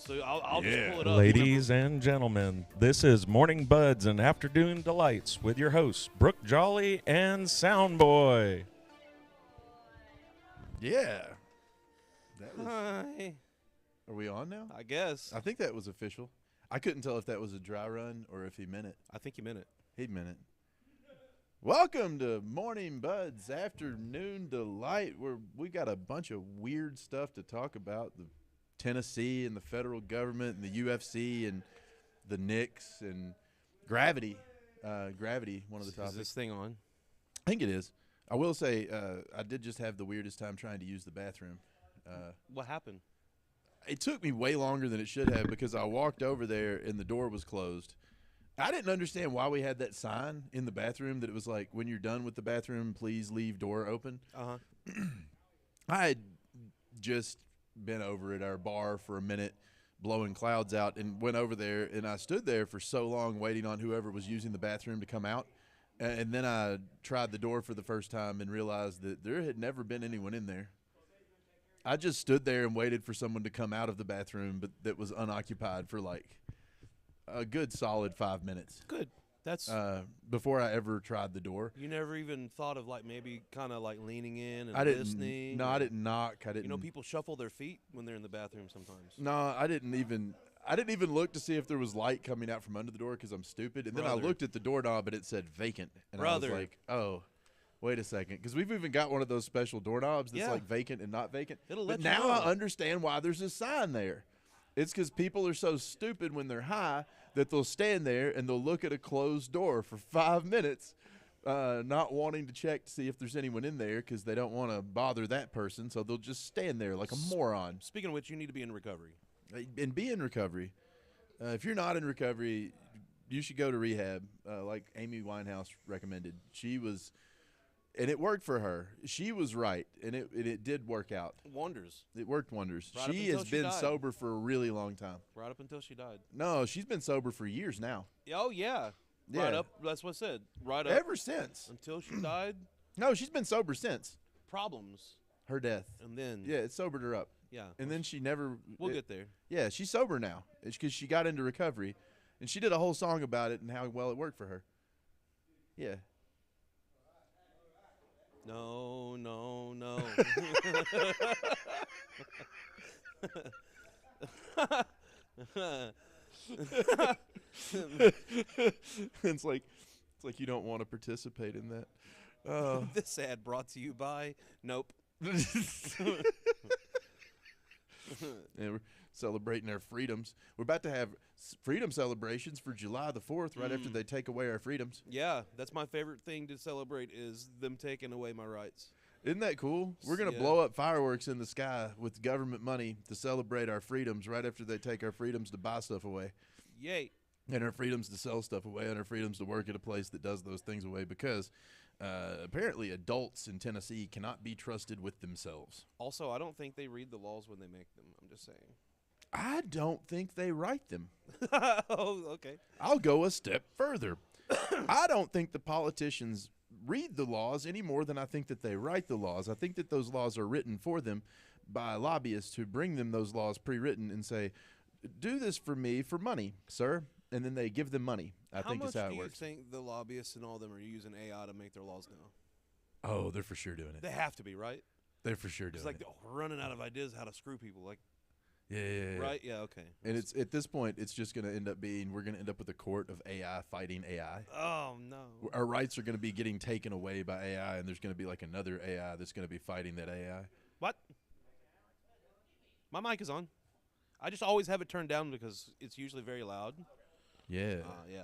So I'll just pull it up. Ladies and gentlemen, this is Morning Buds and Afternoon Delights with your hosts, Brooke Jolly and Soundboy. Yeah. That was, Hi. are we on now? I guess. I think that was official. I couldn't tell if that was a dry run or if he meant it. I think you meant it. He meant it. Welcome to Morning Buds Afternoon Delight, where we got a bunch of weird stuff to talk about. The Tennessee and the federal government and the UFC and the Knicks and gravity. Gravity, one of the topics. Is this thing on? I think it is. I will say I did just have the weirdest time trying to use the bathroom. What happened? It took me way longer than it should have because I walked over there and the door was closed. I didn't understand why we had that sign in the bathroom that it was like, when you're done with the bathroom, please leave door open. Uh-huh. I had just been over at our bar for a minute blowing clouds out and went over there, and I stood there for so long waiting on whoever was using the bathroom to come out. And then I tried the door for the first time and realized that there had never been anyone in there. I just stood there and waited for someone to come out of the bathroom, but that was unoccupied for like a good solid 5 minutes. Good. That's before I ever tried the door. you never even thought of like maybe kind of like leaning in and I didn't. listening. No, I didn't knock. I didn't. You know, people shuffle their feet when they're in the bathroom sometimes. No, I didn't even look to see if there was light coming out from under the door because I'm stupid. And then I Brother. looked at the doorknob and it said vacant. And I Brother. was like, oh, wait a second. Because we've even got one of those special doorknobs that's Yeah. like vacant and not vacant. It'll but let you now know. I understand why there's a sign there. It's because people are so stupid when they're high that they'll stand there and they'll look at a closed door for 5 minutes, not wanting to check to see if there's anyone in there because they don't want to bother that person. So they'll just stand there like a moron. Speaking of which, you need to be in recovery. And be in recovery. If you're not in recovery, you should go to rehab, like Amy Winehouse recommended. She was, and it worked for her. She was right, and it did work out. Wonders. It worked wonders. Right up She until has she been died. sober for a really long time. Right up until she died. No, she's been sober for years now. Oh, yeah. Yeah. Right up. That's what I said. Right up. Ever since. Until she died. No, she's been sober since Problems. her death. And then. Yeah, it sobered her up. Yeah. And then she never. We'll get there. Yeah, she's sober now. It's because she got into recovery, and she did a whole song about it and how well it worked for her. Yeah. No, no, no. it's like you don't want to participate in that. This ad brought to you by Nope. Yeah, we're celebrating our freedoms. We're about to have freedom celebrations for July the 4th, right after they take away our freedoms. Yeah, that's my favorite thing to celebrate is them taking away my rights. Isn't that cool? We're going to Yeah. blow up fireworks in the sky with government money to celebrate our freedoms right after they take our freedoms to buy stuff away. Yay. And our freedoms to sell stuff away and our freedoms to work at a place that does those things away because apparently adults in Tennessee cannot be trusted with themselves. Also, I don't think they read the laws when they make them. I'm just saying. I don't think they write them. Oh, okay. I'll go a step further. I don't think the politicians read the laws any more than I think that they write the laws. I think that those laws are written for them by lobbyists who bring them those laws pre-written and say, do this for me for money, sir. And then they give them money. I think is how it works. How much do you think the lobbyists and all of them are using AI to make their laws now? Oh, they're for sure doing it. They have to be, right? They're for sure doing It's like it. they're running out of ideas how to screw people. Like, Yeah. right? Yeah, okay. And it's at this point, it's just going to end up being, we're going to end up with a court of AI fighting AI. Oh, no. Our rights are going to be getting taken away by AI, and there's going to be like another AI that's going to be fighting that AI. What? My mic is on. I just always have it turned down because it's usually very loud. Yeah. Yeah.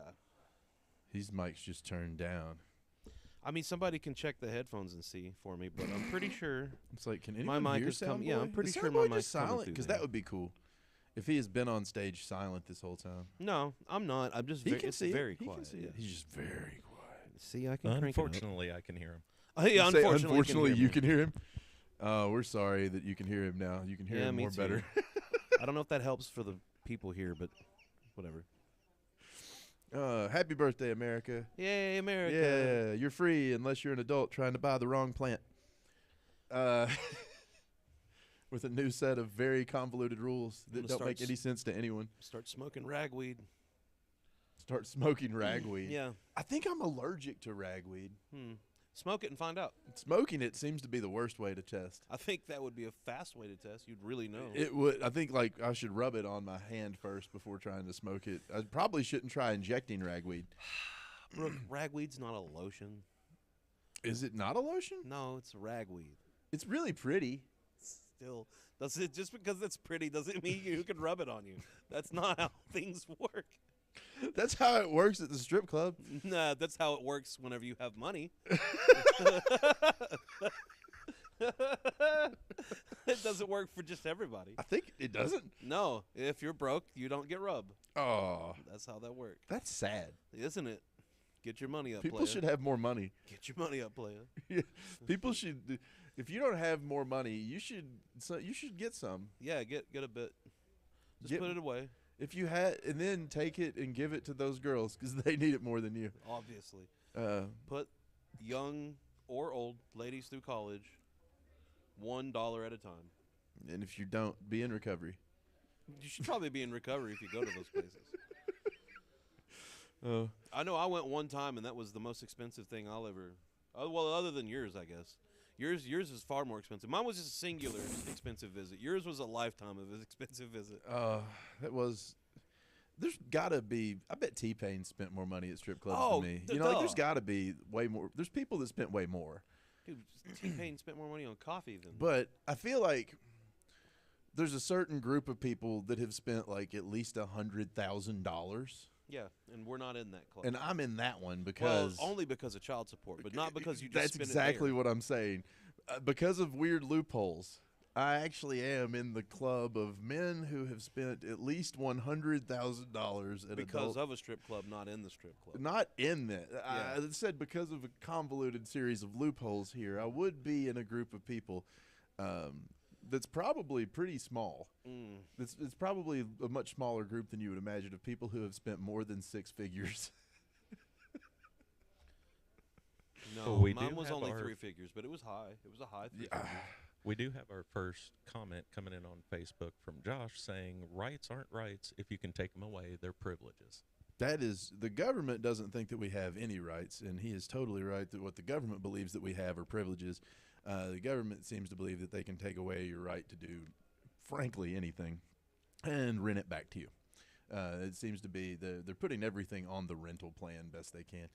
His mic's just turned down. I mean, somebody can check the headphones and see for me, but I'm pretty sure. It's like, can My anyone mic hear is coming. Yeah, Soundboy? I'm pretty Is sure my Soundboy mic's just coming silent? through Because there. that would be cool if he has been on stage silent this whole time. No, I'm not. I'm just He very, can it's see very it. He quiet. can see it. He's just very quiet. See, I can crank it up. Unfortunately, I can hear him. Yeah, Say, unfortunately, you can hear him. Oh, we're sorry that you can hear him now. You can hear him me more too. better. I don't know if that helps for the people here, but whatever. Happy birthday, America. Yay, America. Yeah, you're free unless you're an adult trying to buy the wrong plant. with a new set of very convoluted rules that gonna don't start make any sense to anyone. Start smoking ragweed. Start smoking ragweed. Yeah. I think I'm allergic to ragweed. Smoke it and find out. Smoking it seems to be the worst way to test. I think that would be a fast way to test. You'd really know. It would. I think like I should rub it on my hand first before trying to smoke it. I probably shouldn't try injecting ragweed. Brooke, ragweed's not a lotion. Is it not a lotion? No, it's ragweed. It's really pretty. Still, does it just because it's pretty doesn't mean you can rub it on you. That's not how things work. That's how it works at the strip club. Nah, that's how it works whenever you have money. It doesn't work for just everybody. I think it doesn't. No, if you're broke, you don't get rubbed. Oh, That's how that works, that's sad. isn't it? Get your money up, People player. should have more money. Get your money up, player. People should. If you don't have more money, you should. You should get some. Yeah, get a bit. Just Get- put it away. If you had, and then take it and give it to those girls because they need it more than you. Obviously, Uh, put young or old ladies through college, $1 at a time. and if you don't, be in recovery. You should probably be in recovery if you go to those places. Oh, I know I went one time, and that was the most expensive thing I'll ever. Well, other than yours, I guess. Yours is far more expensive. Mine was just a singular expensive visit. Yours was a lifetime of an expensive visit. that was. There's gotta be. I bet T-Pain spent more money at strip clubs Oh, than me. duh. You know, like, there's gotta be way more. There's people that spent way more. Dude, T-Pain spent more money on coffee than. But I feel like there's a certain group of people that have spent like at least $100,000, Yeah, and we're not in that club. and I'm in that one well, because only because of child support, but not because you just that's spend exactly it what I'm saying. Because of weird loopholes, I actually am in the club of men who have spent at least $100,000 at because adult. of a strip club, not in the strip club. Not in that. Yeah. I said because of a convoluted series of loopholes here, I would be in a group of people that's probably pretty small. It's probably a much smaller group than you would imagine of people who have spent more than six figures. No, Well, we mine do was have only our- three figures, but it was high. It was a high three Yeah. figures. We do have our first comment coming in on Facebook from Josh saying rights aren't rights. If you can take them away, they're privileges. That is, the government doesn't think that we have any rights, and he is totally right that what the government believes that we have are privileges. The government seems to believe that they can take away your right to do, frankly, anything and rent it back to you. It seems to be they're putting everything on the rental plan best they can.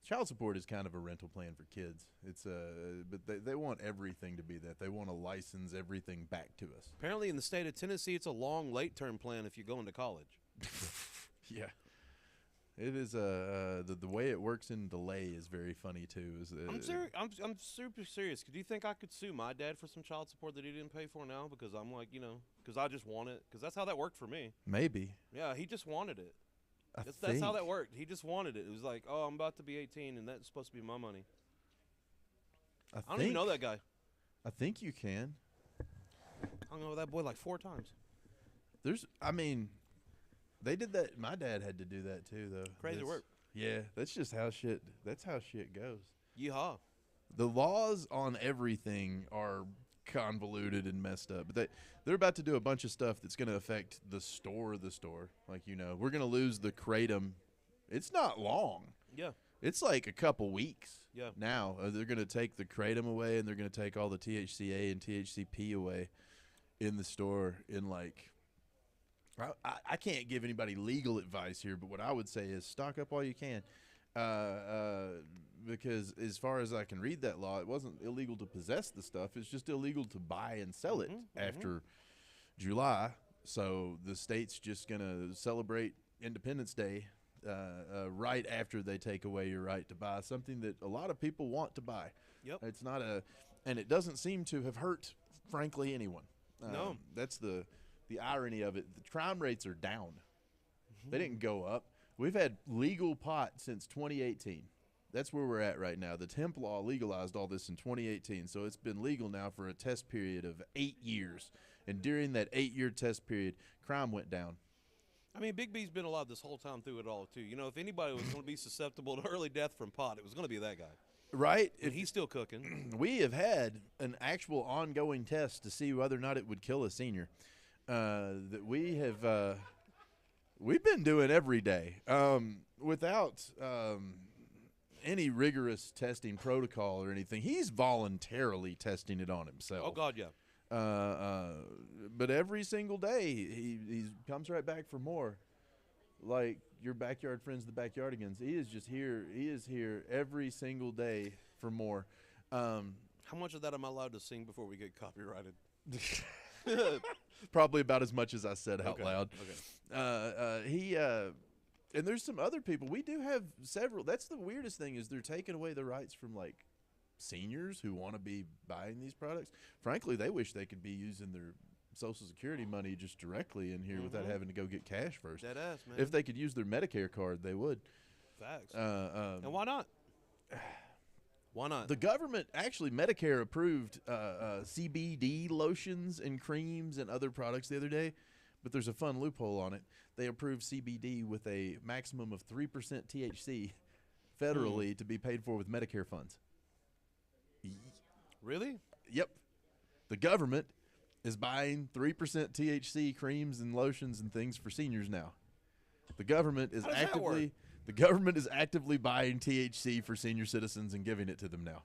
Child support is kind of a rental plan for kids. It's but they want everything to be that. They want to license everything back to us. Apparently, in the state of Tennessee, it's a long late term plan if you go into college. Yeah. It is the way it works in delay is very funny too. I'm super serious. Do you think I could sue my dad for some child support that he didn't pay for now? Because I'm like, because I just want it. Because that's how that worked for me. Maybe. Yeah, he just wanted it. I That's how that think. worked. He just wanted it. It was like, oh, I'm about to be 18, and that's supposed to be my money. I don't even know that guy. I think you can. I don't know that boy like 4 times. They did that. My dad had to do that too, though. Crazy work. Yeah, that's just how shit. That's how shit goes. Yeehaw. The laws on everything are convoluted and messed up. But they're about to do a bunch of stuff that's going to affect the store. Like, we're going to lose the kratom. It's not long. Yeah. It's like a couple weeks. Yeah. Now they're going to take the kratom away, and they're going to take all the THCA and THCP away in the store. In like, I can't give anybody legal advice here, but what I would say is stock up all you can. Because as far as I can read that law, it wasn't illegal to possess the stuff. It's just illegal to buy and sell it after July. So the state's just going to celebrate Independence Day right after they take away your right to buy something that a lot of people want to buy. Yep. It's not and it doesn't seem to have hurt, frankly, anyone. No. That's the irony of it. The crime rates are down. They didn't go up. We've had legal pot since 2018. That's where we're at right now. The hemp law legalized all this in 2018, so it's been legal now for a test period of 8 years. And during that 8-year test period, crime went down. I mean, Big B's been alive this whole time through it all, too. If anybody was going to be susceptible to early death from pot, it was going to be that guy. Right? And he's still cooking. We have had an actual ongoing test to see whether or not it would kill a senior. That we have, we've been doing every day without any rigorous testing protocol or anything. He's voluntarily testing it on himself. Oh God, yeah. But every single day he comes right back for more. Like your backyard friends, the Backyardigans. He is just here. He is here every single day for more. How much of that am I allowed to sing before we get copyrighted? Probably about as much as I said out Okay, loud. okay. And there's some other people. We do have several. That's the weirdest thing is they're taking away the rights from like seniors who want to be buying these products. Frankly, they wish they could be using their Social Security money just directly in here without having to go get cash first. Dead ass, man. If they could use their Medicare card, they would. Facts. And why not? Why not? The government, actually, Medicare approved CBD lotions and creams and other products the other day, but there's a fun loophole on it. They approved CBD with a maximum of 3% THC federally to be paid for with Medicare funds. Really? Yep. The government is buying 3% THC creams and lotions and things for seniors now. The government is How does that work? actively buying THC for senior citizens and giving it to them now.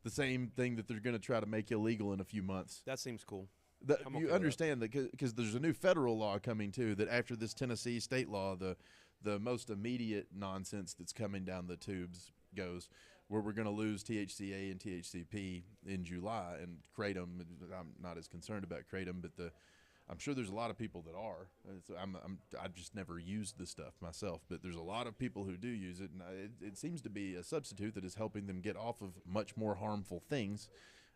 The same thing that they're going to try to make illegal in a few months. That seems cool. I'm okay You with understand that because there's a new federal law coming too that after this Tennessee state law, the most immediate nonsense that's coming down the tubes goes where we're going to lose THCA and THCP in July and kratom. I'm not as concerned about kratom, but I'm sure there's a lot of people that are. I've just never used the stuff myself, but there's a lot of people who do use it, and it seems to be a substitute that is helping them get off of much more harmful things.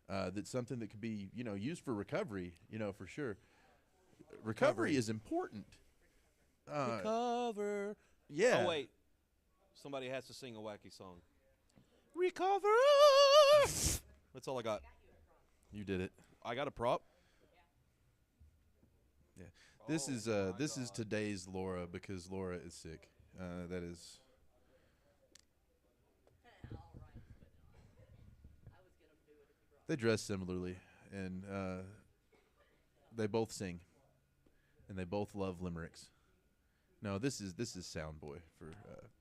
That's something that could be, used for recovery, for sure. Recovery is important. Recover. Yeah. Oh, wait. Somebody has to sing a wacky song. Recover. That's all I got. You did it. I got a prop. Yeah. This is today's Laura because Laura is sick. That is. They dress similarly, and they both sing, and they both love limericks. No, this is Soundboy for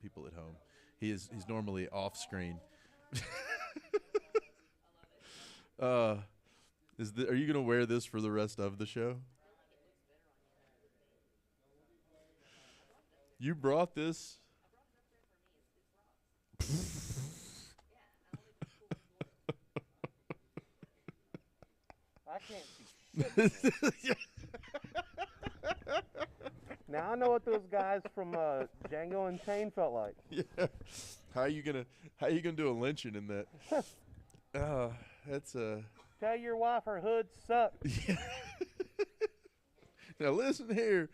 people at home. He's normally off screen. Are you gonna wear this for the rest of the show? You brought this. I can't see. Now I know what those guys from Django Unchained felt like. Yeah. How you gonna do a lynching in that? That's Tell your wife her hood sucks. Now listen here,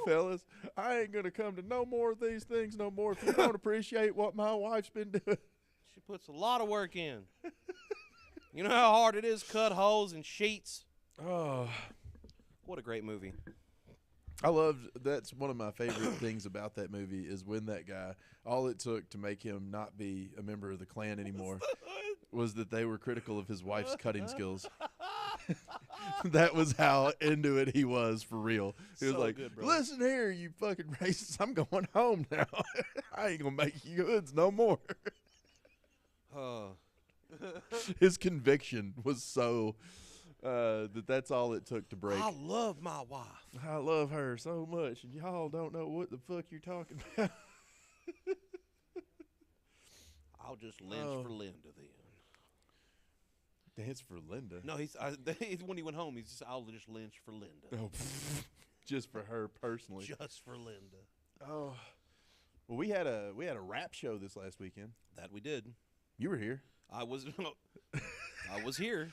fellas. I ain't gonna come to no more of these things no more if you don't appreciate what my wife's been doing. She puts a lot of work in. You know how hard it is cut holes in sheets? Oh, What a great movie. that's one of my favorite things about that movie is when that guy, all it took to make him not be a member of the Klan anymore was that they were critical of his wife's cutting skills. That was how into it he was for real. He was So like, good, bro. listen here, you fucking racists, I'm going home now. I ain't going to make you goods no more. His conviction was so that's all it took to break. I love my wife. I love her so much, and y'all don't know what the fuck you're talking about. I'll just lynch for Linda then. Dance for Linda. No, when he went home, he's just, I'll just lynch for Linda. Oh, just for her personally. Just for Linda. Oh, well, we had a rap show this last weekend. That we did. You were here. I was here.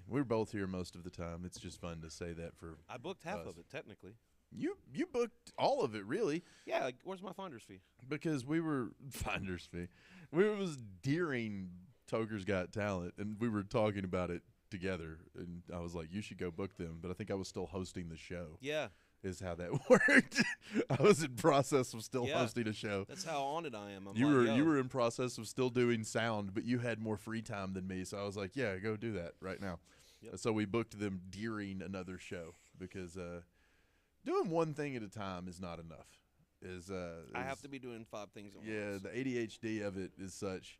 We were both here most of the time. It's just fun to say that for I booked half us. of it, technically. You booked all of it, really, Yeah, like, where's my finder's fee? because we were finder's fee. We was during Toker's Got Talent, and we were talking about it together. And I was like, "You should go book them," but I think I was still hosting the show. Yeah. is how that worked. I was in process of still Yeah. hosting a show. That's how on it I am. I'm You like, were yo, you were in process of still doing sound, but you had more free time than me, so I was like, yeah, go do that right now. Yep. So we booked them during another show because doing one thing at a time is not enough. I have to be doing 5 things at Yeah, once. the ADHD of it is such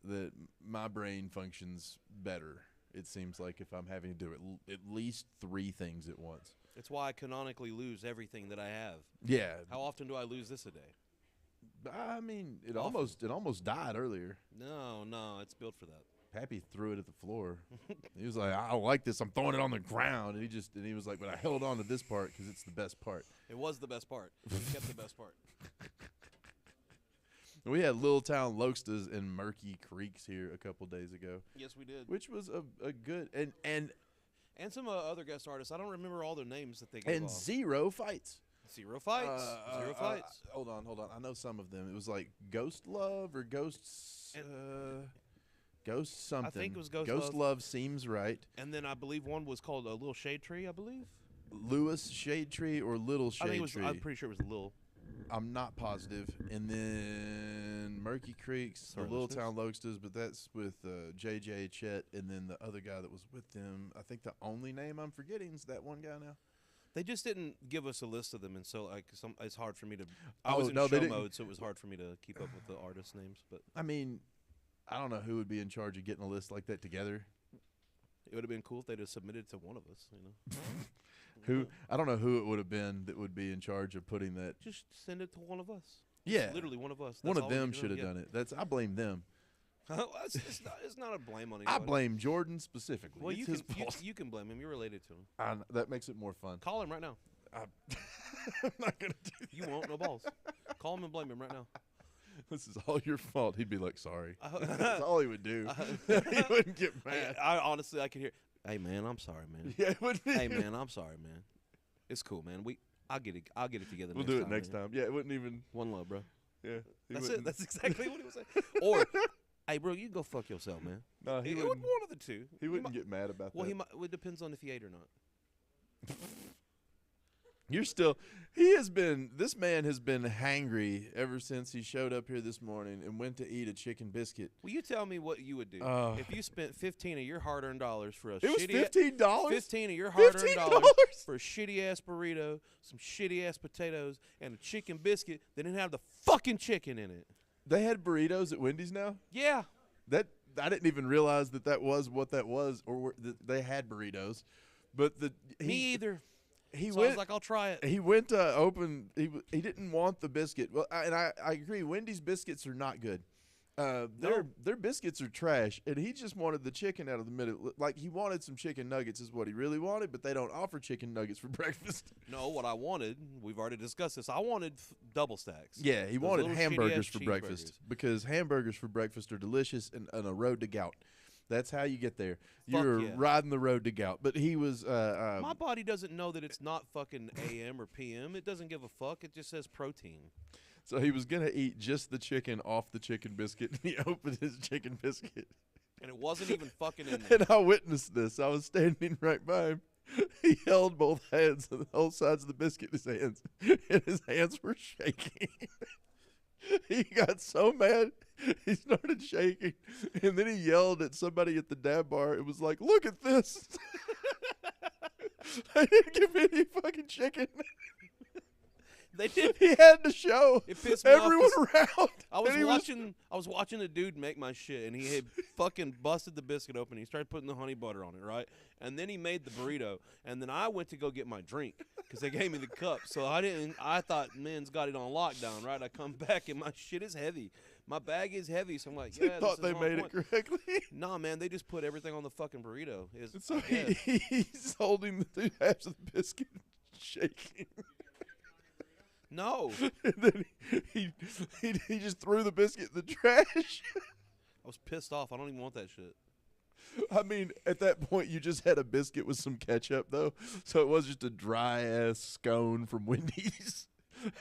that my brain functions better. It seems like if I'm having to do at least 3 things at once. It's why I canonically lose everything that I have. Yeah, How often do I lose this a day? I mean, it Often. almost died earlier. No, it's built for that. Pappy threw it at the floor. He was like, "I don't like this. I'm throwing it on the ground." And he was like, "But I held on to this part because it's the best part." It was the best part. You kept the best part. We had Little Town Lokstas and Murky Creeks here a couple days ago, Yes, we did. which was a good and And some other guest artists. I don't remember all their names that they gave off. 0 fights. 0 fights. 0 fights. Hold on. I know some of them. It was like Ghost Love or Ghost something. I think it was Ghost Ghost Love. Love seems right. And then I believe one was called a Little Shade Tree, I believe. Lewis Shade Tree or Little Shade I think it was. Tree. I'm pretty sure it was Lil. I'm not positive. And then Murky Creeks, the Sorry, Little listeners. Town Lokstas, but that's with JJ Chet, and then the other guy that was with them. I think the only name I'm forgetting is that one guy now. They just didn't give us a list of them, and so it's hard for me to. Oh, I was in no, they show didn't. mode, so it was hard for me to keep up with the artist names. But I mean, I don't know who would be in charge of getting a list like that together. it would have been cool if they'd have submitted to one of us. I don't know who it would have been that would be in charge of putting that. Just send it to one of us. Yeah, Literally one of us. one That's of all we them need to should have know. done it. I blame them. It's not a blame on I anybody. blame Jordan specifically. Well, it's you his can fault. you can blame him. You're related to him. That makes it more fun. Call him right now. I'm not gonna do that. You won't. No balls. Call him and blame him right now. This is all your fault. He'd be like, sorry. I- That's all he would do. He wouldn't get mad. I honestly, I could hear. Hey man, I'm sorry, man. Yeah, it wouldn't Hey even- man, I'm sorry, man. It's cool, man. I'll get it together. We'll next do it time, next man. time. Yeah, it wouldn't even. One love, bro. Yeah, he That's it. wouldn't- That's exactly what he was saying. Or, hey, bro, you go fuck yourself, man. No, he It would wouldn't. one of the two. He wouldn't get mad about Well, that. he might. Well, it depends on if he ate or not. You're still. This man has been hangry ever since he showed up here this morning and went to eat a chicken biscuit. Will you tell me what you would do if you spent 15 of your hard-earned dollars for a It was shitty $15. 15 of your hard-earned dollars $15? for a shitty-ass burrito, some shitty-ass potatoes, and a chicken biscuit that didn't have the fucking chicken in it? They had burritos at Wendy's now. Yeah. That I didn't even realize that was what that was, or that they had burritos. But Me either. He So I went. was like, I'll try it. He went to open. He didn't want the biscuit. Well, I agree. Wendy's biscuits are not good. Their biscuits are trash, and he just wanted the chicken out of the middle. Like he wanted some chicken nuggets is what he really wanted, but they don't offer chicken nuggets for breakfast. No, what I wanted, we've already discussed this. I wanted double stacks. Yeah, he Those wanted little hamburgers shitty-ass for breakfast because hamburgers for breakfast are delicious and a road to gout. That's how you get there. Fuck You're yeah. riding the road to gout. But he was. My body doesn't know that it's not fucking AM or PM. It doesn't give a fuck. It just says protein. So he was gonna eat just the chicken off the chicken biscuit, and he opened his chicken biscuit. And it wasn't even fucking in there. And I witnessed this. I was standing right by him. He held both hands, both sides of the biscuit in his hands, and his hands were shaking. He got so mad, he started shaking, and then he yelled at somebody at the dab bar. It was like, "Look at this! I didn't give me any fucking chicken." They did. He had to show It pissed me off everyone 'cause around. I was and he watching a dude make my shit, and he had fucking busted the biscuit open. He started putting the honey butter on it, right? And then he made the burrito, and then I went to go get my drink because they gave me the cup. So I thought, man's got it on lockdown, right? I come back and my shit is heavy. My bag is heavy, so I'm like, They yeah. thought this they is on made point. it correctly. Nah, man, they just put everything on the fucking burrito. So I guess. he's holding the two halves of the biscuit, shaking. No, And then he just threw the biscuit in the trash. I was pissed off. I don't even want that shit. I mean, at that point, you just had a biscuit with some ketchup, though. So it was just a dry-ass scone from Wendy's.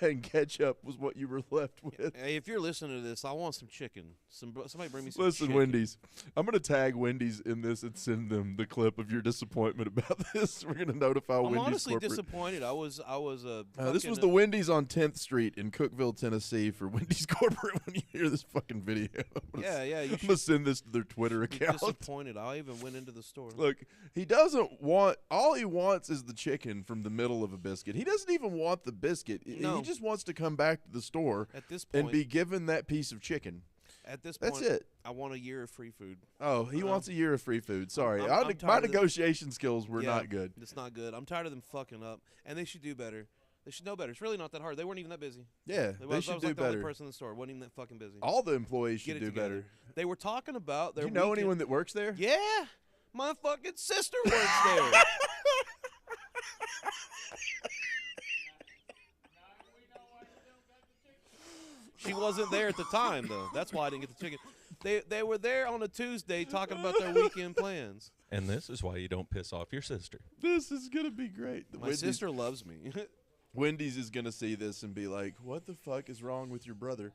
and ketchup was what you were left with. Hey, if you're listening to this, I want some chicken. Somebody bring me some Listen, chicken. Wendy's, I'm going to tag Wendy's in this and send them the clip of your disappointment about this. We're going to notify I'm Wendy's honestly corporate. disappointed. I was This was the Wendy's on 10th Street in Cookeville, Tennessee for Wendy's corporate when you hear this fucking video. Yeah. You I'm going should to send this to their Twitter be account. disappointed. I even went into the store. Look, he doesn't want, all he wants is the chicken from the middle of a biscuit. He doesn't even want the biscuit. No. He just wants to come back to the store At this point, and be given that piece of chicken. at this point, That's it. I want a year of free food. Oh, he wants a year of free food. Sorry. I'm My tired of the- negotiation skills were Yeah, not good. It's not good. I'm tired of them fucking up, and they should do better. They should know better. It's really not that hard. They weren't even that busy. Yeah, I they was should like do the only better. person in the store. Wasn't even that fucking busy. All the employees Get should it do together. better. They were talking about Do their you know weekend- anyone that works there? Yeah, my fucking sister works there. She wasn't there at the time though. That's why I didn't get the chicken. They were there on a Tuesday talking about their weekend plans. And this is why you don't piss off your sister. This is going to be great. My sister loves me. Wendy's is going to see this and be like, what the fuck is wrong with your brother?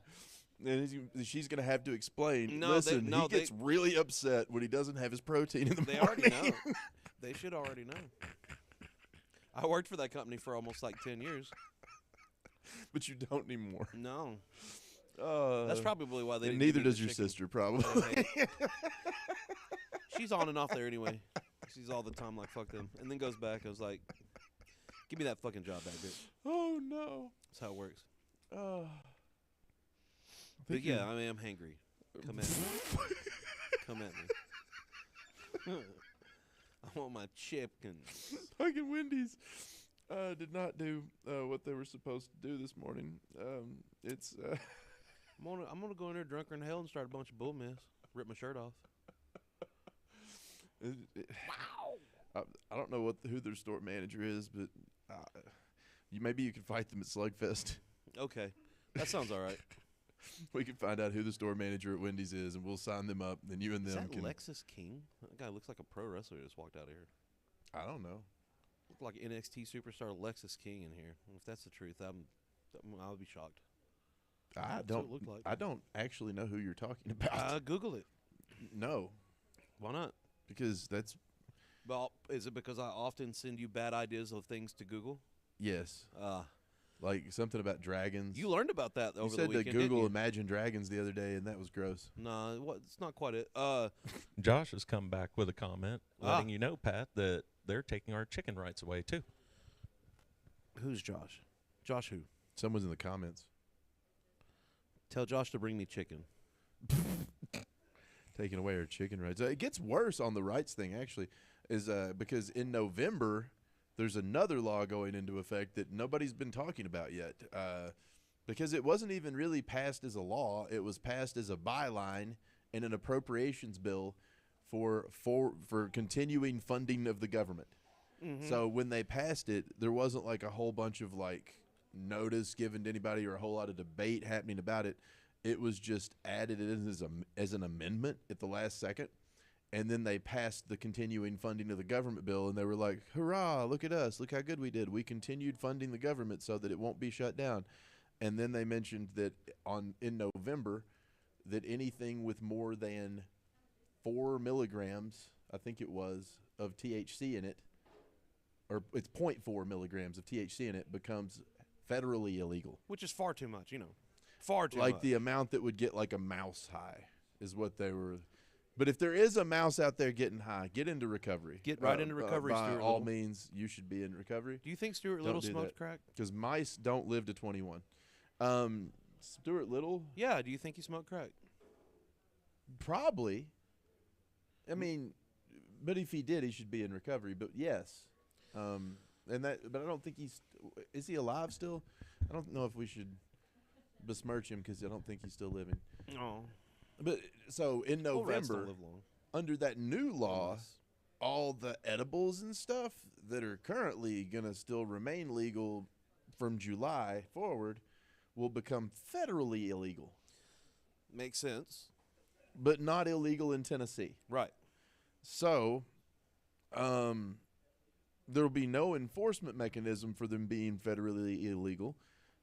And she's going to have to explain, No, listen, they- no, he gets really upset when he doesn't have his protein in the They morning. already know. They should already know. I worked for that company for almost like 10 years. But you don't anymore. No. Uh, That's probably why they and didn't give neither me the does your chicken. sister, probably. She's on and off there anyway. She's all the time like, fuck them. And then goes back. I was like, give me that fucking job back, bitch. Oh, no. That's how it works. Uh, But yeah, I mean, I'm hangry. Come at me. Come at me. I want my chicken. fucking Wendy's did not do what they were supposed to do this morning. It's I'm gonna go in there drunker than hell and start a bunch of bull mess. Rip my shirt off. I don't know who their store manager is, but maybe you could fight them at Slugfest. Okay, that sounds all right. We can find out who the store manager at Wendy's is, and we'll sign them up. Then you and Is them that can. Lexus King? That guy looks like a pro wrestler who just walked out of here. I don't know. Looked like NXT superstar Lexus King in here. If that's the truth, I'll be shocked. I That's what don't. it looked like. I don't actually know who you're talking about. Google it. No, Why not? because that's Well, is it because I often send you bad ideas of things to Google? yes, Uh, like something about dragons. you learned about that You over said the weekend, to didn't Google you? Imagine Dragons the other day, and that was gross. No, it's not quite it. Josh has come back with a comment Ah. letting you know, Pat, that they're taking our chicken rights away, too. Who's Josh? Josh who? Someone's in the comments Tell Josh to bring me chicken. taking away our chicken rights. It gets worse on the rights thing, actually, is because in November there's another law going into effect that nobody's been talking about yet. Because it wasn't even really passed as a law; it was passed as a byline in an appropriations bill for continuing funding of the government. So when they passed it, there wasn't like a whole bunch of like notice given to anybody or a whole lot of debate happening about it. It was just added in as an amendment at the last second. And then they passed the continuing funding of the government bill, and they were like, hurrah, look at us. Look how good we did. We continued funding the government so that it won't be shut down. And then they mentioned that in November that anything with more than 4 milligrams, I think it was, of THC in it, or it's 0.4 milligrams of THC in it, becomes federally illegal. Which is far too much, Far too Like much. the amount that would get like a mouse high is what they were. But if there is a mouse out there getting high, get into recovery. Get right into recovery, By Stuart all Little. means, you should be in recovery Do you think Stuart Don't Little do smoked that. crack? because mice don't live to 21. Stuart Little, Yeah, do you think he smoked crack? probably. I mean, but if he did, he should be in recovery. But yes, but I don't think is he alive still? I don't know if we should besmirch him because I don't think he's still living. No. But so in Well, rats don't November, live long. under that new law, Unless- all the edibles and stuff that are currently going to still remain legal from July forward will become federally illegal, Makes sense. but not illegal in Tennessee. Right. So, there will be no enforcement mechanism for them being federally illegal,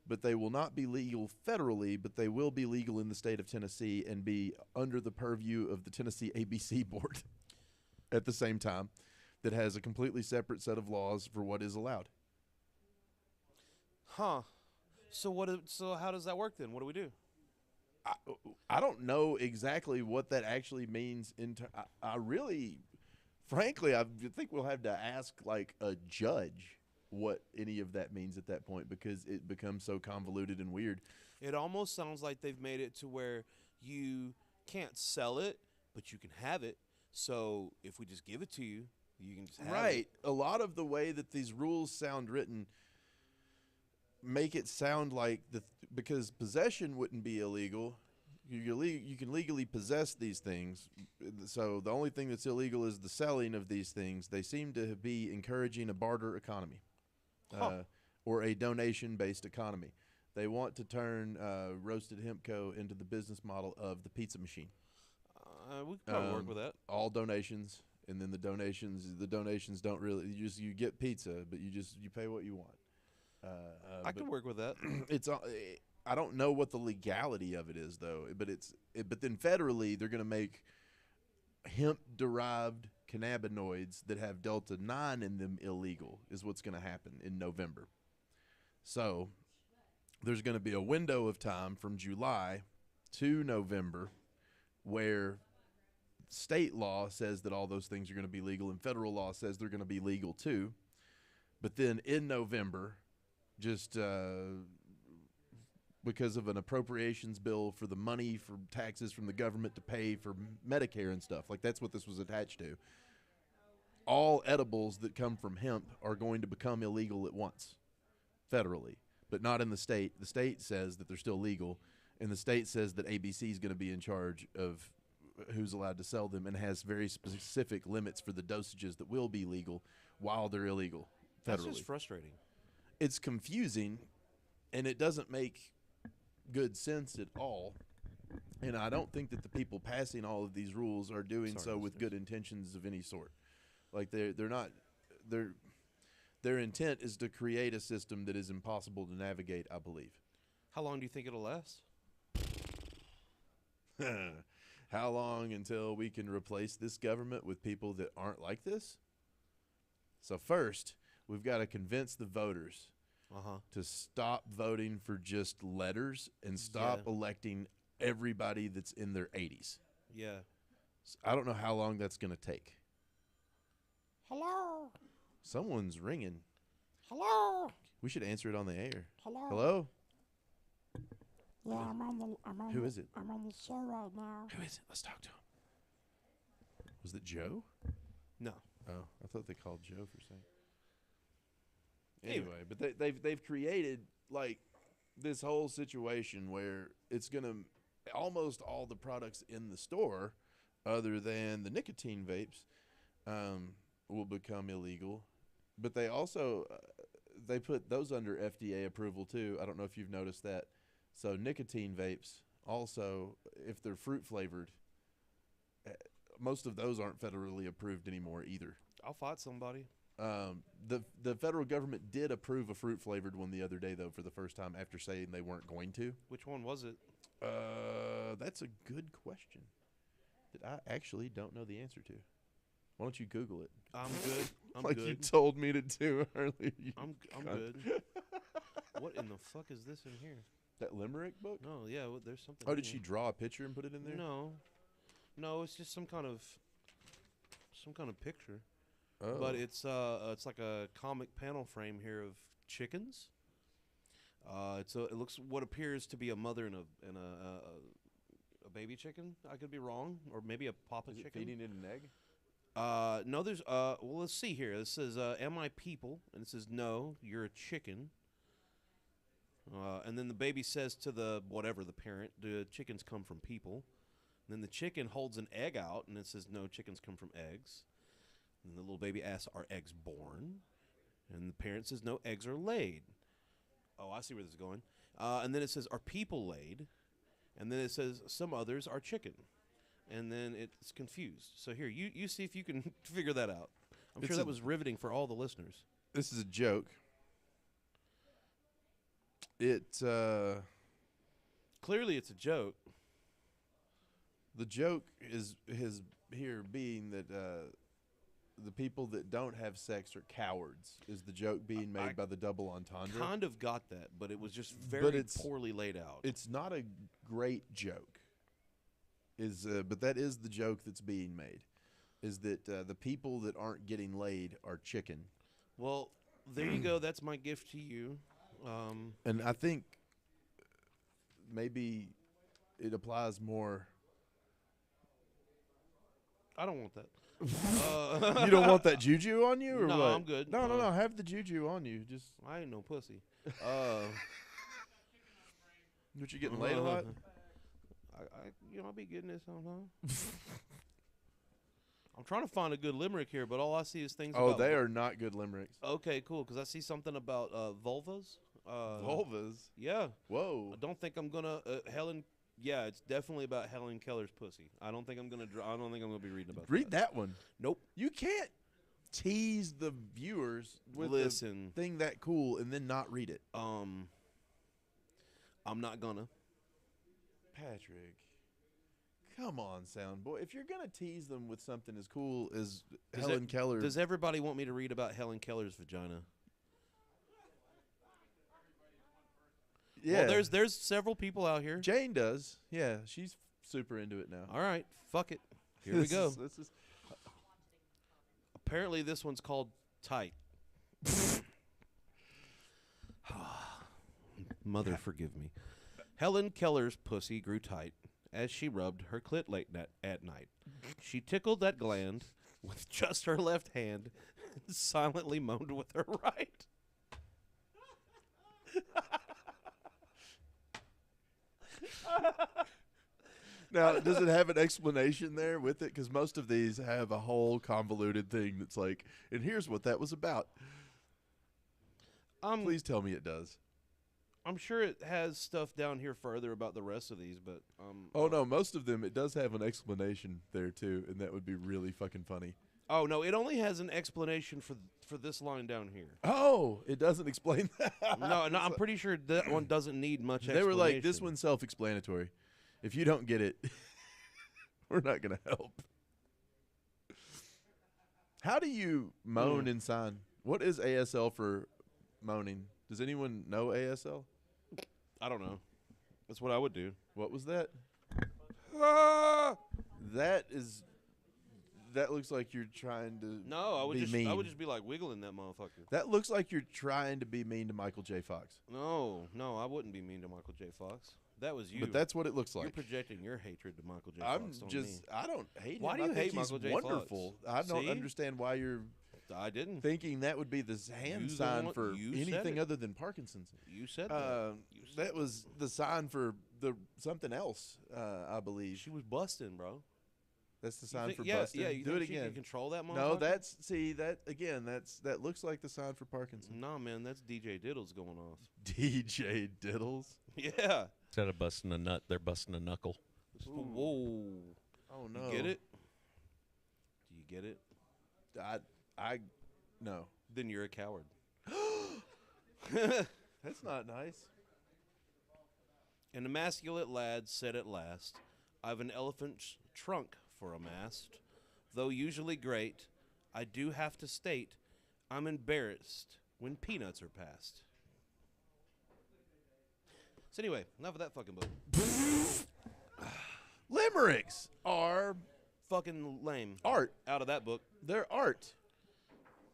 but they will not be legal federally, but they will be legal in the state of Tennessee and be under the purview of the Tennessee ABC board at the same time, that has a completely separate set of laws for what is allowed. Huh. So how does that work then? What do we do? I don't know exactly what that actually means. I really, frankly, I think we'll have to ask like a judge what any of that means at that point, because it becomes so convoluted and weird. It almost sounds like they've made it to where you can't sell it, but you can have it. So if we just give it to you, you can just have it. Right. A lot of the way that these rules sound written make it sound like because possession wouldn't be illegal. You can legally possess these things. So the only thing that's illegal is the selling of these things. They seem to be encouraging a barter economy, or a donation-based economy. They want to turn Roasted Hemp Co. into the business model of the pizza machine. We could probably work with that. All donations, and then the donations don't really. You get pizza, but you pay what you want. I could work with that. I don't know what the legality of it is though, but but then federally they're going to make hemp-derived cannabinoids that have Delta 9 in them illegal, is what's going to happen in November. So there's going to be a window of time from July to November where state law says that all those things are going to be legal and federal law says they're going to be legal too. But then in November, just because of an appropriations bill for the money for taxes from the government to pay for Medicare and stuff, like that's what this was attached to. All edibles that come from hemp are going to become illegal at once, federally, but not in the state. The state says that they're still legal, and the state says that ABC is going to be in charge of who's allowed to sell them and has very specific limits for the dosages that will be legal while they're illegal federally. That's just frustrating. It's confusing, and it doesn't make good sense at all. And I don't think that the people passing all of these rules are doing so with good intentions of any sort. Like they're not. Their intent is to create a system that is impossible to navigate, I believe. How long do you think it'll last? How long until we can replace this government with people that aren't like this? So first, we've got to convince the voters to stop voting for just letters and stop electing everybody that's in their 80s. Yeah. So I don't know how long that's going to take. Hello. Someone's ringing. Hello. We should answer it on the air. Hello. Hello? Yeah, Who is it? I'm on the show right now. Who is it? Let's talk to him. Was it Joe? No. Oh, I thought they called Joe for a second. Anyway, but they've created like this whole situation where it's gonna almost all the products in the store, other than the nicotine vapes, will become illegal. But they also they put those under FDA approval too. I don't know if you've noticed that. So nicotine vapes also, if they're fruit flavored, most of those aren't federally approved anymore either. I'll fight somebody. The federal government did approve a fruit flavored one the other day though, for the first time after saying they weren't going to. Which one was it? That's a good question that I actually don't know the answer to. Why don't you Google it? I'm good. I'm like good. you told me to do earlier. I'm good. What in the fuck is this in here? That limerick book? No, yeah, well, there's something. Oh, in did here. she draw a picture and put it in there? No, it's just some kind of picture. Oh. But it's like a comic panel frame here of chickens. It looks what appears to be a mother and a baby chicken. I could be wrong, or maybe a papa Is it chicken. feeding it an egg? No, there's well, let's see here. It says, "Am I people?" And it says, "No, you're a chicken." And then the baby says to the parent, "The chickens come from people." And then the chicken holds an egg out, and it says, "No, chickens come from eggs." And the little baby asks, "Are eggs born?" And the parent says, "No, eggs are laid." Oh, I see where this is going. And then it says, "Are people laid?" And then it says, "Some others are chicken." And then it's confused. So here, you see if you can figure that out. I'm sure that was riveting for all the listeners. This is a joke. It Clearly, it's a joke. the joke is here being that the people that don't have sex are cowards. Is the joke being made by the double entendre? Kind of got that, but it was just But very it's- poorly laid out. It's not a great joke. But that is the joke that's being made. Is that the people that aren't getting laid are chicken? Well, there you go. That's my gift to you. And I think maybe it applies more. I don't want that. You don't want that juju on you, or No, what? I'm good. No, no. Have the juju on you. Just I ain't no pussy. what you getting laid a lot? I'll be getting it sometime. I'm trying to find a good limerick here, but all I see is things. Oh, about they are not good limericks. Okay, cool. Because I see something about vulvas. Vulvas. Yeah. Whoa. I don't think I'm gonna Helen. Yeah, it's definitely about Helen Keller's pussy. I don't think I'm gonna. I don't think I'm gonna be reading about. Read that one. Nope. You can't tease the viewers with Listen. the thing that cool and then not read it. I'm not gonna. Patrick, come on, sound boy. If you're gonna tease them with something as cool as Helen Keller, Does everybody want me to read about Helen Keller's vagina? yeah, Well, there's several people out here. Jane does. Yeah, she's super into it now. All right, fuck it. Here we This go. is Apparently, this one's called Tight. Mother, forgive me. Helen Keller's pussy grew tight as she rubbed her clit late at night. She tickled that gland with just her left hand and silently moaned with her right. Now, does it have an explanation there with it? Because most of these have a whole convoluted thing that's like, and here's what that was about. Please tell me it does. I'm sure it has stuff down here further about the rest of these, but Oh no, most of them it does have an explanation there too, and that would be really fucking funny. Oh no, it only has an explanation for this line down here. Oh, it doesn't explain that. No, I'm pretty sure that one doesn't need much They explanation. were like, this one's self-explanatory. If you don't get it, we're not gonna help. How do you moan and sign? What is ASL for moaning? Does anyone know ASL? I don't know. That's what I would do. What was that? That looks like you're trying to No, I would be just mean. I would just be like wiggling that motherfucker. That looks like you're trying to be mean to Michael J. Fox. No, I wouldn't be mean to Michael J. Fox. That was you. But that's what it looks You're like. projecting your hatred to Michael J. I'm Fox. just I don't hate Why him. do you I think hate he's Michael J. Fox? wonderful. I don't See? understand why you're I didn't. thinking that would be the hand You the sign one- for you said anything it. other than Parkinson's. You said that. You said That was the sign for the something else, I believe. she was busting, bro. That's the You sign think- for yeah, busting. Yeah, you Do think it she can again. control that motherfucker? No, that looks like the sign for Parkinson. Nah, man, that's DJ Diddles going off. DJ Diddles. Yeah. Instead of busting a nut, they're busting a knuckle. Whoa. Oh no. You get it? Do you get it? I no. Then you're a coward. That's not nice. An emasculate lad said at last, I've an elephant's trunk for a mast. Though usually great, I do have to state I'm embarrassed when peanuts are passed. So anyway, enough of that fucking book. Limericks are Fucking lame. art. Out of that book. They're art.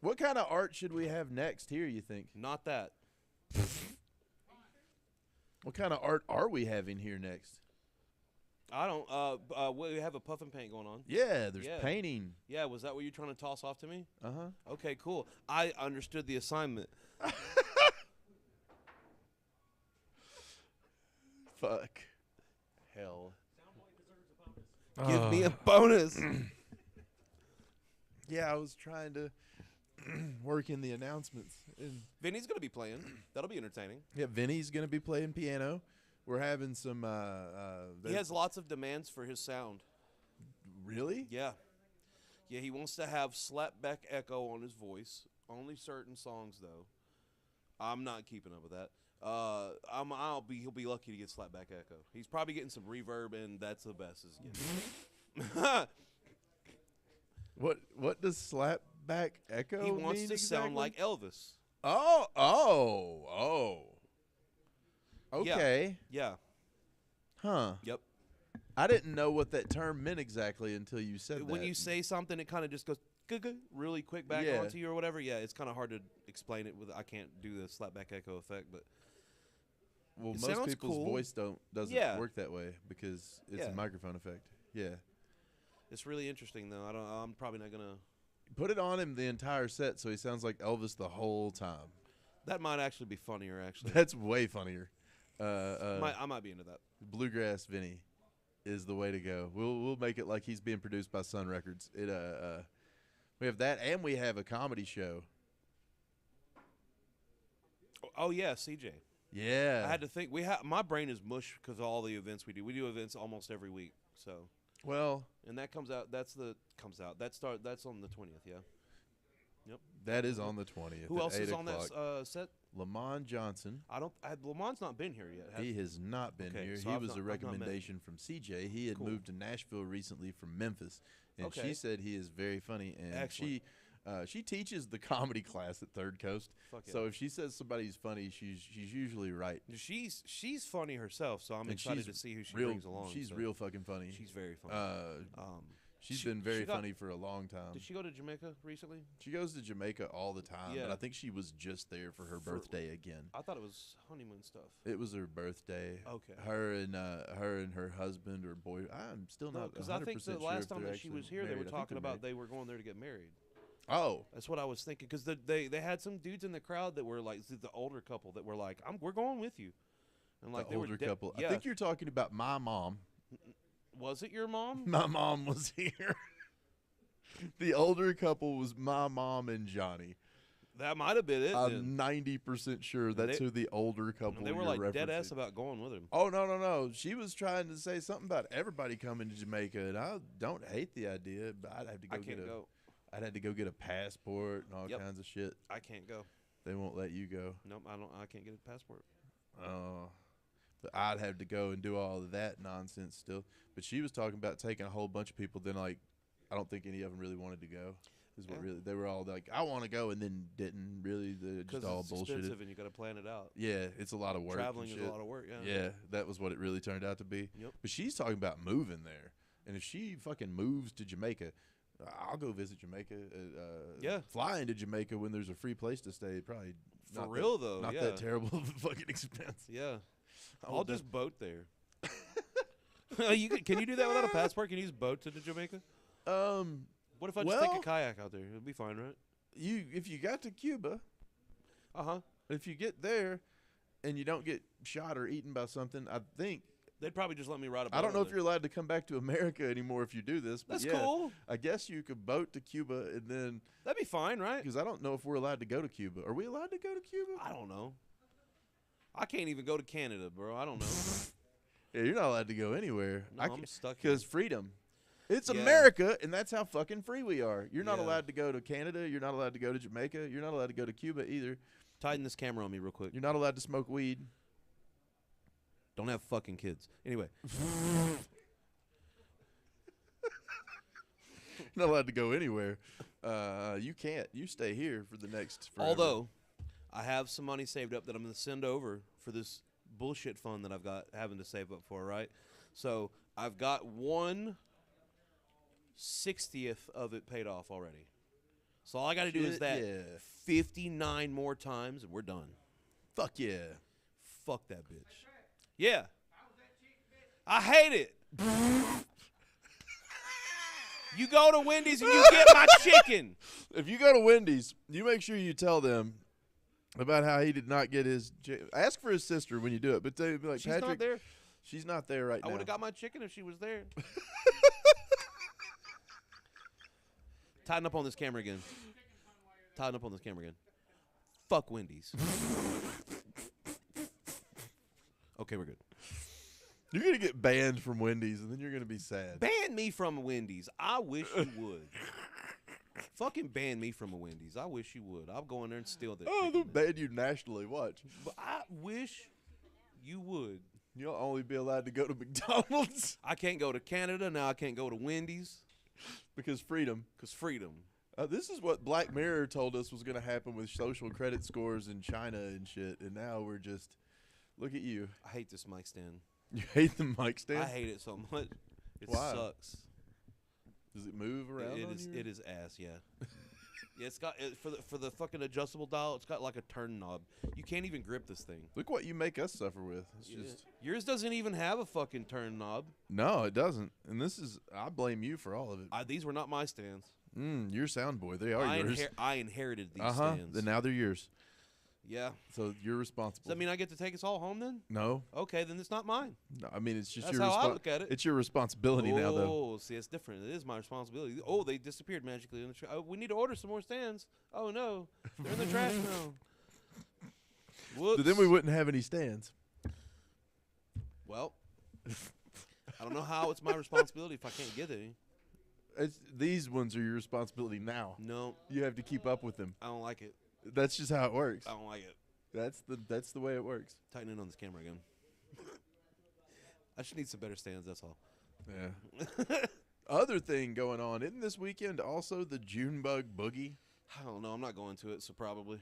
What kind of art should we have next here, you think? Not that. What kind of art are we having here next? I don't. We have a puff and paint going on. Yeah, there's Yeah. painting. Yeah, was that what you're trying to toss off to me? Uh-huh. Okay, cool. I understood the assignment. Fuck. Hell. Give me a bonus. Yeah, I was trying to work in the announcements. And Vinny's gonna be playing. That'll be entertaining. yeah, Vinny's going to be playing piano. We're having some He has lots of demands for his sound. really? Yeah. Yeah, he wants to have slapback echo on his voice. Only certain songs, though. I'm not keeping up with that. He'll be lucky to get slapback echo. He's probably getting some reverb, and that's the best as it gets. What does slapback echo He wants mean to sound exactly? like Elvis. Oh. Okay. Yeah. Huh. Yep. I didn't know what that term meant exactly until you said that. When you say something, it kind of just goes really quick back Yeah. onto you or whatever. Yeah, it's kind of hard to explain it. I can't do the slapback echo effect, but well, it most sounds people's cool. voice doesn't Yeah. work that way because it's a microphone effect. Yeah. it's really interesting though. I'm probably not gonna. Put it on him the entire set so he sounds like Elvis the whole time. That might actually be funnier. Actually, That's way funnier. I might be into that. Bluegrass Vinny is the way to go. We'll make it like he's being produced by Sun Records. We have that, and we have a comedy show. Oh yeah, CJ. Yeah. I had to think. My brain is mush because of all the events we do. We do events almost every week. So, well, and that comes out. That's on the 20th. Yeah. Yep. that is on the 20th. Who at else 8 is on that o'clock. set? Lamont Johnson. Lamont's not been here yet. He has not been Okay, here. so He I've was not- a I've not met him. recommendation from CJ. He had Cool. moved to Nashville recently from Memphis, and Okay. she said he is very funny. And Excellent. she teaches the comedy class at Third Coast. Fuck yeah. So if she says somebody's funny, she's usually right. She's funny herself, so I'm And excited she's to see who she real, brings along. She's so real fucking funny. She's very funny. She's she- been very she got- funny for a long time. Did she go to Jamaica recently? She goes to Jamaica all the time, Yeah. but I think she was just there for her birthday again. I thought it was honeymoon stuff. It was her birthday. Okay. Her and her husband or boy. I'm still not Because 100% I think the sure last if time they're that she actually was here, they were married. I think talking they're about married. they were going there to get married. Oh, That's what I was thinking. Because they had some dudes in the crowd that were like the older couple that were like, we're going with you. And like the they older were couple. Yeah. I think you're talking about my mom. Was it your mom? My mom was here. The older couple was my mom and Johnny. That might have been it. I'm 90% sure that's they- who the older couple they were you're like dead ass referencing. about going with him. Oh, no. She was trying to say something about everybody coming to Jamaica, and I don't hate the idea, but I'd have to go I can't go. I'd have to go get a passport and all Yep. kinds of shit. I can't go. They won't let you go. Nope, I can't get a passport. But I'd have to go and do all of that nonsense still. But she was talking about taking a whole bunch of people. Then, like, I don't think any of them really wanted to go. Is what Yeah. really they were all like, I want to go, and then didn't really. They're Because just all it's bullshitted. expensive and you got to plan it out. Yeah, it's a lot of work. Traveling and is a shit. lot of work. Yeah. Yeah, that was what it really turned out to be. Yep. But she's talking about moving there, and if she fucking moves to Jamaica, I'll go visit Jamaica. Yeah. Flying to Jamaica when there's a free place to stay, probably For not real that, though. not yeah. that terrible of a fucking expense. Yeah. I I'll would just boat there. Can you do that without a passport? Can you just boat to Jamaica? What if I just take well- a kayak out there? It'll be fine, right? if you got to Cuba, Uh-huh. if you get there, and you don't get shot or eaten by something, I think. They'd probably just let me ride a boat. I don't know over if you're allowed to come back to America anymore if you do this. But That's yeah, cool. I guess you could boat to Cuba and then. That'd be fine, right? Because I don't know if we're allowed to go to Cuba. Are we allowed to go to Cuba? I don't know. I can't even go to Canada, bro. I don't know. Yeah, you're not allowed to go anywhere. No, I'm stuck here. Because freedom. It's Yeah. America, and that's how fucking free we are. You're not Yeah. allowed to go to Canada. You're not allowed to go to Jamaica. You're not allowed to go to Cuba either. Tighten this camera on me real quick. You're not allowed to smoke weed. Don't have fucking kids. Anyway, You're not allowed to go anywhere. You can't. You stay here for the next forever. although I have some money saved up that I'm going to send over for this bullshit fund that I've got having to save up for, right? So I've got 1/60th of it paid off already. So all I got to do is Shit, that yeah. 59 more times and we're done. Fuck yeah. Fuck that bitch. Yeah. I hate it. You go to Wendy's and you get my chicken. If you go to Wendy's, you make sure you tell them about how he did not get his. Ask for his sister when you do it, but they be like, She's Patrick, not there. she's not there right I now. would have got my chicken if she was there. Tighten up on this camera again. Tighten up on this camera again. Fuck Wendy's. Okay, we're good. You're gonna get banned from Wendy's, and then you're gonna be sad. Ban me from Wendy's. I wish you would. Fucking ban me from a Wendy's. I wish you would. I'll go in there and steal that. Oh, they'll chicken then. ban you nationally. Watch. But I wish you would. You'll only be allowed to go to McDonald's I can't go to Canada now. I can't go to Wendy's because freedom. because freedom. This is what Black Mirror told us was going to happen with social credit scores in China and shit. And now we're just, look at you. I hate this mic stand. You hate the mic stand? I hate it so much. It Why? sucks. Does it move around? It on is. you? It is ass. Yeah. Yeah. It's got for the fucking adjustable dial. It's got like a turn knob. You can't even grip this thing. Look what you make us suffer with. It's Yeah. just Yours doesn't even have a fucking turn knob. no, it doesn't. And this is I blame you for all of it. These were not my stands. You're sound boy. They are yours. I inherited these Uh-huh. stands. Then now they're yours. Yeah. So you're responsible. Does that mean I get to take us all home then? no? Okay, then it's not mine. No, I mean it's just That's your how I look at it. It's your responsibility now though. Oh, see, it's different. It is my responsibility. Oh, they disappeared magically in the trash. Oh, we need to order some more stands. Oh no, they're in the trash now. Whoops. But then we wouldn't have any stands. Well, I don't know how it's my responsibility if I can't get any. These ones are your responsibility now. No, You have to keep up with them. I don't like it. That's just how it works. I don't like it. That's the way it works. Tighten in on this camera again. I should need some better stands. That's all. Yeah. Other thing going on, isn't this weekend also the Junebug Boogie? I don't know. I'm not going to it, so probably.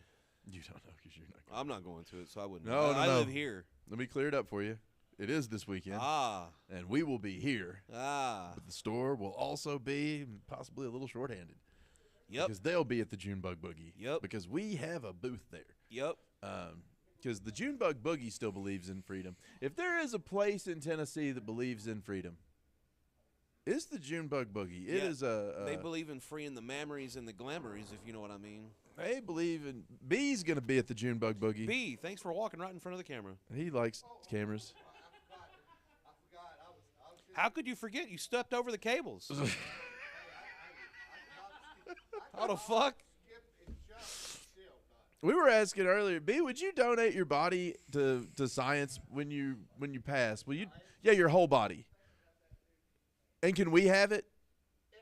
You don't know because you're not. I'm not going to it, so I wouldn't. No, I no. live here. Let me clear it up for you. It is this weekend, Ah, and we will be here. ah. But the store will also be possibly a little shorthanded. Yep. Because they'll be at the Junebug Boogie. Yep. Because we have a booth there. Yep. Because the Junebug Boogie still believes in freedom. If there is a place in Tennessee that believes in freedom, it's the Junebug Boogie. It Yeah, is a. They believe in freeing the mammaries and the glamories, if you know what I mean. They believe in. B's going to be at the Junebug Boogie. B, thanks for walking right in front of the camera. He likes cameras. How could you forget? You stepped over the cables. How the fuck? We were asking earlier, B, would you donate your body to science when you pass? Will you? Yeah, your whole body. And can we have it? If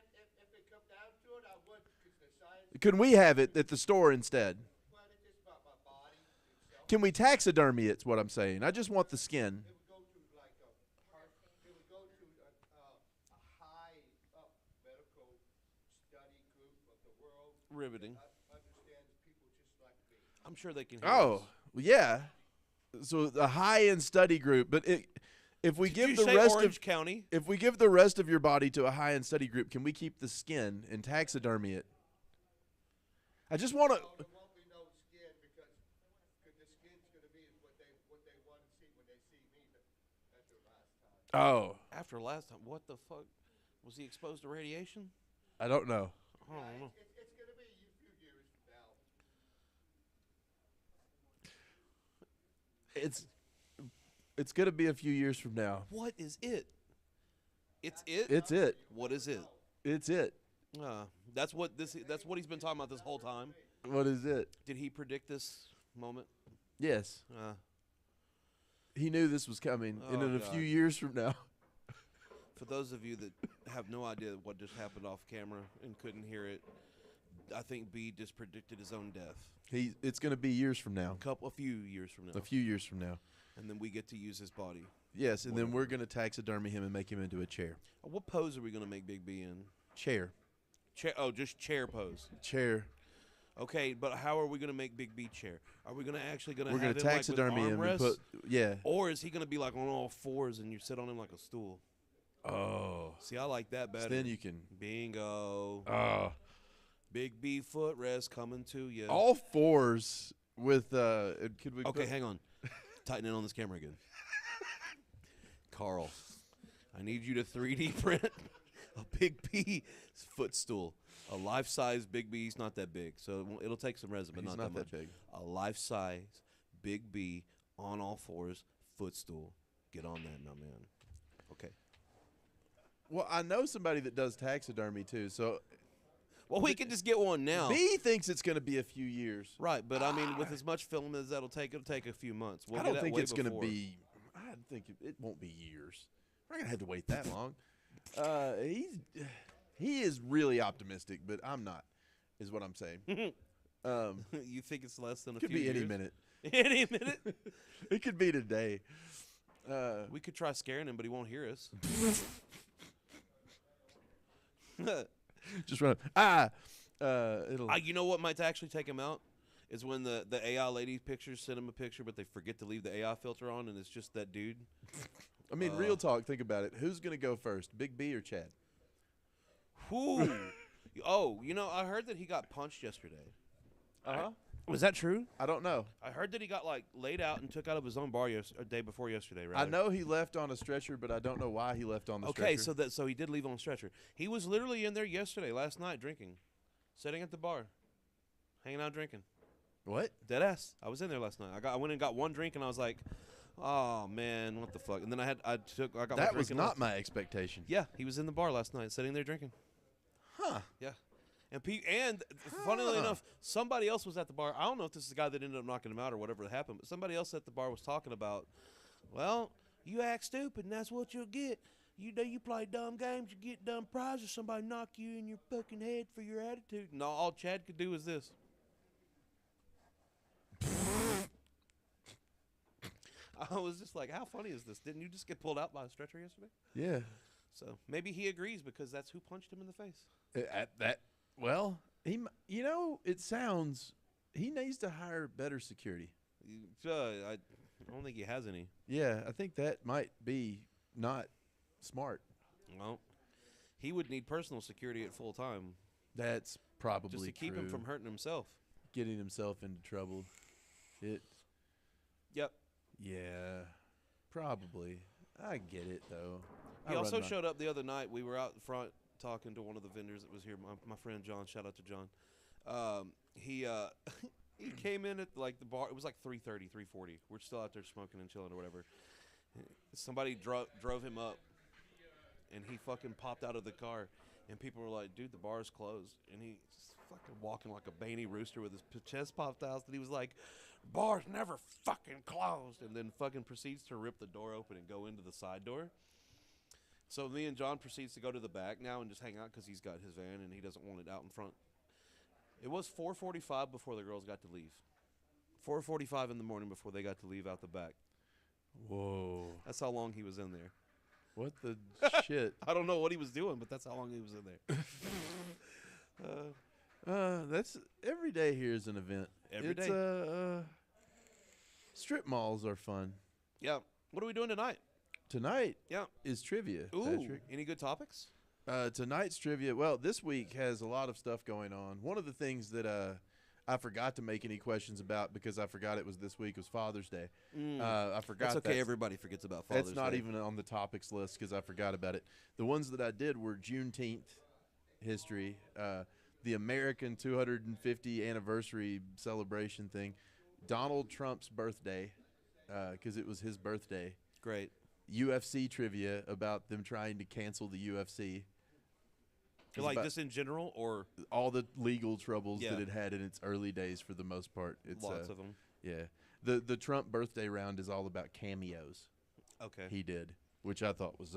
it come down to it, I would, because the science, Can we have it at the store instead? well, it's just about my body itself. Can we taxidermy it? Is what I'm saying. I just want the skin. It would go to like a high up medical study group of the world Riveting. that understands people just like me. I'm sure they can hear Oh, us. well, yeah. So a high-end study group, but if we Did give you the say rest Orange of County? if we give the rest of your body to a high-end study group, can we keep the skin and taxidermy it? I just want to. There won't be no skin because the skin's going to be what they want to see when they see me at their last time. Oh, After last time, what the fuck? Was he exposed to radiation? I don't know. I don't know. It's going to be a few years from now. It's gonna be a few years from now. What is it? It's it. It's it. What is it? It's it. That's what he's been talking about this whole time. What is it? Did he predict this moment? Yes, he knew this was coming, and Oh, in a God. few years from now. For those of you that have no idea what just happened off camera and couldn't hear it, I think B just predicted his own death. It's gonna be years from now. A few years from now. A few years from now. And then we get to use his body. Yes, and then we're gonna taxidermy him and make him into a chair. What pose are we gonna make Big B in? Chair. Chair. Oh, just chair pose. Chair. Okay, but how are we gonna make Big B chair? Are we gonna actually We're gonna have him, taxidermy like, him with and armrests? put. Yeah. Or is he gonna be like on all fours and you sit on him like a stool? Oh. See, I like that better. Then you can. Bingo. Oh. Big B footrest coming to you. All fours with. Could we? Okay, put- hang on. Tighten in on this camera again. Carl, I need you to 3D print a Big B footstool. A life-size Big B. He's not that big, so it'll take some resin, but He's not not that that much. big. A life-size Big B on all fours footstool. Get on that, my man. Okay. Well, I know somebody that does taxidermy too. So Well, we can just get one now. B thinks it's gonna be a few years. Right, but I mean, with as much film as that'll take, it'll take a few months. We'll I get don't that think way it's gonna before. be. I think it won't be years. We're not gonna have to wait that long. He is really optimistic, but I'm not. is what I'm saying. You think it's less than a Could few be any years? minute. Any minute. It could be today. We could try scaring him, but he won't hear us. Just run. It'll. You know what might actually take him out is when the AI lady pictures send him a picture, but they forget to leave the AI filter on, and it's just that dude. I mean, real talk. Think about it. Who's gonna go first, Big B or Chad? Whoo. Oh, I heard that he got punched yesterday. Was that true? I don't know. I heard that he got laid out and took out of his own bar a day before yesterday, right? I know he left on a stretcher, but I don't know why he left on the Okay, stretcher. so he did leave on a stretcher. He was literally in there last night, drinking, sitting at the bar, hanging out drinking. What? Dead ass. I was in there last night. I went and got one drink, and I was like, "Oh man, what the fuck?" And then I got my drink. That was and not my expectation. Yeah, he was in the bar last night, sitting there drinking. Huh? Yeah. And funnily enough, somebody else was at the bar. I don't know if this is the guy that ended up knocking him out or whatever happened, but somebody else at the bar was talking about, well, you act stupid, and that's what you'll get. You play dumb games, you get dumb prizes. Somebody knock you in your fucking head for your attitude. And all Chad could do was this. I was just like, how funny is this? Didn't you just get pulled out by a stretcher yesterday? Yeah. So maybe he agrees because that's who punched him in the face. Well, it sounds he needs to hire better security. I don't think he has any. Yeah, I think that might be not smart. Well, he would need personal security at full time That's probably just to keep him true. from hurting himself. Getting himself into trouble. Yep. Yeah, probably. I get it though. He also showed up the other night. We were out front talking to one of the vendors that was here. My friend John. Shout out to John. He came in at the bar. It was like 3:30, 3:40. We're still out there smoking and chilling or whatever. Somebody drove him up, and he fucking popped out of the car, and people were like, "Dude, the bar's closed." And he's fucking walking like a Baney rooster with his chest popped out, and he was like, "Bar's never fucking closed," and then fucking proceeds to rip the door open and go into the side door. So me and John proceeds to go to the back now and just hang out because he's got his van and he doesn't want it out in front. It was 4:45 before the girls got to leave. 4:45 in the morning before they got to leave out the back. Whoa. That's how long he was in there. What the shit? I don't know what he was doing, but that's how long he was in there. That's every day here is an event. Every It's, day. Strip malls are fun. Yeah. What are we doing tonight? Tonight Yeah. is trivia. Ooh. Patrick. Any good topics? Tonight's trivia. Well, this week has a lot of stuff going on. One of the things that I forgot to make any questions about because I forgot it was this week was Father's Day. I forgot. That's okay. Everybody forgets about Father's Day. That's not even on the topics list because I forgot about it. The ones that I did were Juneteenth history, the American 250 anniversary celebration thing, Donald Trump's birthday because it was his birthday. Great. UFC trivia about them trying to cancel the UFC. Like just in general, or all the legal troubles Yeah. that it had in its early days for the most part. It's lots of them. Yeah. The Trump birthday round is all about cameos Okay. he did, which I thought was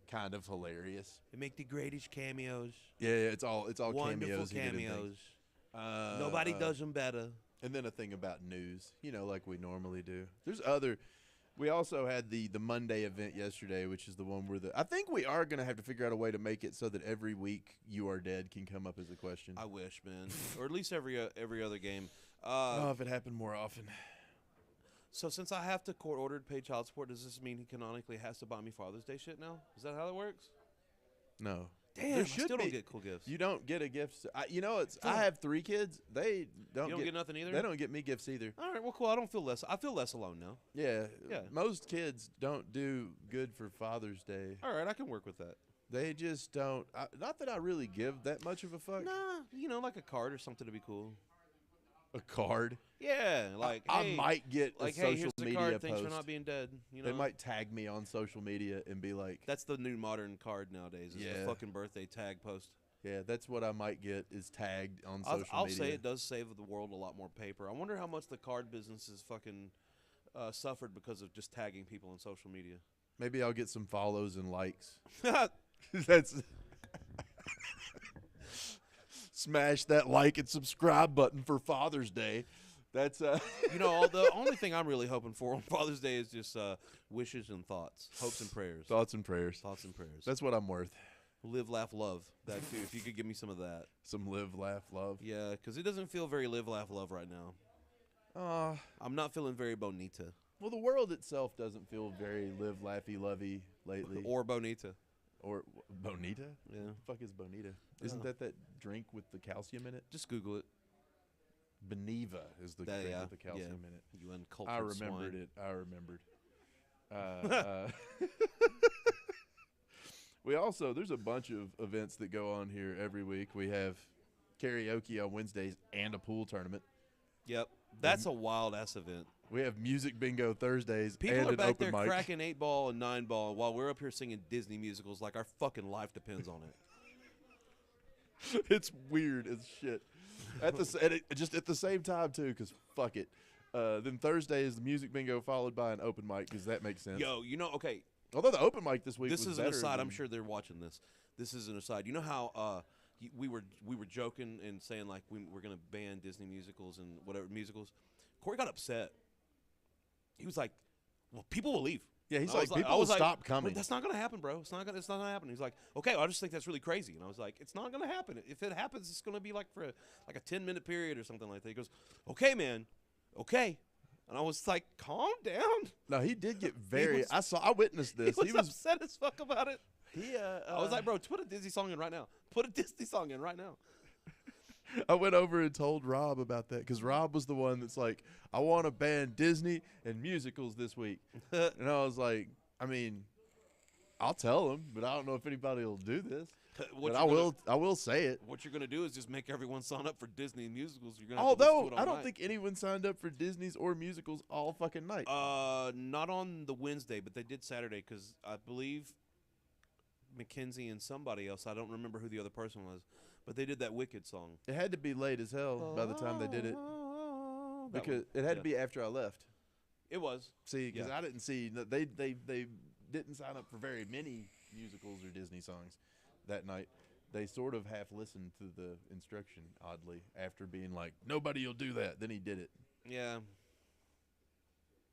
kind of hilarious. They make the greatest cameos. Yeah, it's all Wonderful cameos. he did in cameos. things. Nobody does them better. And then a thing about news, like we normally do. We also had the Monday event yesterday, which is the one where I think we are going to have to figure out a way to make it so that every week You Are Dead can come up as a question. I wish, man. Or at least every other game. If it happened more often. So since I have to court order to pay child support, does this mean he canonically has to buy me Father's Day shit now? Is that how that works? No. Damn, There I should still be. don't get cool gifts. You don't get a gift. I have 3 kids. They don't, You don't get nothing either? They don't get me gifts either. All right, well, cool. I feel less alone now. Yeah. Yeah. Most kids don't do good for Father's Day. All right, I can work with that. They just don't. Not that I really give that much of a fuck. Nah, like a card or something to be cool. A card. Yeah, like I hey, might get like a hey, social here's the media card. Thanks post. for not being dead. They might tag me on social media and be like, That's the new modern card nowadays. Is Yeah. the fucking birthday tag post. yeah, that's what I might get is tagged on social I'll media. say it does save the world a lot more paper. I wonder how much the card business has fucking suffered because of just tagging people on social media. Maybe I'll get some follows and likes. That's Smash that like and subscribe button for Father's Day. That's You know, the only thing I'm really hoping for on Father's Day is just wishes and thoughts, hopes and prayers. thoughts and prayers. Thoughts and prayers. That's what I'm worth. Live, laugh, love. That too. If you could give me some of that. Some live, laugh, love. Yeah, because it doesn't feel very live, laugh, love right now. I'm not feeling very bonita. Well, the world itself doesn't feel very live, laughy, lovey lately. Or bonita. Or Bonita? Yeah. What the fuck is Bonita? Isn't that drink with the calcium in it? Just Google it. Beneva is the drink with the calcium in it. You uncultured I remembered swine. it. I remembered. We also, there's a bunch of events that go on here every week. We have karaoke on Wednesdays and a pool tournament. Yep. That's a wild-ass event. We have music bingo Thursdays People and are an back open there mic. cracking 8-ball and 9-ball while we're up here singing Disney musicals like our fucking life depends on it. It's weird as shit. Just at the same time, too, because fuck it. Then Thursday is the music bingo followed by an open mic because that makes sense. Yo, you know, okay, Although the open mic this week this was is an better aside. I'm than- sure they're watching this. This is an aside. You know how we were joking and saying like we're gonna ban Disney musicals and whatever musicals. Corey got upset. He was like, "Well, people will leave." Yeah, he's And I like, was people I will was like, stop coming. That's not gonna happen, bro. It's not gonna happen. He's like, "Okay, I just think that's really crazy." And I was like, "It's not gonna happen. If it happens, it's gonna be like for a 10-minute period or something like that." He goes, "Okay, man, okay." And I was like, "Calm down." No, he did get very. was- I witnessed this. He was upset as fuck about it. He. I was like, "Bro, put a Disney song in right now. Put a Disney song in right now." I went over and told Rob about that because Rob was the one that's like, I want to ban Disney and musicals this week. And I was like, I mean, I'll tell him, but I don't know if anybody will do this. But I will say it. What you're gonna do is just make everyone sign up for Disney musicals. You're gonna Although have to listen to it I all don't night. think anyone signed up for Disney's or musicals all fucking night. Not on the Wednesday, but they did Saturday because I believe Mackenzie and somebody else. I don't remember who the other person was, but they did that Wicked song. It had to be late as hell by the time they did it That because one. it had to Yeah. be after I left. It was. See, because Yeah. I didn't see they didn't sign up for very many musicals or Disney songs that night. They sort of half listened to the instruction, oddly, after being like, nobody will do that. Then he did it. Yeah.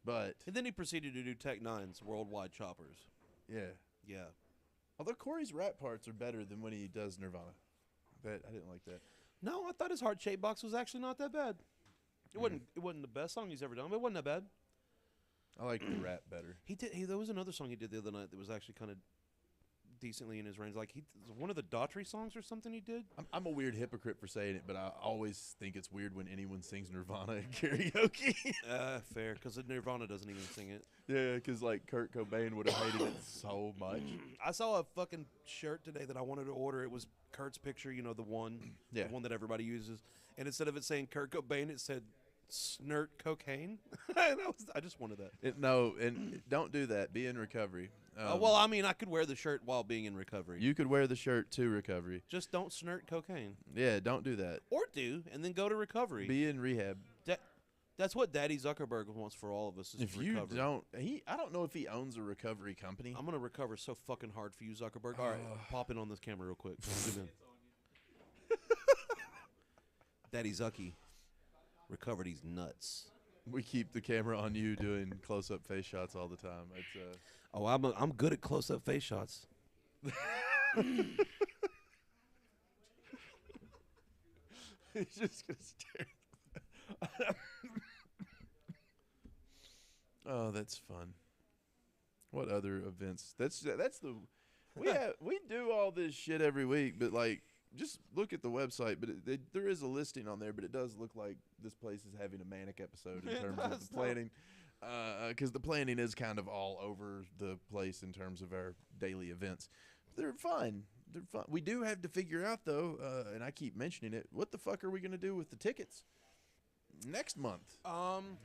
But And then he proceeded to do Tech Nine's Worldwide Choppers. yeah, Yeah. although Corey's rap parts are better than when he does Nirvana. That I didn't like that. No, I thought his Heart Shaped Box was actually not that bad. It wasn't the best song he's ever done, but it wasn't that bad. I like the rap better. There was another song he did the other night that was actually kind of decently in his range. Like one of the Daughtry songs or something he did. I'm a weird hypocrite for saying it, but I always think it's weird when anyone sings Nirvana in karaoke. Fair, because Nirvana doesn't even sing it. Yeah, because like Kurt Cobain would have hated it so much. I saw a fucking shirt today that I wanted to order. It was Kurt's picture, the one that everybody uses. And instead of it saying Kurt Cobain, it said snort cocaine. And I just wanted that. No, and don't do that. Be in recovery. Well, I mean, I could wear the shirt while being in recovery. You could wear the shirt to recovery. Just don't snort cocaine. Yeah, don't do that. Or do, and then go to recovery. Be in rehab. That's what Daddy Zuckerberg wants for all of us. Is If to you recover. don't, I don't know if he owns a recovery company. I'm gonna recover so fucking hard for you, Zuckerberg. All right, pop in on this camera real quick. Zoom in. Daddy Zucky, recover these nuts. We keep the camera on you doing close-up face shots all the time. It's Oh, I'm good at close-up face shots. he's just gonna stare. Oh, that's fun. What other events? That's the we do all this shit every week, but like just look at the website. But there is a listing on there, but it does look like this place is having a manic episode in terms of the planning, because the planning is kind of all over the place in terms of our daily events. They're fun. They're fun. We do have to figure out though, and I keep mentioning it. What the fuck are we gonna do with the tickets next month?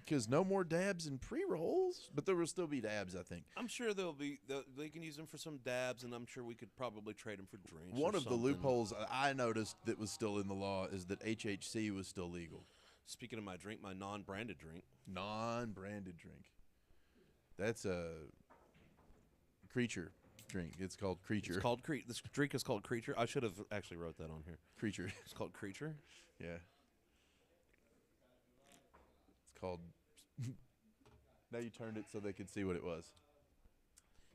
Because no more dabs and pre-rolls, but there will still be dabs, I think. I'm sure they can use them for some dabs, and I'm sure we could probably trade them for drinks. One or of the something. loopholes I noticed that was still in the law is that HHC was still legal. Speaking of my drink, my non-branded drink. Non-branded drink. That's a creature drink. It's called Creature. It's called This drink is called Creature. I should have actually wrote that on here. Creature. It's called Creature. Yeah. It's called. Now you turned it so they could see what it was.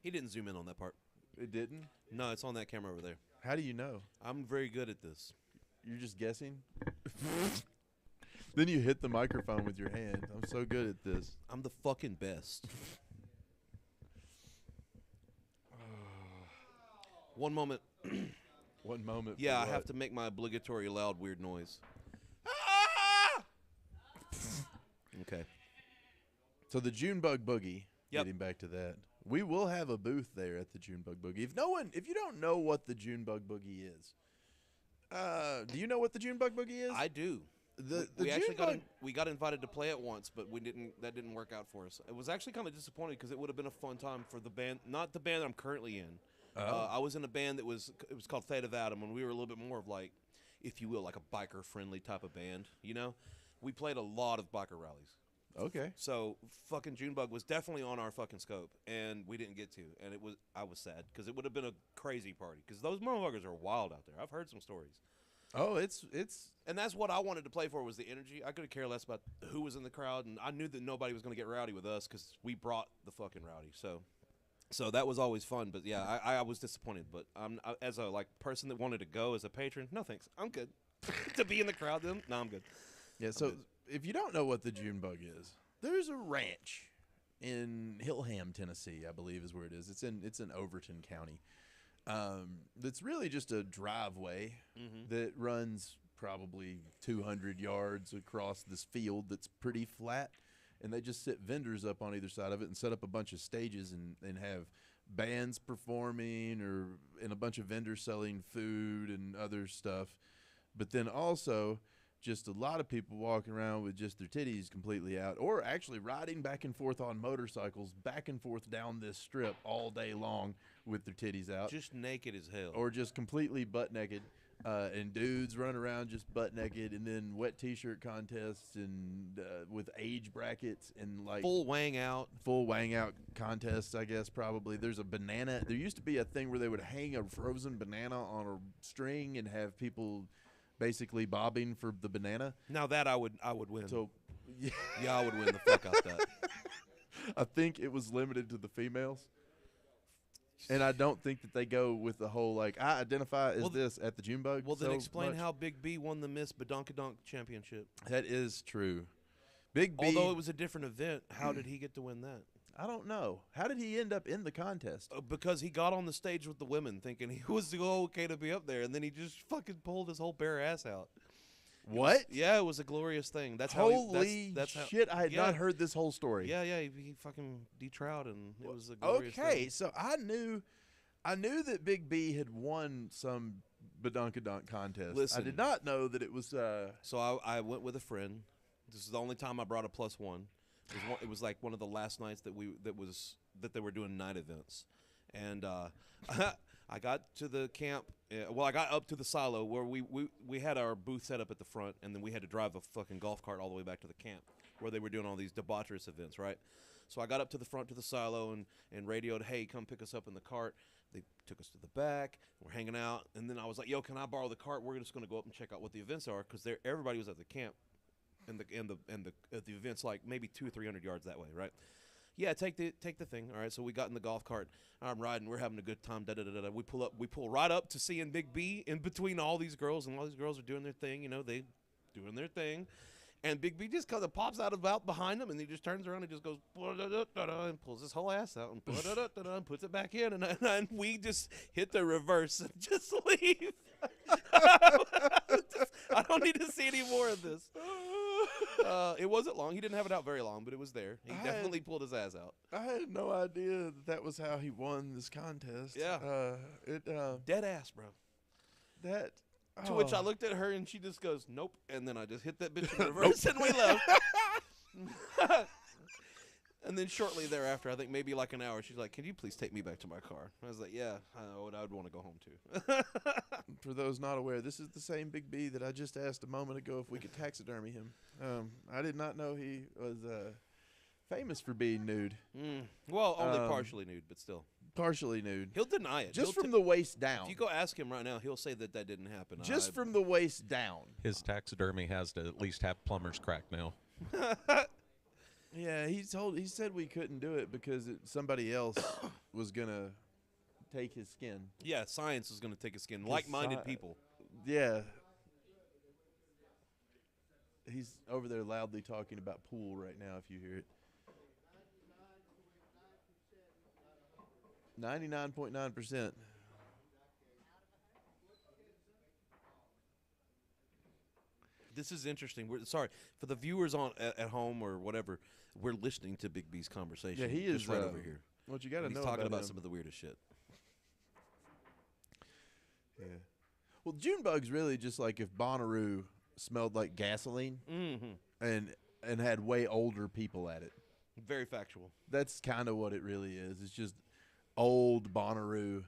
He didn't zoom in on that part. It didn't? No, it's on that camera over there. How do you know? I'm very good at this. You're just guessing? Then you hit the microphone with your hand. I'm so good at this. I'm the fucking best. One moment. One moment. Yeah, for I what? have to make my obligatory loud weird noise. Okay. So the Junebug Boogie. Yep. Getting back to that, we will have a booth there at the Junebug Boogie. If you don't know what the Junebug Boogie is, do you know what the Junebug Boogie is? I do. The we actually Junebug- got invited to play it once, but that didn't work out for us. It was actually kind of disappointing because it would have been a fun time for the band, not the band that I'm currently in. I was in a band it was called Fate of Adam, and we were a little bit more of like, if you will, like a biker friendly type of band. You know, we played a lot of biker rallies. Okay. So fucking Junebug was definitely on our fucking scope, and we didn't get to, and I was sad because it would have been a crazy party because those motherfuckers are wild out there. I've heard some stories. Oh, it's And that's what I wanted to play for was the energy. I could care less about who was in the crowd, and I knew that nobody was going to get rowdy with us because we brought the fucking rowdy. So that was always fun. But yeah, I was disappointed. But as a person that wanted to go as a patron, no thanks. I'm good. To be in the crowd, then no, I'm good. Yeah, so if you don't know what the Junebug is, there's a ranch in Hillham, Tennessee, I believe is where it is. It's in Overton County. That's really just a driveway that runs probably 200 yards across this field that's pretty flat, and they just sit vendors up on either side of it and set up a bunch of stages and have bands performing and a bunch of vendors selling food and other stuff. But then also just a lot of people walking around with just their titties completely out, or actually riding back and forth on motorcycles back and forth down this strip all day long with their titties out. Just naked as hell. Or just completely butt naked. And dudes run around just butt naked, and then wet t-shirt contests and with age brackets and like full wang out contests, I guess probably. There's a banana. There used to be a thing where they would hang a frozen banana on a string and have people basically bobbing for the banana. Now that I would win. So yeah, I would win the fuck out that. I think it was limited to the females. And I don't think that they go with the whole, like, I identify as this at the Junebug. Well, then so explain much. how Big B won the Miss Badonkadonk Championship. That is true. Big B. Although it was a different event, how did he get to win that? I don't know. How did he end up in the contest? Because he got on the stage with the women thinking he was okay to be up there, and then he just fucking pulled his whole bare ass out. What? Yeah, it was a glorious thing. That's Holy that's how, shit, I had yeah. not heard this whole story. Yeah, he fucking de-trowed, and it was a glorious thing. Okay, so I knew that Big B had won some Badonkadonk contest. Listen. I did not know that it was So I went with a friend. This is the only time I brought a +1. It was like one of the last nights that they were doing night events, and I got to the camp. I got up to the silo where we had our booth set up at the front, and then we had to drive a fucking golf cart all the way back to the camp where they were doing all these debaucherous events, right? So I got up to the front to the silo and radioed, "Hey, come pick us up in the cart." They took us to the back. We're hanging out, and then I was like, "Yo, can I borrow the cart? We're just going to go up and check out what the events are," because everybody was at the camp, and the events like maybe 200 or 300 yards that way, right? Yeah, take the thing. All right, so we got in the golf cart. I'm riding. We're having a good time. We pull right up to seeing Big B in between all these girls, and all these girls are doing their thing. You know, they doing their thing. And Big B just kind of pops out about behind him, and he just turns around and just goes and pulls his whole ass out and puts it back in, and we just hit the reverse and just leave. I don't need to see any more of this. It wasn't long. He didn't have it out very long, but it was there. He definitely pulled his ass out. I had no idea that was how he won this contest. Yeah. Dead ass, bro. That. To which I looked at her and she just goes, "Nope," and then I just hit that bitch in reverse and we left. And then shortly thereafter, I think maybe like an hour, she's like, "Can you please take me back to my car?" I was like, "Yeah, I would want to go home too." For those not aware, this is the same Big B that I just asked a moment ago if we could taxidermy him. I did not know he was famous for being nude. Well, only partially nude, but still. Partially nude. He'll deny it. Just He'll from the waist down. If you go ask him right now, he'll say that didn't happen. Just from the waist down. His taxidermy has to at least have plumber's crack now. Yeah, he said we couldn't do it because somebody else was gonna take his skin. Yeah, science is going to take a skin. Like-minded people. Yeah. He's over there loudly talking about pool right now, if you hear it. 99.9%. This is interesting. Sorry for the viewers at home or whatever. We're listening to Big B's conversation. Yeah, he is just right over here. What you got to And know he's talking about him. some of the weirdest shit. Yeah. Well, June bug's really just like if Bonnaroo smelled like gasoline and had way older people at it. Very factual. That's kind of what it really is. It's just old Bonnaroo.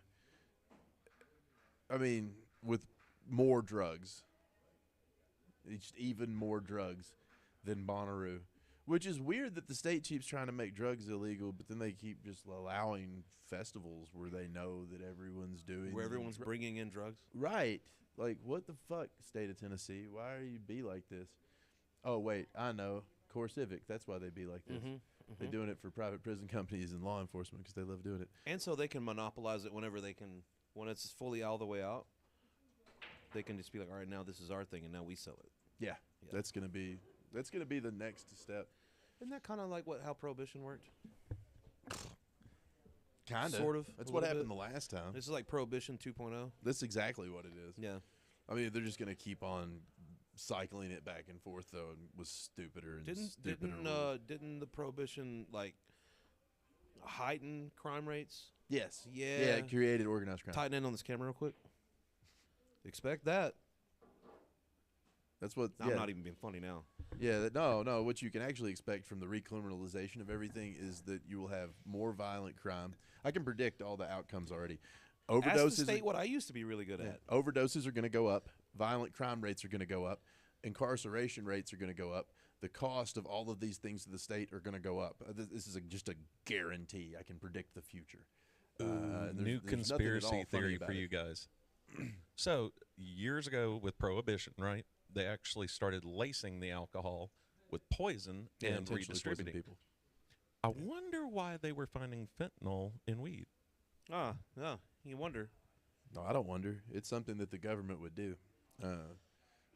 I mean, with more drugs. It's even more drugs than Bonnaroo. Which is weird that the state keeps trying to make drugs illegal, but then they keep just allowing festivals where they know that everyone's doing. Where everyone's bringing in drugs. Right. Like, what the fuck, state of Tennessee? Why are you be like this? Oh, wait, I know. Core Civic. That's why they be like this. They're doing it for private prison companies and law enforcement because they love doing it. And so they can monopolize it whenever they can. When it's fully all the way out, they can just be like, all right, now this is our thing, and now we sell it. Yeah. That's gonna be the next step. Isn't that kind of like how Prohibition worked? Kind of. Sort of. That's a what little happened bit. the last time. This is like Prohibition 2.0. That's exactly what it is. Yeah. I mean, they're just gonna keep on cycling it back and forth though, and was stupider and stupider. Didn't the Prohibition like heighten crime rates? Yes. Yeah. Yeah. It created organized crime. Tighten in on this camera real quick. Expect that. That's what. I'm yeah. not even being funny now. Yeah, no. What you can actually expect from the recriminalization of everything is that you will have more violent crime. I can predict all the outcomes already. Ask Overdoses. the state what I used to be really good at. Overdoses are going to go up. Violent crime rates are going to go up. Incarceration rates are going to go up. The cost of all of these things to the state are going to go up. This is just a guarantee. I can predict the future. New conspiracy theory for you guys. So, years ago with Prohibition, right? They actually started lacing the alcohol with poison and intentionally poison redistributing. people. I wonder why they were finding fentanyl in weed. Ah, yeah. You wonder. No, I don't wonder. It's something that the government would do.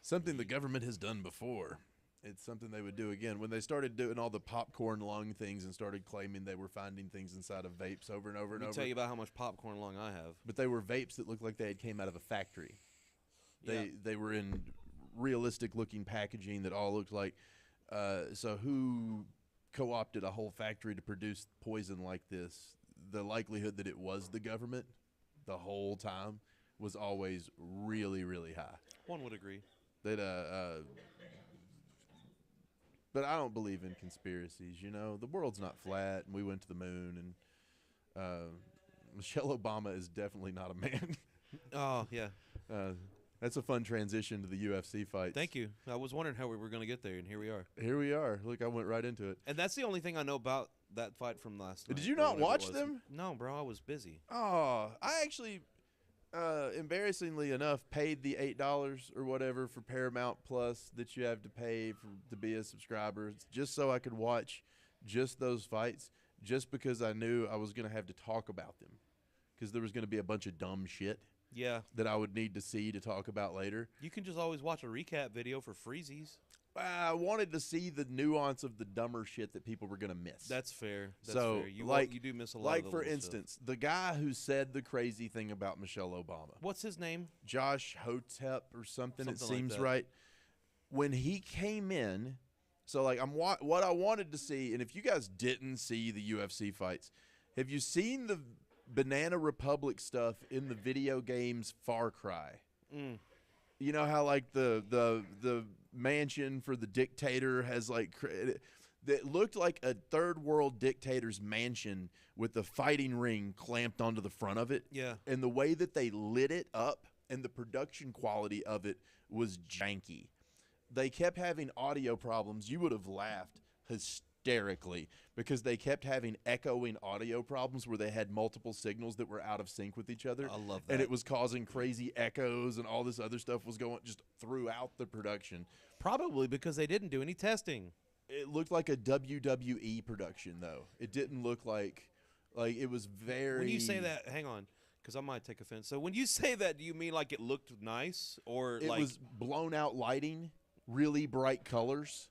Something the government has done before. It's something they would do again. When they started doing all the popcorn lung things and started claiming they were finding things inside of vapes over and over and Let me over. tell you about how much popcorn lung I have. But they were vapes that looked like they had came out of a factory. Yeah. They were in realistic looking packaging that all looked like. So who co-opted a whole factory to produce poison like this? The likelihood that it was the government the whole time was always really, really high. One would agree. That but I don't believe in conspiracies. You know, the world's not flat, and we went to the moon, and Michelle Obama is definitely not a man. Oh, yeah. That's a fun transition to the UFC fight. Thank you. I was wondering how we were going to get there, and here we are. Here we are. Look, I went right into it. And that's the only thing I know about that fight from last night. Did you or not whatever it watch was. them? No, bro. I was busy. Oh, I actually, embarrassingly enough, paid the $8 or whatever for Paramount Plus that you have to pay to be a subscriber, just so I could watch just those fights, just because I knew I was going to have to talk about them, because there was going to be a bunch of dumb shit Yeah. that I would need to see to talk about later. You can just always watch a recap video for freezies. I wanted to see the nuance of the dumber shit that people were going to miss. That's fair. That's So, fair. You, like- you do miss a lot Like, of the for little instance, the guy who said the crazy thing about Michelle Obama. stuff. What's his name? Josh Hotep or something, it Something like seems that. right. When he came in, so like what I wanted to see, and if you guys didn't see the UFC fights, have you seen the Banana Republic stuff in the video games Far Cry? You know how like the mansion for the dictator has like that looked like a third world dictator's mansion with the fighting ring clamped onto the front of it. Yeah. And the way that they lit it up and the production quality of it was janky. They kept having audio problems. You would have laughed hysterically because they kept having echoing audio problems where they had multiple signals that were out of sync with each other. I love that. And it was causing crazy echoes and all this other stuff was going just throughout the production. Probably because they didn't do any testing. It looked like a WWE production, though. It didn't look like it was very. When you say that, hang on, because I might take offense. So when you say that, do you mean like it looked nice or it like was blown out lighting, really bright colors,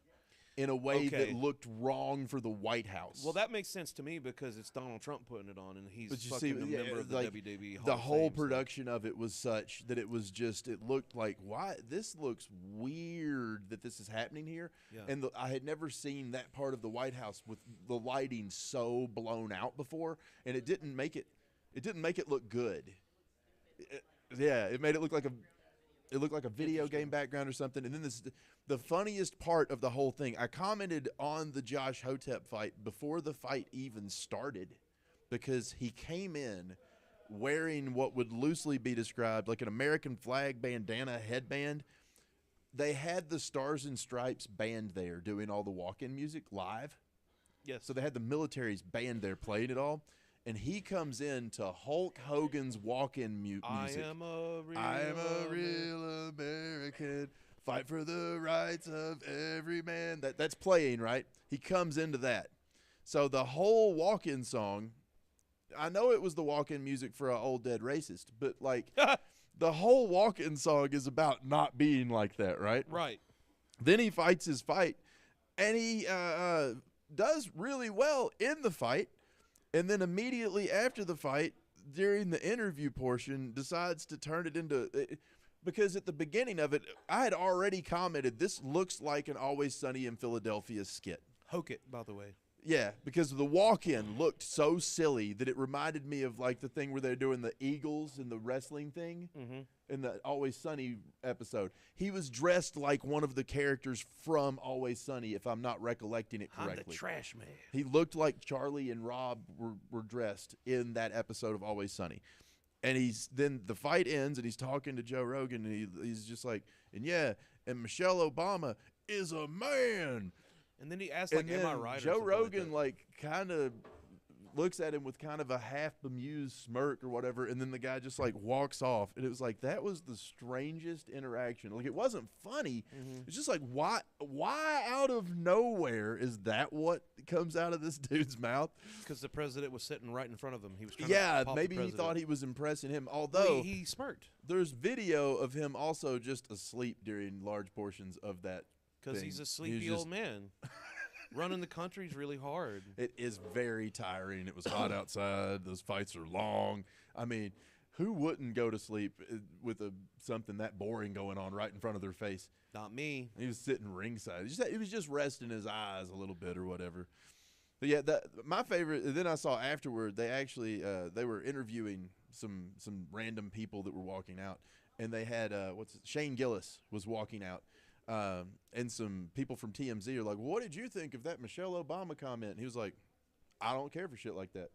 in a way Okay. that looked wrong for the White House. Well, that makes sense to me because it's Donald Trump putting it on, and he's But you fucking see, a member of the like, WWE Hall the of whole Fame, so- production of it was such that it was just, it looked like, why this looks weird that this is happening here. Yeah. And I had never seen that part of the White House with the lighting so blown out before, and it didn't make it look good. It made it look like a video game background or something. And then the funniest part of the whole thing, I commented on the Josh Hotep fight before the fight even started because he came in wearing what would loosely be described like an American flag bandana headband. They had the Stars and Stripes band there doing all the walk-in music live. Yes. So they had the military's band there playing it all. And he comes in to Hulk Hogan's walk-in music. I am a real American. Fight for the rights of every man. That's playing, right? He comes into that. So the whole walk-in song, I know it was the walk-in music for an old dead racist, but like the whole walk-in song is about not being like that, right? Right. Then he fights his fight, and he does really well in the fight. And then immediately after the fight, during the interview portion, decides to turn it into because at the beginning of it, I had already commented, this looks like an Always Sunny in Philadelphia skit. Hoke it, by the way. Yeah, because the walk-in looked so silly that it reminded me of like the thing where they're doing the Eagles and the wrestling thing in the Always Sunny episode. He was dressed like one of the characters from Always Sunny, if I'm not recollecting it correctly. I'm the trash man. He looked like Charlie and Rob were dressed in that episode of Always Sunny. And then the fight ends, and he's talking to Joe Rogan, and he's just like, and Michelle Obama is a man. And then he asked, like, And am I then right? or Joe something Rogan, like kind of looks at him with kind of a half bemused smirk or whatever, and then the guy just, like, walks off. And it was like, that was the strangest interaction. Like, it wasn't funny. It's just like, why out of nowhere is that what comes out of this dude's mouth? because the president was sitting right in front of him. He was trying Yeah, to pop the maybe he president. thought he was impressing him. Well, Although he smirked there's video of him also just asleep during large portions of that because thing. he's a He was sleepy just- old man. Running the country's really hard. It is very tiring. It was hot outside. Those fights are long. I mean, who wouldn't go to sleep with something that boring going on right in front of their face? Not me. He was sitting ringside. He was just resting his eyes a little bit or whatever. But yeah, my favorite. Then I saw afterward they actually they were interviewing some random people that were walking out, and they had Shane Gillis was walking out. And some people from TMZ are like, well, what did you think of that Michelle Obama comment? And he was like, I don't care for shit like that.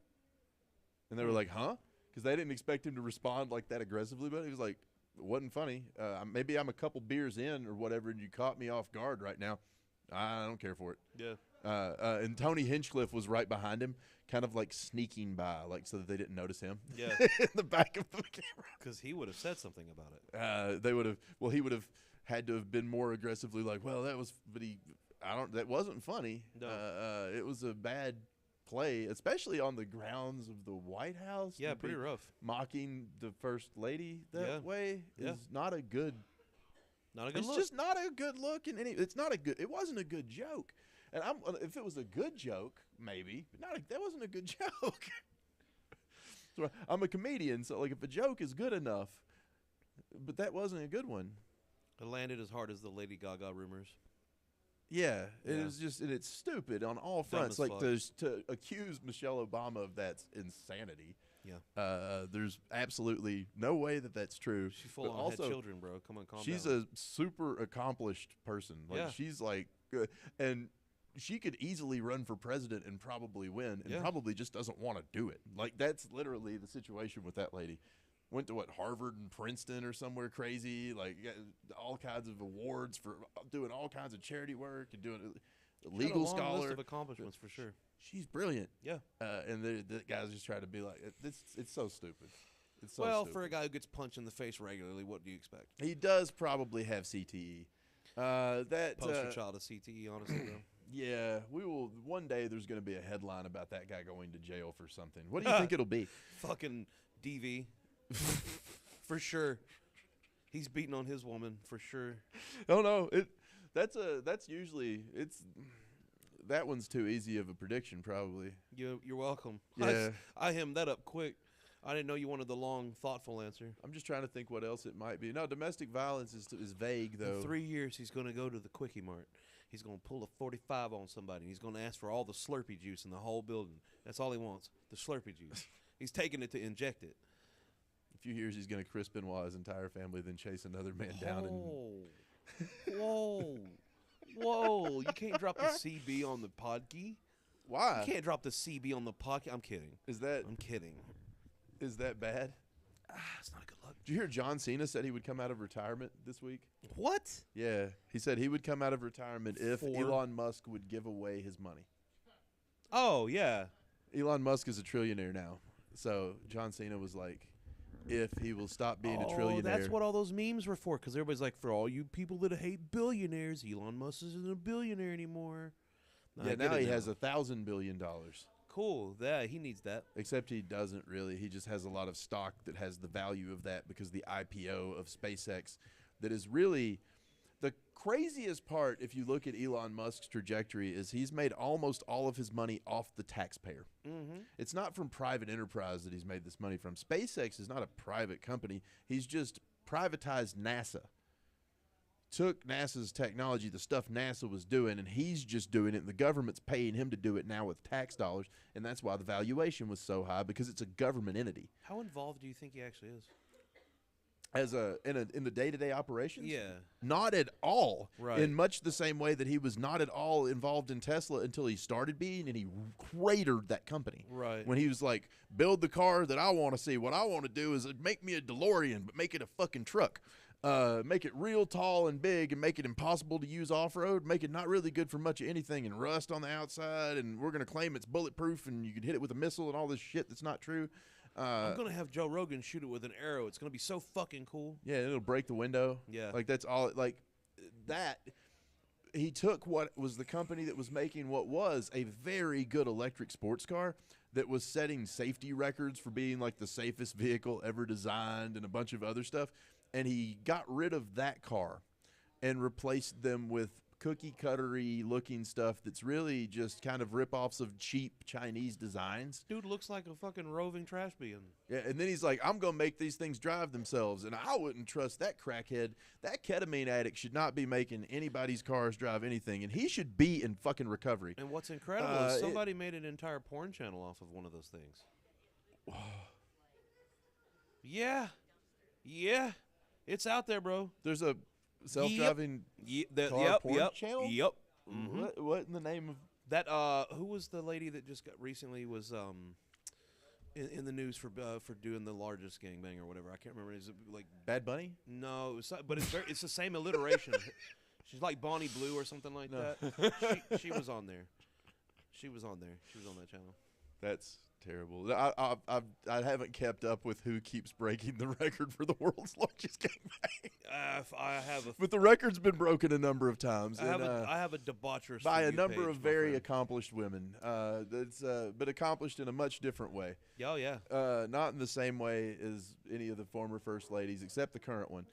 And they were like, huh? Because they didn't expect him to respond like that aggressively, but he was like, it wasn't funny. Maybe I'm a couple beers in or whatever, and you caught me off guard right now. I don't care for it. Yeah. And Tony Hinchcliffe was right behind him, kind of like sneaking by, like so that they didn't notice him. Yeah. In the back of the camera. Because he would have said something about it. They would have. Well, he would have had to have been more aggressively like, well, that was, but that wasn't funny. No. It was a bad play, especially on the grounds of the White House. Yeah, to pretty be rough. Mocking the first lady that Yeah. way Yeah. is not a good. Not a good It's look. just not a good look in any. It's not a good. It wasn't a good joke. And if it was a good joke, maybe, but that wasn't a good joke. So I'm a comedian, so like if a joke is good enough, but that wasn't a good one. It landed as hard as the Lady Gaga rumors. Yeah, it Yeah. was just, and it's stupid on all Dumb fronts. as Like fuck. to accuse Michelle Obama of that's insanity. Yeah. There's absolutely no way that that's true. She full But on also, had children, bro. Come on, calm she's down. a super accomplished person. Like Yeah. she's like, and she could easily run for president and probably win, and Yeah. probably just doesn't want to do it. Like that's literally the situation with that lady. Went to Harvard and Princeton or somewhere crazy. Like got all kinds of awards for doing all kinds of charity work and doing. legal Got a long scholar. list of accomplishments for sure. She's brilliant. Yeah. And the guys just try to be like, it's so stupid. It's so Well, stupid. for a guy who gets punched in the face regularly, what do you expect? He does probably have CTE. That Poster child of CTE, honestly, though. Yeah, we will. One day there's going to be a headline about that guy going to jail for something. What do you think it'll be? Fucking DV. For sure. He's beating on his woman, for sure. Oh no, that's usually that one's too easy of a prediction, probably. You're welcome. Yeah. I hemmed that up quick. I didn't know you wanted the long, thoughtful answer. I'm just trying to think what else it might be. No, domestic violence is vague though. In 3 years, he's going to go to the Quickie Mart. He's going to pull a 45 on somebody. He's going to ask for all the Slurpee juice in the whole building. That's all he wants, the Slurpee juice. He's taking it to inject it. A few years he's going to Chris Benoit's entire family, then chase another man down. Whoa. Whoa. You can't drop the CB on the podkey. Why? You can't drop the CB on the podkey. I'm kidding. I'm kidding. Is that bad? It's not a good look. Did you hear John Cena said he would come out of retirement this week? What? Yeah. He said he would come out of retirement if Elon Musk would give away his money. Oh, yeah. Elon Musk is a trillionaire now. So John Cena was like, if he will stop being a trillionaire. That's what all those memes were for, because everybody's like, for all you people that hate billionaires, Elon Musk isn't a billionaire anymore. Yeah, now he has $1,000 billion. Cool. Yeah, he needs that. Except he doesn't really. He just has a lot of stock that has the value of that because the IPO of SpaceX that is really the craziest part, if you look at Elon Musk's trajectory, is he's made almost all of his money off the taxpayer. Mm-hmm. It's not from private enterprise that he's made this money from. SpaceX is not a private company. He's just privatized NASA. Took NASA's technology, the stuff NASA was doing, and he's just doing it, and the government's paying him to do it now with tax dollars, and that's why the valuation was so high, because it's a government entity. How involved do you think he actually is? As in the day-to-day operations? Yeah. Not at all. Right. In much the same way that he was not at all involved in Tesla until he started being, and he cratered that company. Right. When he was like, build the car that I want to see. What I want to do is make me a DeLorean, but make it a fucking truck. Make it real tall and big and make it impossible to use off-road, make it not really good for much of anything and rust on the outside, and we're going to claim it's bulletproof and you could hit it with a missile and all this shit that's not true. I'm going to have Joe Rogan shoot it with an arrow. It's going to be so fucking cool. Yeah, it'll break the window. Yeah. Like, that's all. Like, that. He took what was the company that was making what was a very good electric sports car that was setting safety records for being, like, the safest vehicle ever designed and a bunch of other stuff. And he got rid of that car and replaced them with cookie-cuttery looking stuff that's really just kind of rip-offs of cheap Chinese designs. Dude looks like a fucking roving trash bin. Yeah, and then he's like, I'm going to make these things drive themselves. And I wouldn't trust that crackhead. That ketamine addict should not be making anybody's cars drive anything. And he should be in fucking recovery. And what's incredible is somebody made an entire porn channel off of one of those things. Yeah. Yeah. It's out there, bro. There's a self-driving car porn channel? Yep. Mm-hmm. What in the name of that? Who was the lady that just got recently was in the news for doing the largest gangbang or whatever? I can't remember. Is it like Bad Bunny? No, but it's the same alliteration. She's like Bonnie Blue or something like that. She was on there. She was on that channel. That's terrible. I haven't kept up with who keeps breaking the record for the world's largest gangbang. I have but the record's been broken a number of times. I have a debaucherous by a number of very accomplished women. That's but accomplished in a much different way. Oh yeah. Not in the same way as any of the former first ladies, except the current one.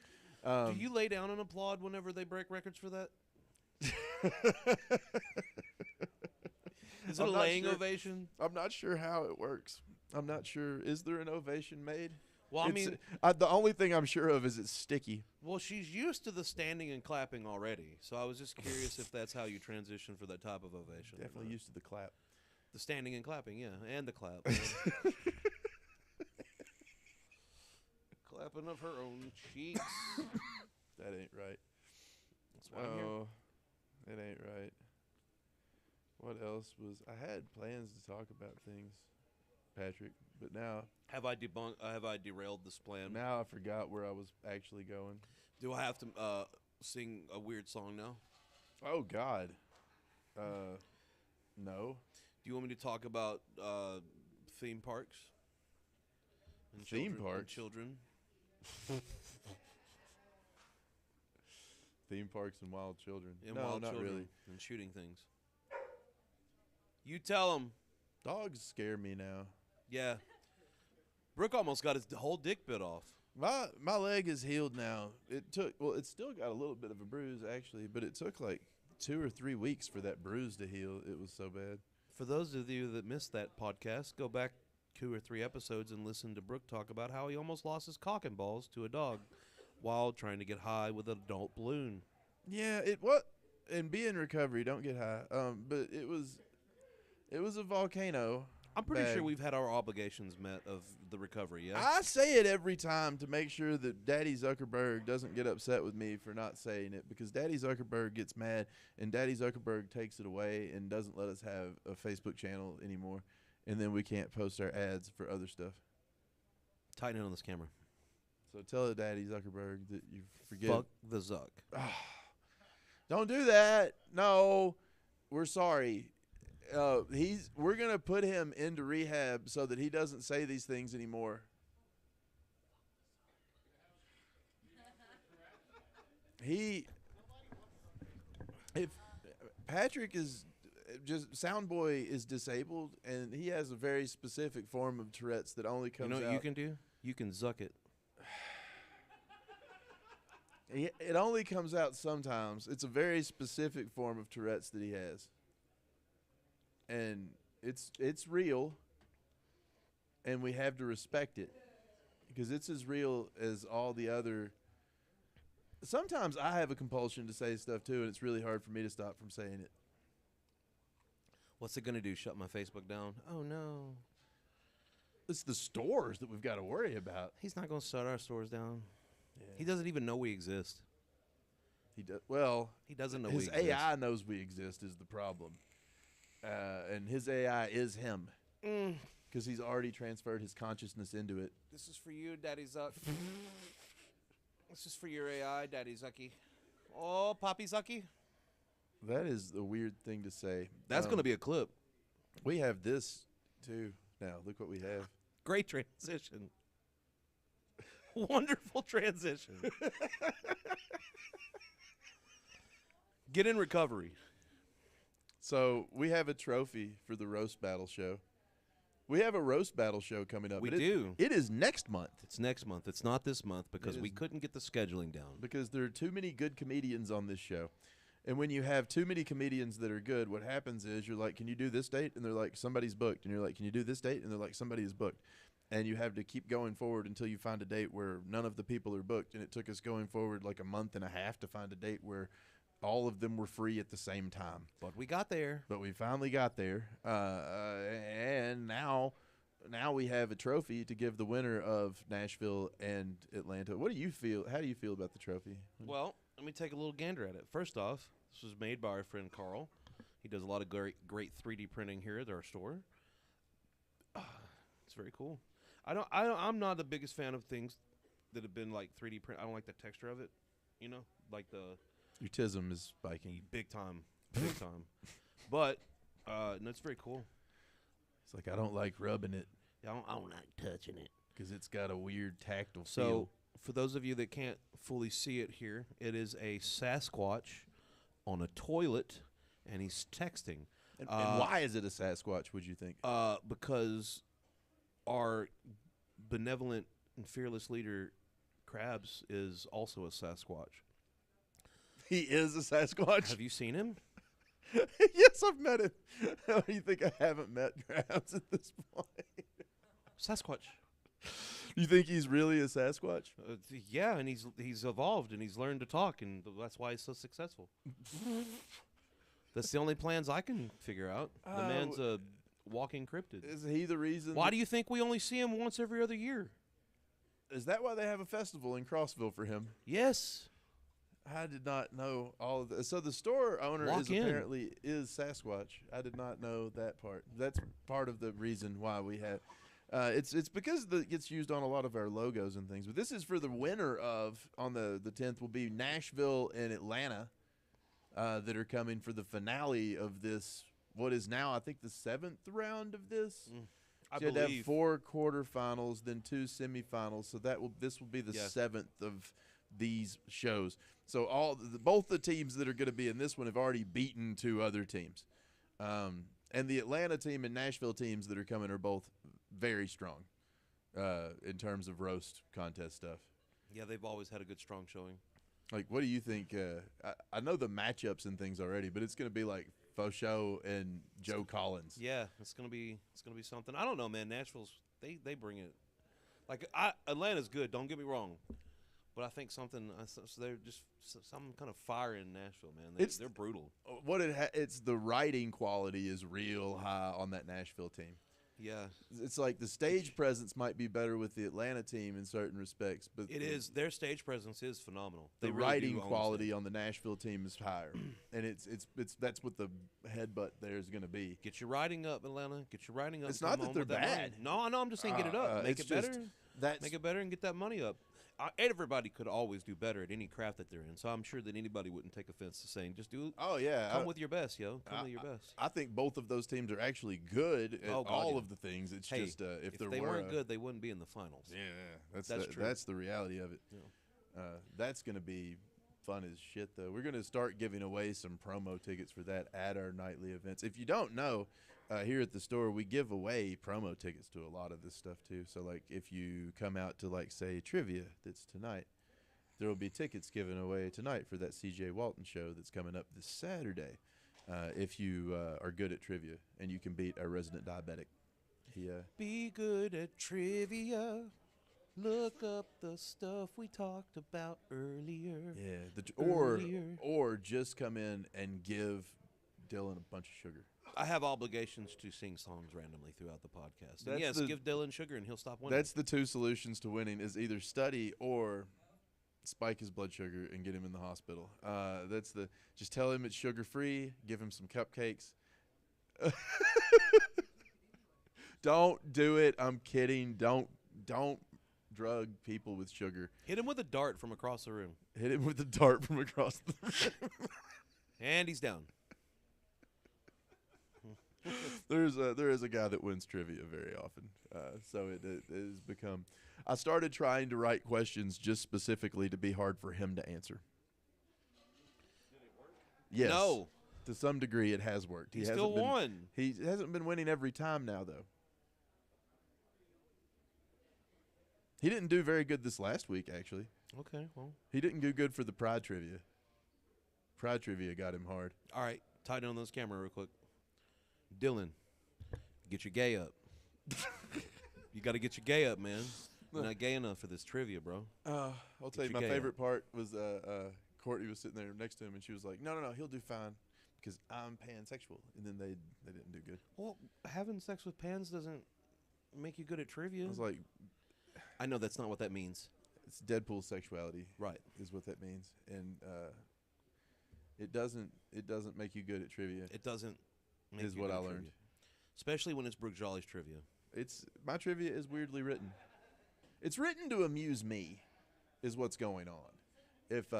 Do you lay down and applaud whenever they break records for that? Is it a laying ovation? I'm not sure how it works. I'm not sure. Is there an ovation made? Well, I mean, the only thing I'm sure of is it's sticky. Well, she's used to the standing and clapping already, so I was just curious if that's how you transition for that type of ovation. Definitely used to the clap. The standing and clapping, yeah, and the clap. Clapping of her own cheeks. That ain't right. That's why I'm here. It ain't right. What else was I had plans to talk about things, Patrick, but now have I derailed this plan? Now I forgot where I was actually going. Do I have to sing a weird song now? Oh God. No. Do you want me to talk about theme parks? And Theme children, parks? And children. Theme parks and wild children. And no, wild not children really. And shooting things. You tell them. Dogs scare me now. Yeah. Brooke almost got his whole dick bit off. My leg is healed now. It's still got a little bit of a bruise actually, but it took like 2 or 3 weeks for that bruise to heal. It was so bad. For those of you that missed that podcast, go back 2 or 3 episodes and listen to Brooke talk about how he almost lost his cock and balls to a dog while trying to get high with an adult balloon. Yeah, and be in recovery, don't get high. But it was a volcano. I'm pretty bag. sure we've had our obligations met of the recovery, yeah? I say it every time to make sure that Daddy Zuckerberg doesn't get upset with me for not saying it, because Daddy Zuckerberg gets mad and Daddy Zuckerberg takes it away and doesn't let us have a Facebook channel anymore, and then we can't post our ads for other stuff. Tighten it on this camera. So tell Daddy Zuckerberg that you forget. Fuck the Zuck. Don't do that. No, we're sorry. We're gonna put him into rehab so that he doesn't say these things anymore. If Patrick is just Soundboy is disabled, and he has a very specific form of Tourette's that only comes You know out. what you can do? You can Zuck it. It only comes out sometimes. It's a very specific form of Tourette's that he has. And it's real, and we have to respect it because it's as real as all the other. Sometimes I have a compulsion to say stuff too, and it's really hard for me to stop from saying it. What's it going to do, shut my Facebook down? Oh, no. It's the stores that we've got to worry about. He's not going to shut our stores down. Yeah. He doesn't even know we exist. He does. Well, He doesn't know his we exist. AI knows we exist is the problem, and his AI is him because he's already transferred his consciousness into it. This is for you, Daddy Zuck. This is for your AI, Daddy Zucky. Oh, Poppy Zucky. That is a weird thing to say. That's going to be a clip. We have this too now. Look what we have. Great transition. Wonderful transition. Get in recovery. So we have a trophy for the roast battle show. We have a roast battle show coming up. We but do. It is next month It's next month. It's not this month because It we is- couldn't get the scheduling down. because there are too many good comedians on this show. And when you have too many comedians that are good, what happens is you're like, can you do this date? And they're like, somebody's booked. And you're like, can you do this date? And they're like, somebody is booked. And you have to keep going forward until you find a date where none of the people are booked. And it took us going forward like a month and a half to find a date where all of them were free at the same time. But we got there. But we finally got there. And now we have a trophy to give the winner of Nashville and Atlanta. What do you feel? How do you feel about the trophy? Well, let me take a little gander at it. First off, this was made by our friend Carl. He does a lot of great 3D printing here at our store. It's very cool. I'm not the biggest fan of things that have been like 3D print. I don't like the texture of it, you know, like the Your tism is spiking. big time. But no, it's very cool. It's like I don't like rubbing it Yeah, I don't like touching it. because it's got a weird tactile So, feel. for those of you that can't fully see it here, it is a Sasquatch on a toilet, and he's texting. And why is it a Sasquatch, would you think? Because our benevolent and fearless leader, Krabs, is also a Sasquatch. He is a Sasquatch? Have you seen him? Yes, I've met him. How do you think I haven't met Krabs at this point? Sasquatch. You think he's really a Sasquatch? Yeah, and he's evolved, and he's learned to talk, and that's why he's so successful. That's the only plans I can figure out. The man's a walking cryptid. Is he the reason? Why do you think we only see him once every other year? Is that why they have a festival in Crossville for him? Yes. I did not know all of this. So the store owner Walk in. apparently is Sasquatch. I did not know that part. That's part of the reason why we have. It's because it gets used on a lot of our logos and things. But this is for the winner of on the 10th will be Nashville and Atlanta. that are coming for the finale of this. What is now, I think, the 7th round of this. I You had to have believe 4 quarterfinals, then 2 semifinals. So this will be the 7th of these shows. So both the teams that are going to be in this one have already beaten 2 other teams. And the Atlanta team and Nashville teams that are coming are both very strong in terms of roast contest stuff. Yeah, they've always had a good, strong showing. Like, what do you think? I know the matchups and things already, but it's going to be like Fauchot and Joe Collins. Yeah, it's gonna be something. I don't know, man. Nashville's they bring it. Like Atlanta's good. Don't get me wrong, but I think something. So they're just some kind of fire in Nashville, man. They're brutal. It's the writing quality is real high on that Nashville team. Yeah, It's like the stage presence might be better with the Atlanta team in certain respects, but it is. Their stage presence is phenomenal. The They really writing do own quality stage. on the Nashville team is higher, and it's that's what the headbutt there is going to be. Get your writing up, Atlanta. Get your writing up. It's and not come that on with they're that money. bad. No, I know. I'm just saying, get it up. Make it's it better. just- That's Make it better and get that money up. Everybody could always do better at any craft that they're in. So I'm sure that anybody wouldn't take offense to saying, just do. oh yeah. Come with your best, yo. Come with your best. I think both of those teams are actually good at Oh, God, all yeah. of the things. It's Hey, just if there they were weren't good, they wouldn't be in the finals. Yeah, That's that's true. that's the reality of it. Yeah. That's going to be fun as shit, though. We're going to start giving away some promo tickets for that at our nightly events. If you don't know, here at the store, we give away promo tickets to a lot of this stuff, too. So, like, if you come out to, like, say, trivia that's tonight, there will be tickets given away tonight for that CJ Walton show that's coming up this Saturday. If you are good at trivia and you can beat our resident diabetic. Be good at trivia. Look up the stuff we talked about earlier. Yeah, Earlier. or just come in and give Dylan a bunch of sugar. I have obligations to sing songs randomly throughout the podcast. And That's yes, the- give Dylan sugar and he'll stop winning. That's the 2 solutions to winning: is either study or spike his blood sugar and get him in the hospital. Just tell him it's sugar free. Give him some cupcakes. Don't do it. I'm kidding. Don't drug people with sugar. Hit him with a dart from across the room. Hit him with a dart from across the room. And he's down. There is a guy that wins trivia very often, so it has become. I started trying to write questions just specifically to be hard for him to answer. Did it work? Yes. No. To some degree, it has worked. He still won. He hasn't been winning every time now, though. He didn't do very good this last week, actually. Okay, well. He didn't do good for the Pride Trivia. Pride Trivia got him hard. All right, tighten on those camera real quick. Dylan, get your gay up. You got to get your gay up, man. You're not gay enough for this trivia, bro. I'll tell you, your my gay favorite part was Courtney was sitting there next to him, and she was like, no, he'll do fine because I'm pansexual. And then they didn't do good. Well, having sex with pans doesn't make you good at trivia. I was like, I know that's not what that means. it's Deadpool sexuality. Right. Is what that means. And it doesn't make you good at trivia. It doesn't make Is you what good I at learned. trivia. Especially when it's Brooke Jolly's trivia. My trivia is weirdly written. It's written to amuse me, is what's going on. If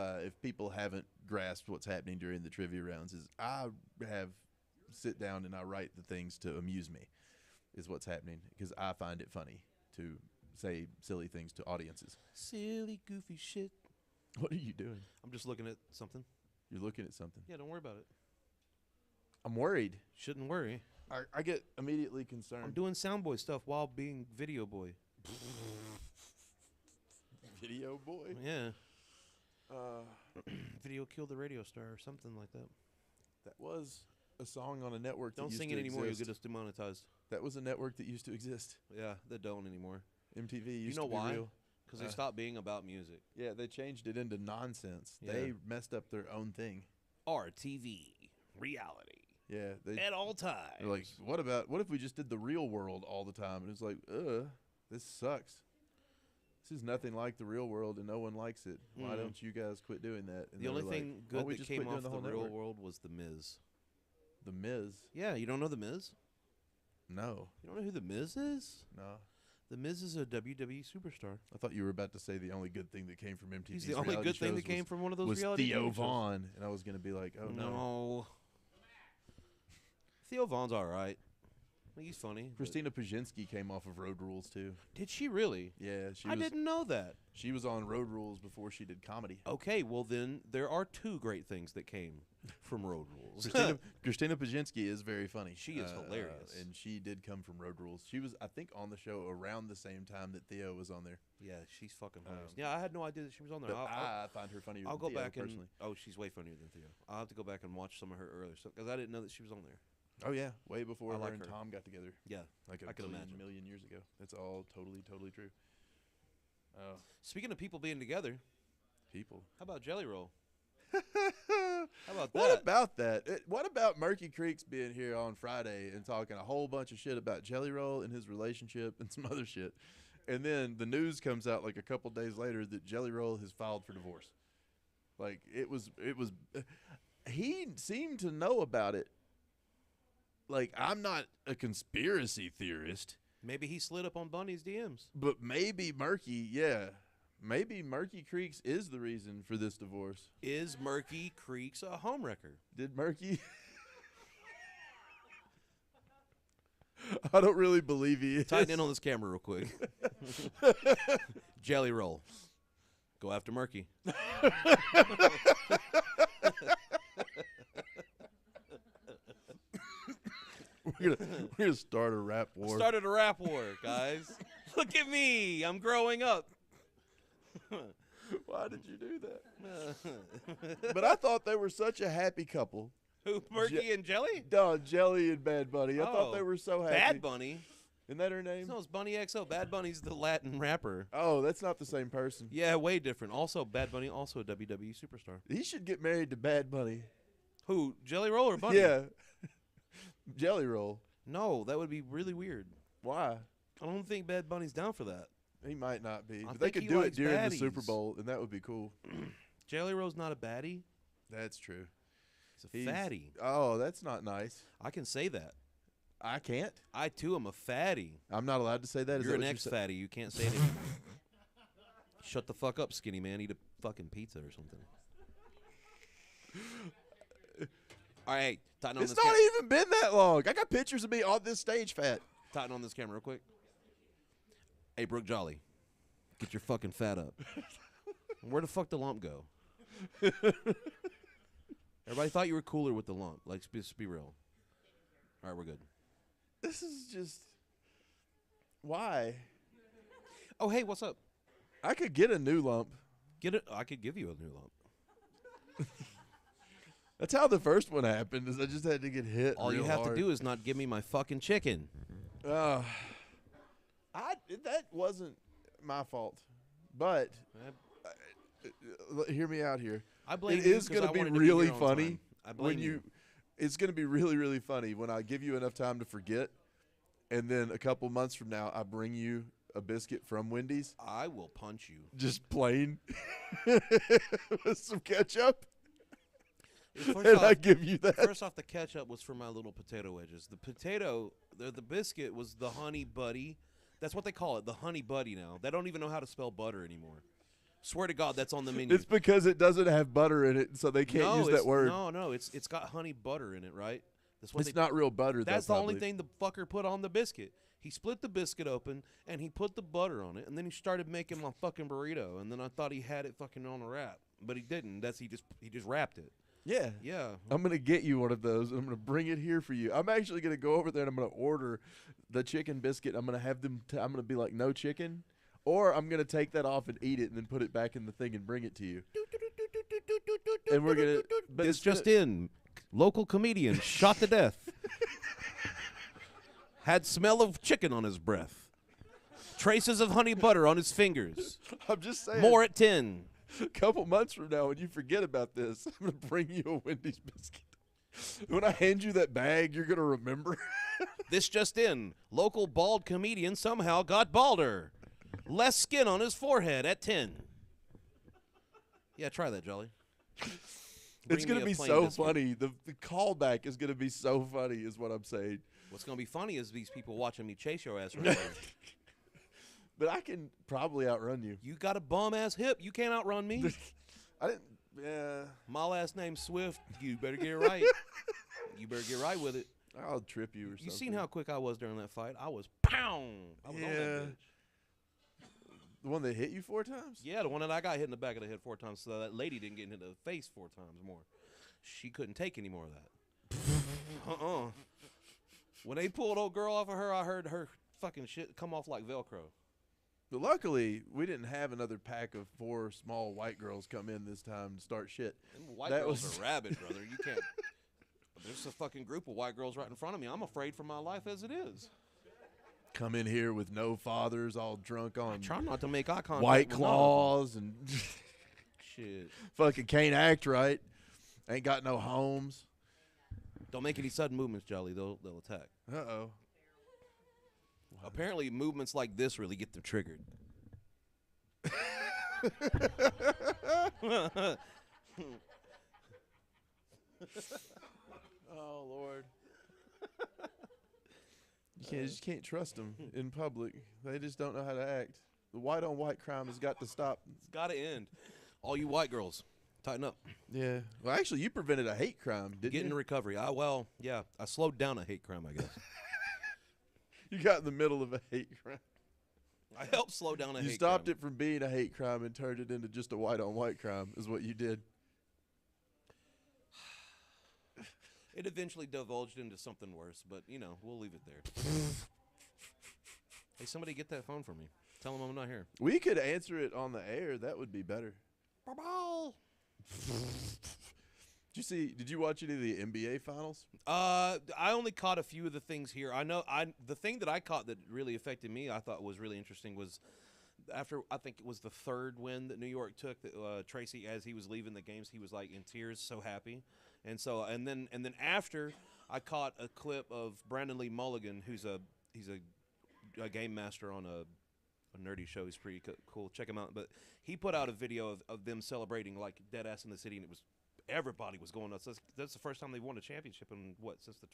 people haven't grasped what's happening during the trivia rounds, is I sit down and I write the things to amuse me, is what's happening, because I find it funny to say silly things to audiences. Silly, goofy shit. What are you doing? I'm just looking at something. You're looking at something. Yeah, don't worry about it. I'm worried. Shouldn't worry. I get immediately concerned. I'm doing soundboy stuff while being video boy. Video boy. Yeah. Video killed the radio star or something like that. That was a song on a network. Don't that used sing to it anymore. You'll exist. get us demonetized. That was a network that used to exist. Yeah, they don't anymore. MTV You used know to be why? real. Because they stopped being about music. Yeah, they changed it into nonsense. Yeah. They messed up their own thing. RTV, reality, Yeah, at all times. they're like, what if we just did the real world all the time? And it's like, this sucks. This is nothing like the real world, and no one likes it. Why Mm. don't you guys quit doing that? And The only they were like, thing "Why good don't we that just came quit doing off the whole real network?" world was The Miz. The Miz? Yeah, you don't know The Miz? No, You don't know who The Miz is? no. The Miz is a WWE superstar. I thought you were about to say the only good thing that came from MTV's He's the only good thing that came from one of those was reality Theo TV shows. Vaughn, and I was going to be like, oh no. Theo Vaughn's all right. He's funny. Christina Pajinski came off of Road Rules too. Did she really? Yeah, I didn't know that. She was on Road Rules before she did comedy. Okay, well then there are two great things that came from Road Rules. Christina Pajinski is very funny. She is hilarious. And she did come from Road Rules. She was, I think, on the show around the same time that Theo was on there. Yeah, she's fucking hilarious. Yeah, I had no idea that she was on there. But I find her funnier I'll than go Theo, back and personally. she's way funnier than Theo. I'll have to go back and watch some of her earlier stuff because I didn't know that she was on there. Oh, yeah. Way before I her like and her. Tom got together. Yeah, Like I can imagine. million years ago. That's all totally true. Oh, Speaking of people being together, people. how about Jelly Roll? How about that? What about that? What about Murky Creeks being here on Friday and talking a whole bunch of shit about Jelly Roll and his relationship and some other shit? And then the news comes out like a couple days later that Jelly Roll has filed for divorce. Like it was he seemed to know about it. Like, I'm not a conspiracy theorist, Maybe he slid up on Bunny's DMs. but maybe Murky Creeks is the reason for this divorce. Is Murky Creeks a homewrecker? Did Murky? I don't really believe he is. Tighten in on this camera real quick. Jelly Roll. Go after Murky. We're gonna start a rap war. Started a rap war, guys. Look at me. I'm growing up. Why did you do that? But I thought they were such a happy couple. Who, Murky and Jelly? No, Jelly and Bad Bunny. I thought they were so happy. Bad Bunny? Isn't that her name? No, it's Bunny XO. Bad Bunny's the Latin rapper. Oh, that's not the same person. Yeah, way different. Also, Bad Bunny, also a WWE superstar. He should get married to Bad Bunny. Who, Jelly Roll or Bunny? Yeah. Jelly Roll. No, that would be really weird. Why? I don't think Bad Bunny's down for that. He might not be. I But they think could he do it likes during the Super baddies. Bowl, and that would be cool. Jelly Roll's not a baddie. That's true. He's a fatty. Oh, that's not nice. I can say that. I can't. I, too, am a fatty. I'm not allowed to say that. Is You're that an what ex-fatty. You can't say it anymore. Shut the fuck up, skinny man. Eat a fucking pizza or something. All right, tighten on It's this not even been that long. I got pictures of me on this stage fat. Tighten on this camera real quick. Hey, Brooke Jolly, get your fucking fat up. Where the fuck the lump go? Everybody thought you were cooler with the lump. Like, let's be real. All right, we're good. This is just... Why? Oh, hey, what's up? I could get a new lump. Get it? I could give you a new lump. That's how the first one happened, is I just had to get hit All you real have hard. to do is not give me my fucking chicken. That wasn't my fault. But hear me out here. I blame It you is 'cause going I to be wanted to really here on funny time. I blame when you. It's going to be really, really funny when I give you enough time to forget, and then a couple months from now, I bring you a biscuit from Wendy's, I will punch you. just plain, with some ketchup, First and off, I give you that. First off, the ketchup was for my little potato wedges. The biscuit was the Honey Buddy. That's what they call it, the Honey Buddy now. They don't even know how to spell butter anymore. Swear to God, that's on the menu. It's because it doesn't have butter in it, so they can't use that word. No, it's got honey butter in it, right? That's what It's not real butter. That's though, the only probably. thing the fucker put on the biscuit. He split the biscuit open, and he put the butter on it, and then he started making my fucking burrito, and then I thought he had it fucking on a wrap, but he didn't. He just wrapped it. Yeah. Yeah. I'm going to get you one of those, and I'm going to bring it here for you. I'm actually going to go over there, and I'm going to order the chicken biscuit. I'm going to have them I'm going to be like, no chicken, or I'm going to take that off and eat it and then put it back in the thing and bring it to you. And we're going to – but It's just in. Local comedian shot to death. Had smell of chicken on his breath. Traces of honey butter on his fingers. I'm just saying. More at 10. A couple months from now, when you forget about this, I'm going to bring you a Wendy's biscuit. When I hand you that bag, you're going to remember. This just in. Local bald comedian somehow got balder. Less skin on his forehead at 10. Yeah, try that, Jolly. It's Bring going to me be a plain so biscuit. funny. The callback is going to be so funny is what I'm saying. What's going to be funny is these people watching me chase your ass right now. But I can probably outrun you. You got a bum-ass hip. You can't outrun me. I didn't. Yeah. My last name's Swift. You better get it right. You better get right with it. I'll trip you or something. You seen how quick I was during that fight? I was pound. I was on that bitch. The one that hit you 4 times? Yeah, the one that I got hit in the back of the head 4 times, so that lady didn't get hit in the face 4 times more. She couldn't take any more of that. When they pulled old girl off of her, I heard her fucking shit come off like Velcro. But luckily, we didn't have another pack of 4 small white girls come in this time to start shit. Them white girls are rabid, brother. You can't. There's a fucking group of white girls right in front of me. I'm afraid for my life as it is. Come in here with no fathers, all drunk on Try not to make eye contact. White with Claws and shit. fucking can't act right. Ain't got no homes. Don't make any sudden movements, Jolly. They'll attack. Uh-oh. Apparently, movements like this really get them triggered. Oh, Lord. You just can't trust them in public. They just don't know how to act. The white-on-white crime has got to stop. It's got to end. All you white girls, tighten up. Yeah. Well, actually, you prevented a hate crime, didn't Get you? into recovery. I slowed down a hate crime, I guess. You got in the middle of a hate crime. I helped slow down a hate crime. You stopped it from being a hate crime and turned it into just a white-on-white crime is what you did. It eventually divulged into something worse, but, we'll leave it there. Hey, somebody get that phone for me. Tell them I'm not here. We could answer it on the air. That would be better. Bye-bye. Did you watch any of the NBA finals? I only caught a few of the things here. The thing that I caught that really affected me, I thought was really interesting, was after, I think it was the 3rd win that New York took, that Tracy, as he was leaving the games, he was like in tears, so happy. And then after, I caught a clip of Brandon Lee Mulligan, he's a game master on a nerdy show. He's pretty cool. Check him out. But he put out a video of them celebrating like dead ass in the city, and everybody was going nuts. That's the first time they won a championship in since the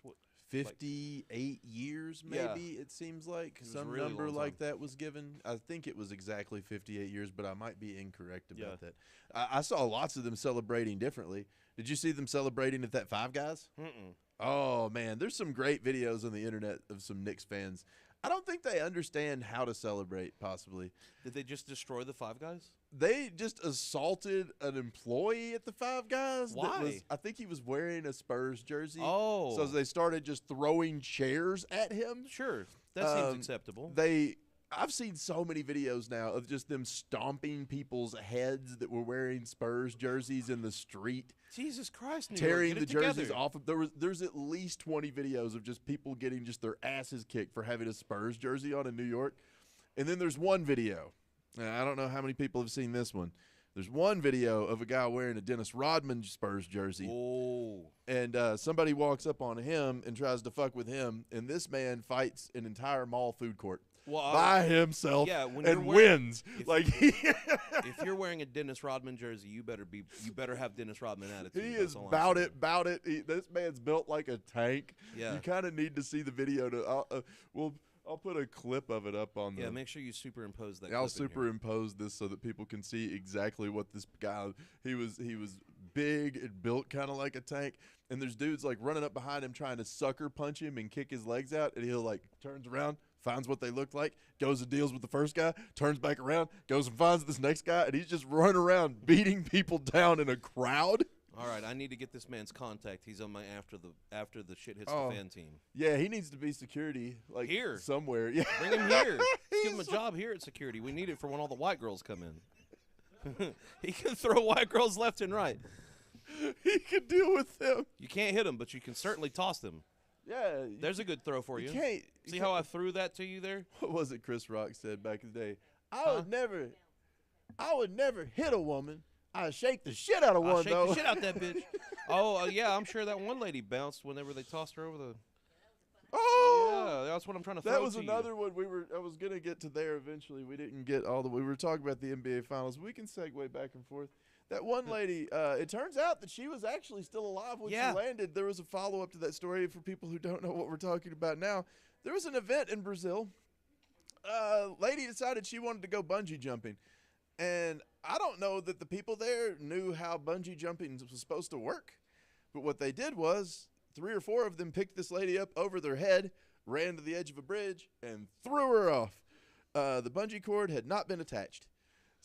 58 years, maybe. It seems like some really number long like time. that was given. I think it was exactly 58 years, but I might be incorrect about that. I saw lots of them celebrating differently. Did you see them celebrating at that Five Guys? Mm-mm. Oh man, there's some great videos on the internet of some Knicks fans. I don't think they understand how to celebrate, possibly. Did they just destroy the Five Guys? They just assaulted an employee at the Five Guys. Why? I think he was wearing a Spurs jersey. Oh. So they started just throwing chairs at him. Sure. That seems acceptable. I've seen so many videos now of just them stomping people's heads that were wearing Spurs jerseys in the street. Jesus Christ, New tearing York, the get it jerseys together. off of. There's at least 20 videos of just people getting just their asses kicked for having a Spurs jersey on in New York. And then there's one video. And I don't know how many people have seen this one. There's one video of a guy wearing a Dennis Rodman Spurs jersey. Oh. And somebody walks up on him and tries to fuck with him. And this man fights an entire mall food court by himself and wins. If you're wearing a Dennis Rodman jersey, you better have Dennis Rodman attitude. He is about it. This man's built like a tank. Yeah. You kind of need to see the video. I'll put a clip of it up on the. Yeah, make sure you superimpose that. I'll clip in here. superimpose this so that people can see exactly what this guy. He was big and built kind of like a tank. And there's dudes like running up behind him trying to sucker punch him and kick his legs out, and he'll like turns around, finds what they look like, goes and deals with the first guy, turns back around, goes and finds this next guy, and he's just running around beating people down in a crowd. All right, I need to get this man's contact. He's on my after the shit hits the fan team. Yeah, he needs to be security like here somewhere. Yeah, bring him here. Let's give him a job here at security. We need it for when all the white girls come in. He can throw white girls left and right. He can deal with them. You can't hit them, but you can certainly toss them. Yeah, there's a good throw for you. See how I threw that to you there? What was it Chris Rock said back in the day? I would never hit a woman. I'd shake the shit out of one, though. Shake the shit out that bitch. Oh, yeah, I'm sure that one lady bounced whenever they tossed her over the. Oh, yeah, that's what I'm trying to throw. That was to another you. one I was gonna get to there eventually. We didn't get all the. We were talking about the NBA Finals. We can segue back and forth. That one lady, it turns out that she was actually still alive when she landed. There was a follow-up to that story for people who don't know what we're talking about now. There was an event in Brazil lady decided she wanted to go bungee jumping. And I don't know that the people there knew how bungee jumping was supposed to work. But what they did was 3 or 4 of them picked this lady up over their head, ran to the edge of a bridge, and threw her off. The bungee cord had not been attached.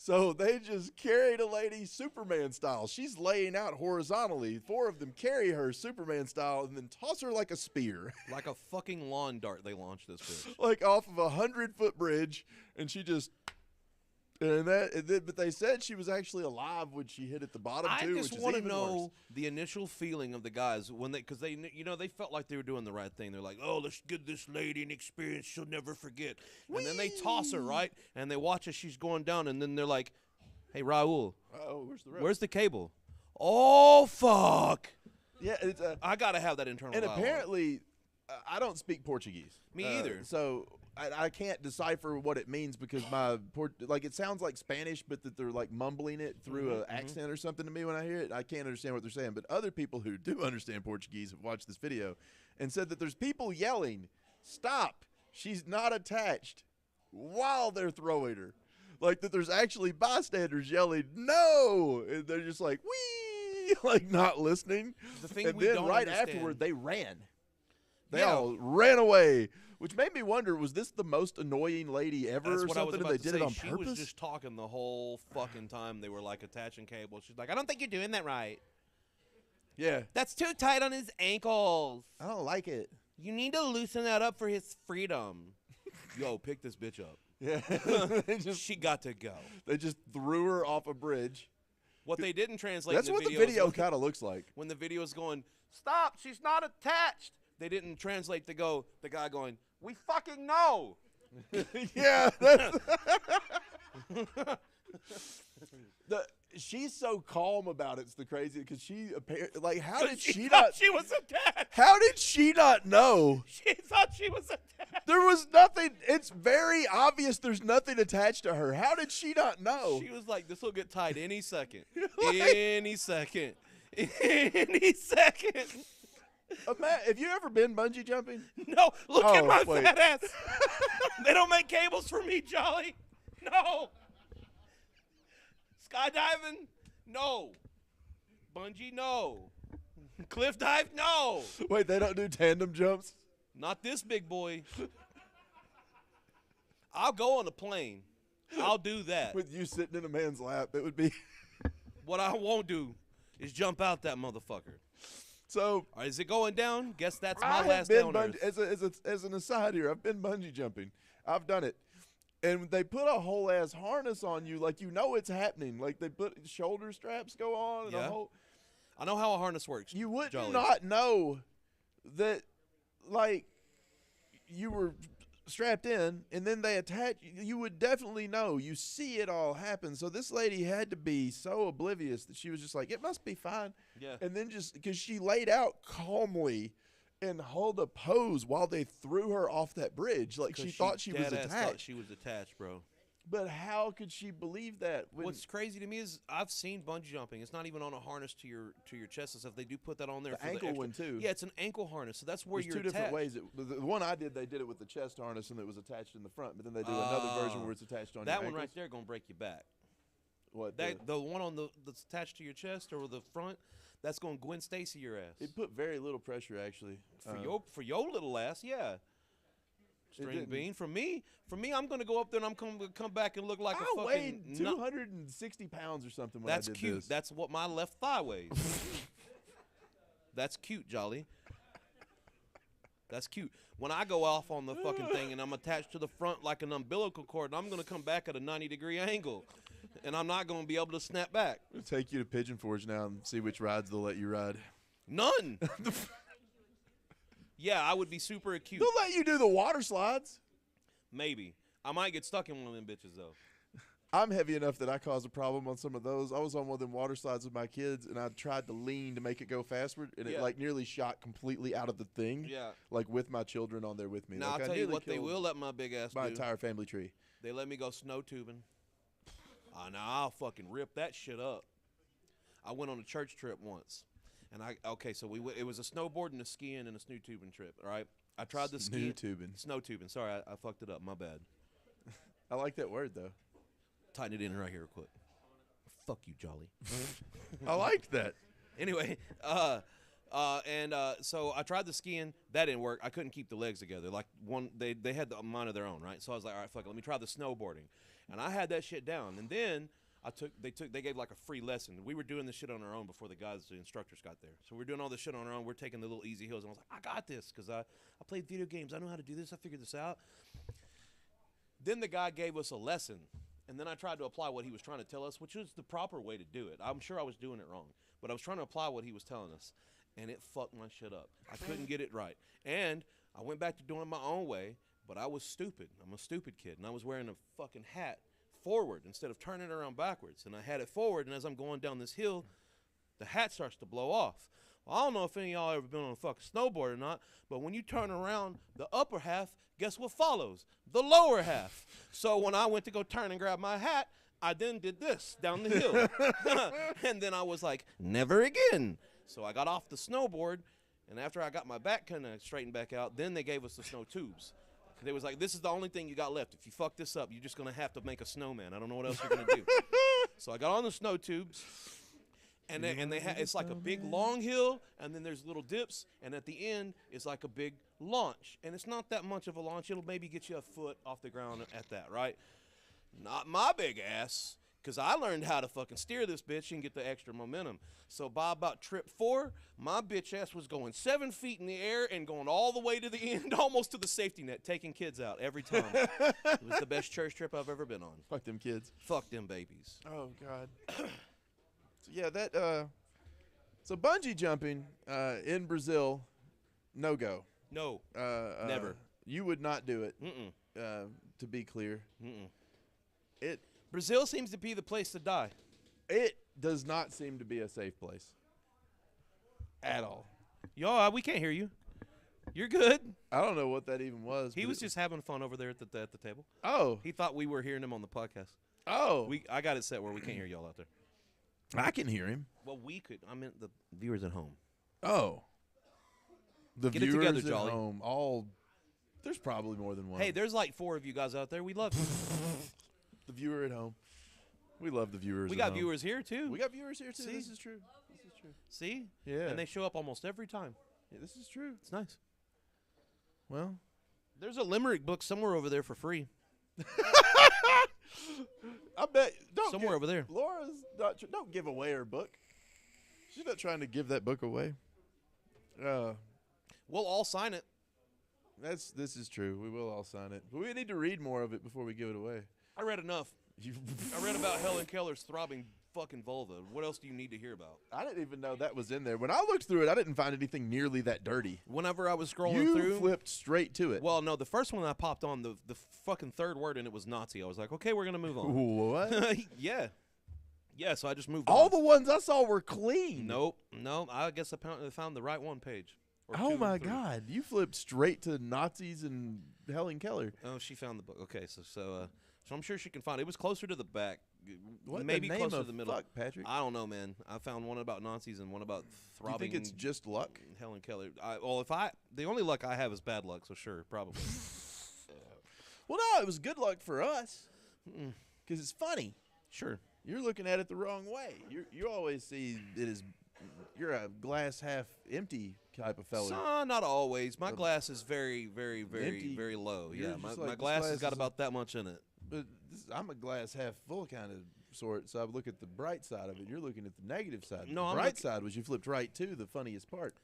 So they just carried a lady Superman style. She's laying out horizontally. 4 of them carry her Superman style and then toss her like a spear. Like a fucking lawn dart, they launched this bitch. Like off of a 100-foot bridge, and she just... but they said she was actually alive when she hit at the bottom too. I just want to know the initial feeling of the guys when because they felt like they were doing the right thing. They're like, oh, let's give this lady an experience she'll never forget. And then they toss her, right? And they watch as she's going down, and then they're like, hey, Raul, where's the rope? where's the cable? Oh, fuck. Yeah, it's I got to have that internal and dialogue. apparently, I don't speak Portuguese. Me either. So I can't decipher what it means because it sounds like Spanish, but that they're like mumbling it through an accent or something to me when I hear it. I can't understand what they're saying. But other people who do understand Portuguese have watched this video and said that there's people yelling, "Stop! She's not attached," while they're throwing her. Like that there's actually bystanders yelling, "No!" And they're just like, "Wee!" Like not listening. The thing and we then don't right understand- afterward, they ran. They Yeah. all ran away, which made me wonder, was this the most annoying lady ever That's or what I was something, about and they to did say. it on She purpose? was just talking the whole fucking time. They were like attaching cables. She's like, I don't think you're doing that right. Yeah. That's too tight on his ankles. I don't like it. You need to loosen that up for his freedom. Yo, pick this bitch up. Yeah. She got to go. They just threw her off a bridge. What they didn't translate That's in what the the video video kind of looks like. when the video is going, stop, she's not attached. They didn't translate the guy going, we fucking know. Yeah. That's she's so calm about it. It's the crazy because she apparently like how did she thought not? she was attached. How did she not know? She thought she was attached. There was nothing. It's very obvious there's nothing attached to her. How did she not know? She was like, this will get tied any second. Any second. Any second. Matt, have you ever been bungee jumping? No, look at Oh, my wait. fat ass. They don't make cables for me, Jolly. No. Skydiving? No. Bungee? No. Cliff dive? No. Wait, they don't do tandem jumps? Not this big boy. I'll go on a plane. I'll do that. With you sitting in a man's lap, it would be. What I won't do is jump out that motherfucker. So Is it going down? Guess that's my I have last been down Earth. as an aside here. I've been bungee jumping. I've done it, and they put a whole ass harness on you, like you know it's happening. Like they put shoulder straps go on, and Yeah. a whole. I know how a harness works. You would Jolly. not know that, like, you were strapped in, and then they attach. You would definitely know. You see it all happen. So this lady had to be so oblivious that she was just like, "It must be fine." Yeah. And then just because she laid out calmly and held a pose while they threw her off that bridge, like she thought she was dead ass attached. thought she was attached, bro. But how could she believe that? When What's crazy to me is I've seen bungee jumping. It's not even on a harness to your chest and stuff. They do put that on there. The for ankle extra- one, too. Yeah, it's an ankle harness, so that's where there's you're two different attached. ways. The one I did, they did it with the chest harness and it was attached in the front. But then they do another version where it's attached on That your one right ankles. there gonna break your back. What? The one on that's attached to your chest or the front, that's gonna Gwen Stacy your ass. It put very little pressure actually. For your little ass, yeah. String didn't. bean. For me, I'm gonna go up there and I'm gonna come back and look like a I fucking. weighed nut. 260 pounds or something when That's I did cute. this. That's what my left thigh weighs. That's cute, Jolly. That's cute. When I go off on the fucking thing and I'm attached to the front like an umbilical cord, I'm going to come back at a 90-degree angle. And I'm not going to be able to snap back. I'll take you to Pigeon Forge now and see which rides they'll let you ride. None. Yeah, I would be super acute. They'll let you do the water slides. Maybe. I might get stuck in one of them bitches, though. I'm heavy enough that I caused a problem on some of those. I was on one of them water slides with my kids, and I tried to lean to make it go faster, and it Yeah. like nearly shot completely out of the thing. Yeah. Like with my children on there with me. Now, Like, I'll I tell you nearly what they killed will let my big ass my do. entire family tree. They let me go snow tubing. Oh, now I'll fucking rip that shit up. I went on a church trip once, and so it was a snowboarding, a skiing, and a snow tubing trip. All right, I tried the skiing, tubing. snow tubing. Sorry, I fucked it up. My bad. I like that word though. Tighten it in right here real quick. Fuck you, Jolly. I liked that. Anyway, so I tried the skiing. That didn't work. I couldn't keep the legs together. Like they had the mind of their own, right? So I was like, all right, fuck it. Let me try the snowboarding, and I had that shit down. And then they gave like a free lesson. We were doing this shit on our own before the instructors got there. So we're doing all this shit on our own. We're taking the little easy hills, and I was like, I got this because I played video games. I know how to do this. I figured this out. Then the guy gave us a lesson. And then I tried to apply what he was trying to tell us, which was the proper way to do it. I'm sure I was doing it wrong, but I was trying to apply what he was telling us, and it fucked my shit up. I couldn't get it right. And I went back to doing it my own way, but I was stupid. I'm a stupid kid, and I was wearing a fucking hat forward instead of turning it around backwards. And I had it forward, and as I'm going down this hill, the hat starts to blow off. Well, I don't know if any of y'all ever been on a fucking snowboard or not, but when you turn around the upper half, guess what follows? The lower half. So when I went to go turn and grab my hat, I then did this down the hill. And then I was like, never again. So I got off the snowboard, and after I got my back kind of straightened back out, then they gave us the snow tubes. They was like, this is the only thing you got left. If you fuck this up, you're just going to have to make a snowman. I don't know what else you're going to do. So I got on the snow tubes. And it's like a big long hill, and then there's little dips, and at the end it's like a big launch. And it's not that much of a launch. It'll maybe get you a foot off the ground at that, right? Not my big ass, because I learned how to fucking steer this bitch and get the extra momentum. So by about trip 4, my bitch ass was going 7 feet in the air and going all the way to the end, almost to the safety net, taking kids out every time. It was the best church trip I've ever been on. Fuck them kids. Fuck them babies. Oh, God. Yeah, so bungee jumping in Brazil, no go. No, never. You would not do it. Mm-mm. To be clear, Brazil seems to be the place to die. It does not seem to be a safe place at all. Y'all, we can't hear you. You're good. I don't know what that even was. He was just having fun over there at the table. Oh, He thought we were hearing him on the podcast. oh, I got it set where we can't hear y'all out there. I can hear him. Well, we could. I meant the viewers at home. Oh, the Get it viewers together, at Jolly. home. There's probably more than one. Hey, there's like 4 of you guys out there. We love you. The viewer at home. We love the viewers. We at got home. viewers here too. We got viewers here too. See? This is true. This is true. See? Yeah. And they show up almost every time. Yeah, this is true. It's nice. Well, There's a limerick book somewhere over there for free. I bet Somewhere over there. Laura's not. Don't give away her book. She's not trying to give that book away. We'll all sign it. This is true. We will all sign it. But we need to read more of it before we give it away. I read enough. I read about Helen Keller's throbbing fucking vulva. What else do you need to hear about? I didn't even know that was in there. When I looked through it, I didn't find anything nearly that dirty. Whenever I was scrolling You through, flipped straight to it. well, no, the first one I popped on, the fucking third word, and it was Nazi. I was like, okay, we're gonna move on. What? Yeah, so I just moved All on. the ones I saw were clean. Nope. I guess I found the right one page. Or Oh 2 or my 3. God! You flipped straight to Nazis and Helen Keller. Oh, she found the book. Okay, so I'm sure she can find it. It was closer to the back, What maybe the name closer of to the middle. fuck, Patrick? I don't know, man. I found one about Nazis and one about Do you throbbing. think it's just luck? Helen Keller? The only luck I have is bad luck. So sure, probably. Well, no, it was good luck for us because it's funny. Sure. You're looking at it the wrong way. You always see it as you're a glass half empty type of fella. So, not always. My glass is very, very, very, Empty. very low. You're Yeah, just my like, this glass has glass got is about that much in it. But I'm a glass half full kind of sort, so I look at the bright side of it. You're looking at the negative side. No, the I'm bright looking- side was you flipped right to the funniest part.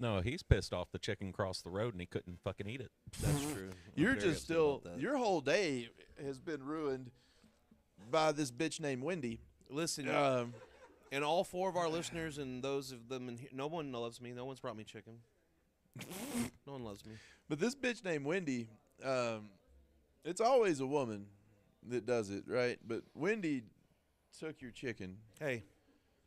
No, he's pissed off the chicken crossed the road and he couldn't fucking eat it. That's true. I'm You're very just upset still about that. your whole day has been ruined by this bitch named Wendy. Listen, and all 4 of our listeners and those of them, no one loves me. No one's brought me chicken. No one loves me. But this bitch named Wendy, it's always a woman that does it, right? But Wendy took your chicken. Hey,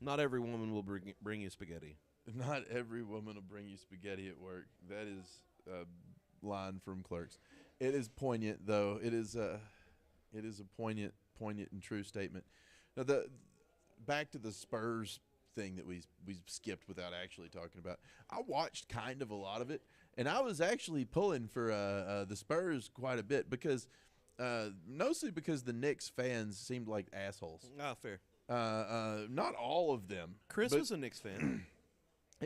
not every woman will bring you spaghetti. Not every woman will bring you spaghetti at work. That is a line from Clerks. It is poignant, though. It is a poignant and true statement. Now, back to the Spurs thing that we skipped without actually talking about. I watched kind of a lot of it, and I was actually pulling for the Spurs quite a bit because Mostly because the Knicks fans seemed like assholes. Oh, fair. Not all of them. Chris but was a Knicks fan.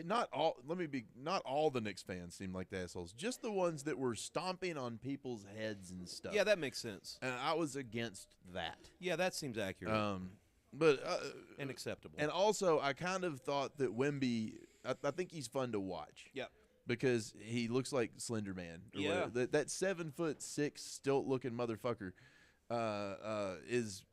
not all. Not all the Knicks fans seemed like the assholes. Just the ones that were stomping on people's heads and stuff. Yeah, that makes sense. And I was against that. Yeah, that seems accurate But and acceptable. And also, I kind of thought that Wemby. I think he's fun to watch. Yep. Because he looks like Slender Man. Yeah. That 7'6" stilt looking motherfucker is.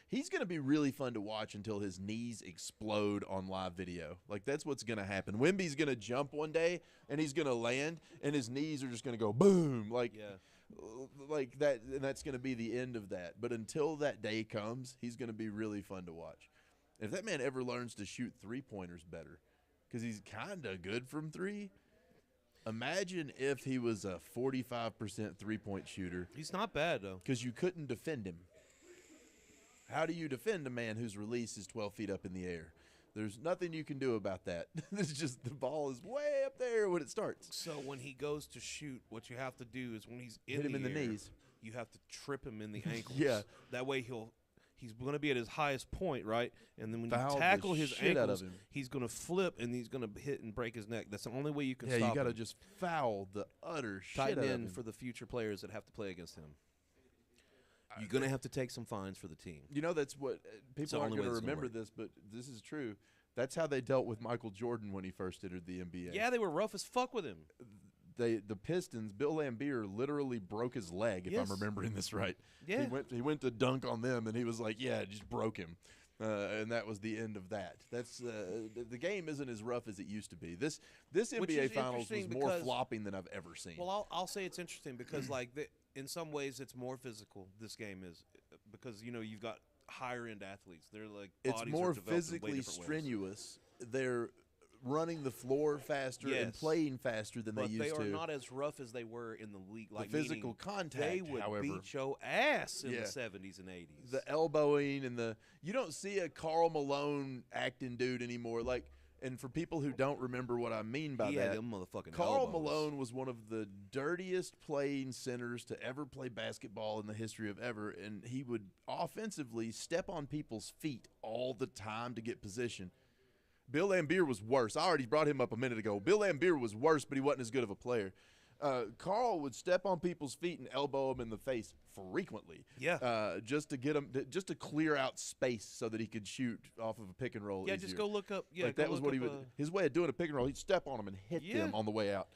He's going to be really fun to watch until his knees explode on live video. Like, that's what's going to happen. Wemby's going to jump one day, and he's going to land, and his knees are just going to go boom. Like that, and that's going to be the end of that. But until that day comes, he's going to be really fun to watch. If that man ever learns to shoot three-pointers better, because he's kind of good from three, imagine if he was a 45% three-point shooter. He's not bad, though. Because you couldn't defend him. How do you defend a man whose release is 12 feet up in the air? There's nothing you can do about that. It's just the ball is way up there when it starts. So when he goes to shoot, what you have to do is when he's Hit him in the air, knees. you have to trip him in the ankles. Yeah. That way he's going to be at his highest point, right? And then when Foul you the tackle his shit out of ankles, him. he's going to flip and he's going to hit and break his neck. That's the only way you can Yeah, stop you got to him. just foul the utter shit Tighten out of in him. for the future players that have to play against him. You're going to have to take some fines for the team. You know, that's what people aren't only going way to it's gonna remember work. this, but this is true. That's how they dealt with Michael Jordan when he first entered the NBA. Yeah, they were rough as fuck with him. The Pistons, Bill Laimbeer literally broke his leg, if Yes. I'm remembering this right. Yeah. He went to dunk on them, and he was like, yeah, it just broke him. And that was the end of that. That's the game isn't as rough as it used to be. This Which NBA is Finals was interesting more because- flopping than I've ever seen. Well, I'll say it's interesting because, like, in some ways, it's more physical. This game is because you've got higher end athletes. They're like it's bodies more are developed in way physically different ways. strenuous. They're running the floor faster and Yes. playing faster than But they used they are to. not as rough as they were in the league. Like physical meaning contact, they would however. beat your ass in Yeah. the 70s and 80s. The elbowing and you don't see a Karl Malone acting dude anymore. Like, and for people who don't remember what I mean by he had that, them motherfucking Karl elbows. Malone was one of the dirtiest playing centers to ever play basketball in the history of ever, and he would offensively step on people's feet all the time to get position. Bill Laimbeer was worse. I already brought him up a minute ago. Bill Laimbeer was worse, but he wasn't as good of a player. Carl would step on people's feet and elbow them in the face frequently. Yeah. Just to get him, just to clear out space so that he could shoot off of a pick and roll. Yeah, easier. just go look up. Yeah, Like go that was look what he up, would. His way of doing a pick and roll, he'd step on them and hit them on the way out.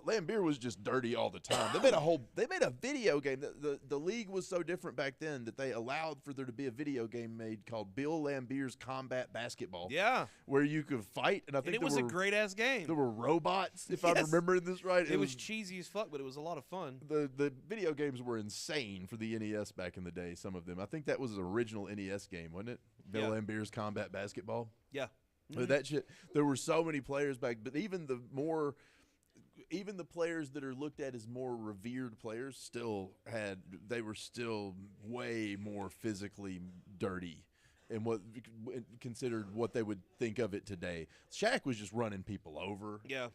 Laimbeer was just dirty all the time. They made a video game. The league was so different back then that they allowed for there to be a video game made called Bill Laimbeer's Combat Basketball. Yeah. Where you could fight, and I think it was a great ass game. There were robots, if I'm Yes. remembering this right. It was cheesy as fuck, but it was a lot of fun. The video games were insane for the NES back in the day. Some of them, I think that was an original NES game, wasn't it? Bill Yeah. Laimbeer's Combat Basketball. Yeah. But that shit, there were so many players back, but even the players that are looked at as more revered players they were still way more physically dirty and considered what they would think of it today. Shaq was just running people over. Yeah.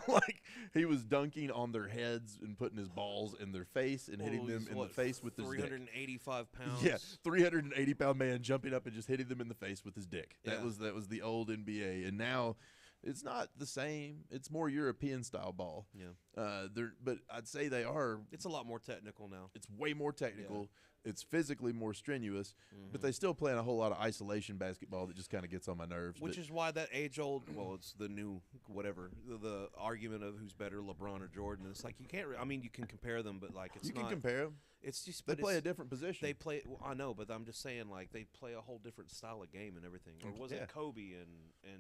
Like he was dunking on their heads and putting his balls in their face and hitting them in the face with his dick. 385 pounds. Yeah, 380-pound man jumping up and just hitting them in the face with his dick. That Yeah. was the old NBA, and now it's not the same. It's more European style ball. Yeah. But I'd say they are. It's a lot more technical now. It's way more technical. It's physically more strenuous, but they still play in a whole lot of isolation basketball that just kind of gets on my nerves. Which is why that age-old, well, it's the new whatever, the argument of who's better, LeBron or Jordan. It's like you can't. I mean, you can compare them, but like it's you not. can compare them. It's just They but play it's- a different position. They play. Well, I know, but I'm just saying, like they play a whole different style of game and everything. Or was Yeah. it Kobe and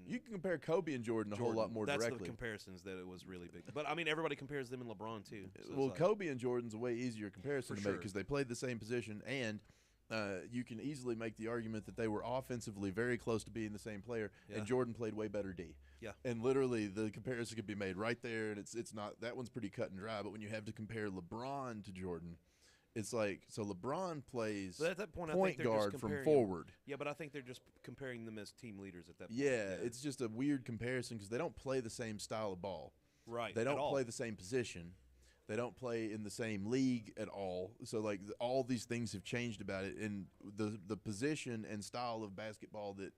You can compare Kobe and Jordan a whole lot more That's directly. the comparisons that it was really big. But I mean, everybody compares them and LeBron too. So it's Well, like- Kobe and Jordan's a way easier comparison For to make sure. because they played the same position, and you can easily make the argument that they were offensively very close to being the same player, Yeah. and Jordan played way better D. Yeah. And literally, the comparison could be made right there, and it's not that one's pretty cut and dry. But when you have to compare LeBron to Jordan, it's like so LeBron plays But at that point, I point think they're guard just from comparing forward. Yeah, but I think they're just comparing them as team leaders at that point. Yeah, it's just a weird comparison because they don't play the same style of ball. right. They at don't all. play the same position. They don't play in the same league at all. So like all these things have changed about it, and the position and style of basketball that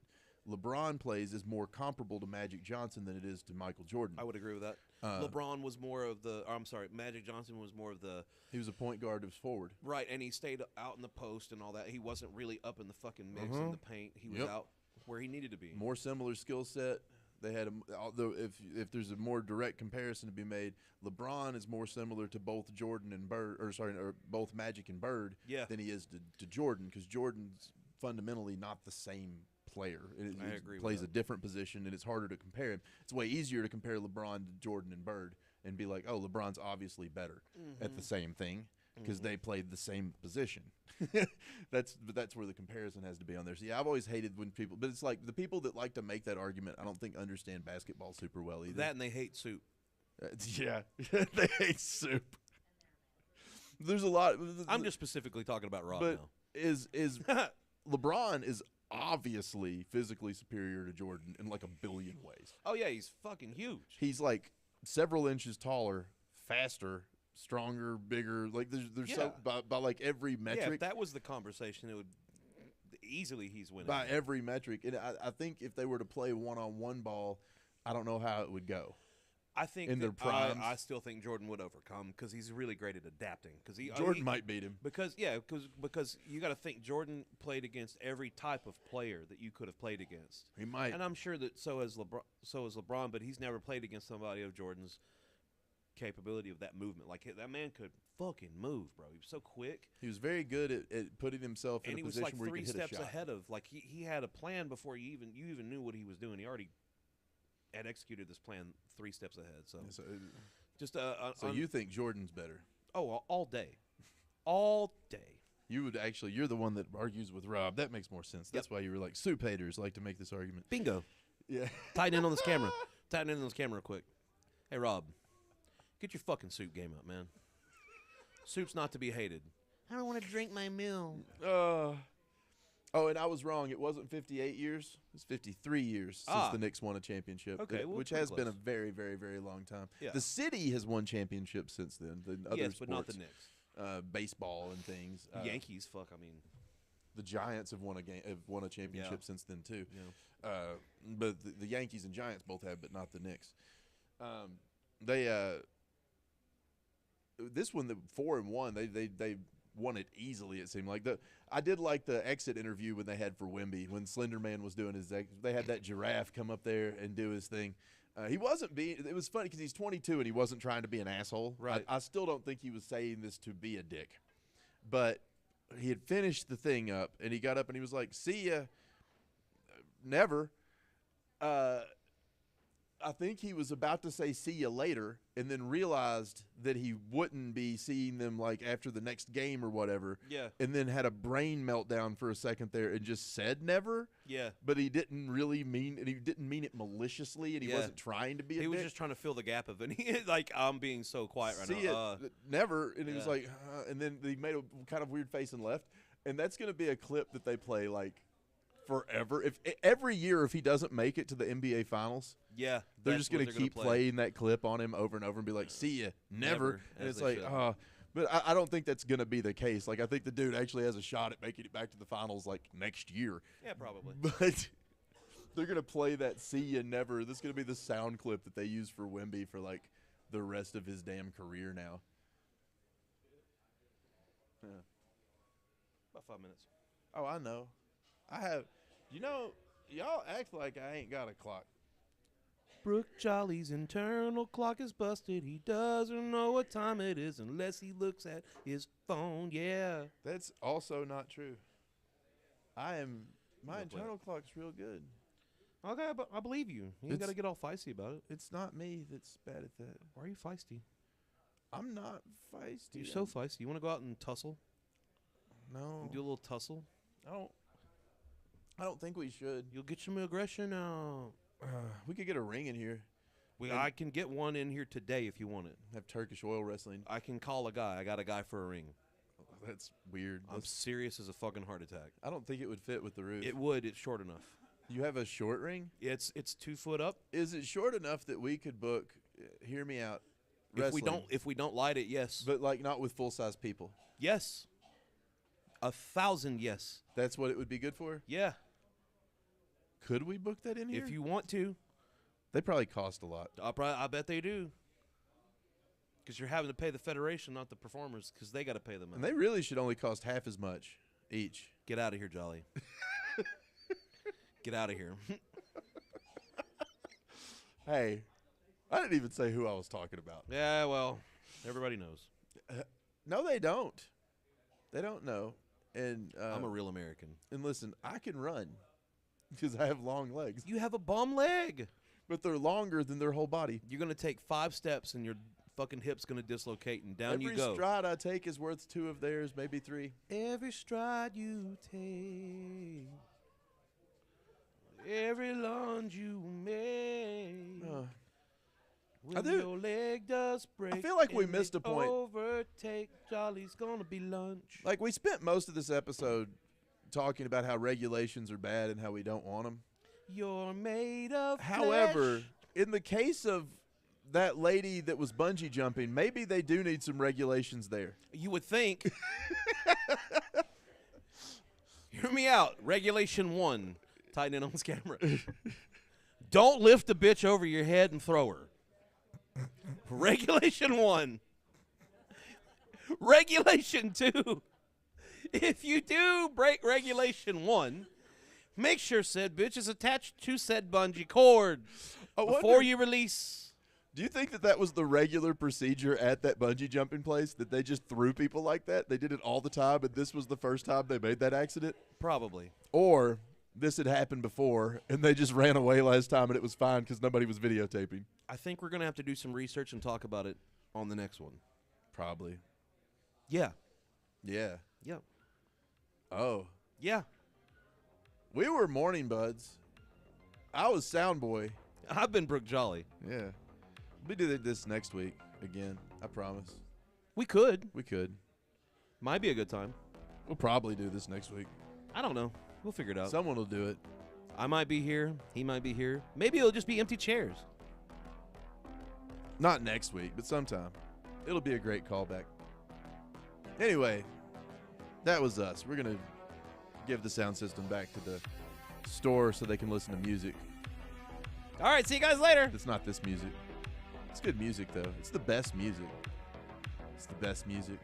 LeBron plays is more comparable to Magic Johnson than it is to Michael Jordan. I would agree with that. LeBron was more of the. I'm sorry, Magic Johnson was more of the. He was a point guard who was forward. Right, and he stayed out in the post and all that. He wasn't really up in the fucking mix in the paint. He was out where he needed to be. More similar skill set. They had, although if there's a more direct comparison to be made, LeBron is more similar to both Jordan and Bird, or both Magic and Bird, than he is to Jordan, because Jordan's fundamentally not the same player. I agree. He plays a different position, and it's harder to compare him. It's way easier to compare LeBron to Jordan and Bird and be like, oh, LeBron's obviously better at the same thing because they played the same position. That's where the comparison has to be on there. So yeah, I've always hated when people, but it's like the people that like to make that argument, I don't think understand basketball super well either. That and they hate soup. Yeah, they hate soup. There's a lot. I'm just specifically talking about Rob but now. Is LeBron is obviously physically superior to Jordan in like a billion ways. Oh yeah, he's fucking huge. He's like several inches taller, faster, stronger, bigger. Like there's so by like every metric. Yeah, if that was the conversation, it would easily he's winning. By every metric, and I think if they were to play one-on-one ball, I don't know how it would go. I think in their primes, I still think Jordan would overcome because he's really great at adapting. Because Jordan might beat him because you got to think Jordan played against every type of player that you could have played against. He might, and I'm sure that so has LeBron, but he's never played against somebody of Jordan's capability of that movement. Like that man could fucking move, bro. He was so quick. He was very good at putting himself in a position like where he could hit a shot. And he was like 3 steps ahead of. Like he had a plan before you even knew what he was doing. He already had executed this plan 3 steps ahead. So, so you think Jordan's better? Oh, all day, all day. You're the one that argues with Rob. That makes more sense. That's why you were like soup haters like to make this argument. Bingo. Yeah. Tighten in on this camera. Tighten in on this camera real quick. Hey Rob, get your fucking soup game up, man. Soup's not to be hated. I don't want to drink my meal. Oh, and I was wrong. It wasn't 58 years. It's 53 years since the Knicks won a championship. Okay, which has been a very, very, very long time. Yeah. The city has won championships since then. The other sports, but not the Knicks. Baseball and things. The Yankees, the Giants have won a championship since then too. Yeah. But the Yankees and Giants both have, but not the Knicks. This one, the 4-1, they won it easily. It seemed like I did like the exit interview when they had for Wemby when Slender Man was doing his. They had that giraffe come up there and do his thing. He wasn't being. It was funny because he's 22 and he wasn't trying to be an asshole. Right. I still don't think he was saying this to be a dick, but he had finished the thing up and he got up and he was like, "See ya." Never. I think he was about to say "see you later" and then realized that he wouldn't be seeing them like after the next game or whatever. Yeah. And then had a brain meltdown for a second there and just said "never." Yeah. But he didn't really mean, and he didn't mean it maliciously, and he wasn't trying to be. He was just trying to fill the gap of it. Like, I'm being so quiet right now. Never, and he was like, and then he made a kind of weird face and left. And that's going to be a clip that they play like forever. If every year, if he doesn't make it to the NBA Finals, they're just going to keep playing that clip on him over and over and be like, "See ya, never." And it's like, but I don't think that's going to be the case. Like, I think the dude actually has a shot at making it back to the finals like next year. Yeah, probably. But they're going to play that "See ya, never." This is going to be the sound clip that they use for Wemby for like the rest of his damn career now. Yeah. About 5 minutes. Oh, I know. I have. You know, y'all act like I ain't got a clock. Brooke Jolly's internal clock is busted. He doesn't know what time it is unless he looks at his phone. Yeah. That's also not true. My internal clock's real good. Okay, but I believe you. You ain't got to get all feisty about it. It's not me that's bad at that. Why are you feisty? I'm not feisty. You're so feisty. You want to go out and tussle? No. Do a little tussle? I don't think we should. You'll get some aggression out. We could get a ring in here. I can get one in here today if you want it. Have Turkish oil wrestling. I can call a guy. I got a guy for a ring. That's weird. I'm serious as a fucking heart attack. I don't think it would fit with the roof. It would. It's short enough. You have a short ring? It's 2 foot up. Is it short enough that we could book, hear me out, wrestling. If we don't light it, yes. But like not with full size people. Yes. 1,000 yes. That's what it would be good for? Yeah. Could we book that in here? If you want to. They probably cost a lot. I bet they do. Because you're having to pay the federation, not the performers, because they got to pay them. And they really should only cost half as much each. Get out of here, Jolly. Get out of here. Hey, I didn't even say who I was talking about. Yeah, well, everybody knows. No, they don't. They don't know. And I'm a real American. And listen, I can run because I have long legs. You have a bum leg. But they're longer than their whole body. You're going to take 5 steps and your fucking hip's going to dislocate and down you go. Every stride I take is worth 2 of theirs, maybe 3. Every stride you take, every lunge you make, when I do. your leg does break, I feel like we and missed it a point. Overtake, Jolly's going to be lunch. Like, we spent most of this episode talking about how regulations are bad and how we don't want them. You're made of However, flesh. in the case of that lady that was bungee jumping, maybe they do need some regulations there. You would think. Hear me out. Regulation 1. Tighten in on this camera. Don't lift a bitch over your head and throw her. Regulation 1. Regulation 2. If you do break regulation 1, make sure said bitch is attached to said bungee cord before you release. Do you think that that was the regular procedure at that bungee jumping place, that they just threw people like that? They did it all the time, and this was the first time they made that accident? Probably. Or this had happened before, and they just ran away last time, and it was fine because nobody was videotaping? I think we're going to have to do some research and talk about it on the next one. Probably. Yeah. Yeah. Yeah. Oh. Yeah. We were morning buds. I was sound boy. I've been Brooke Jolly. Yeah. We do this next week again. I promise. We could. We could. Might be a good time. We'll probably do this next week. I don't know. We'll figure it out. Someone will do it. I might be here. He might be here. Maybe it'll just be empty chairs. Not next week, but sometime. It'll be a great callback. Anyway, that was us. We're going to give the sound system back to the store so they can listen to music. All right. See you guys later. It's not this music. It's good music, though. It's the best music. It's the best music.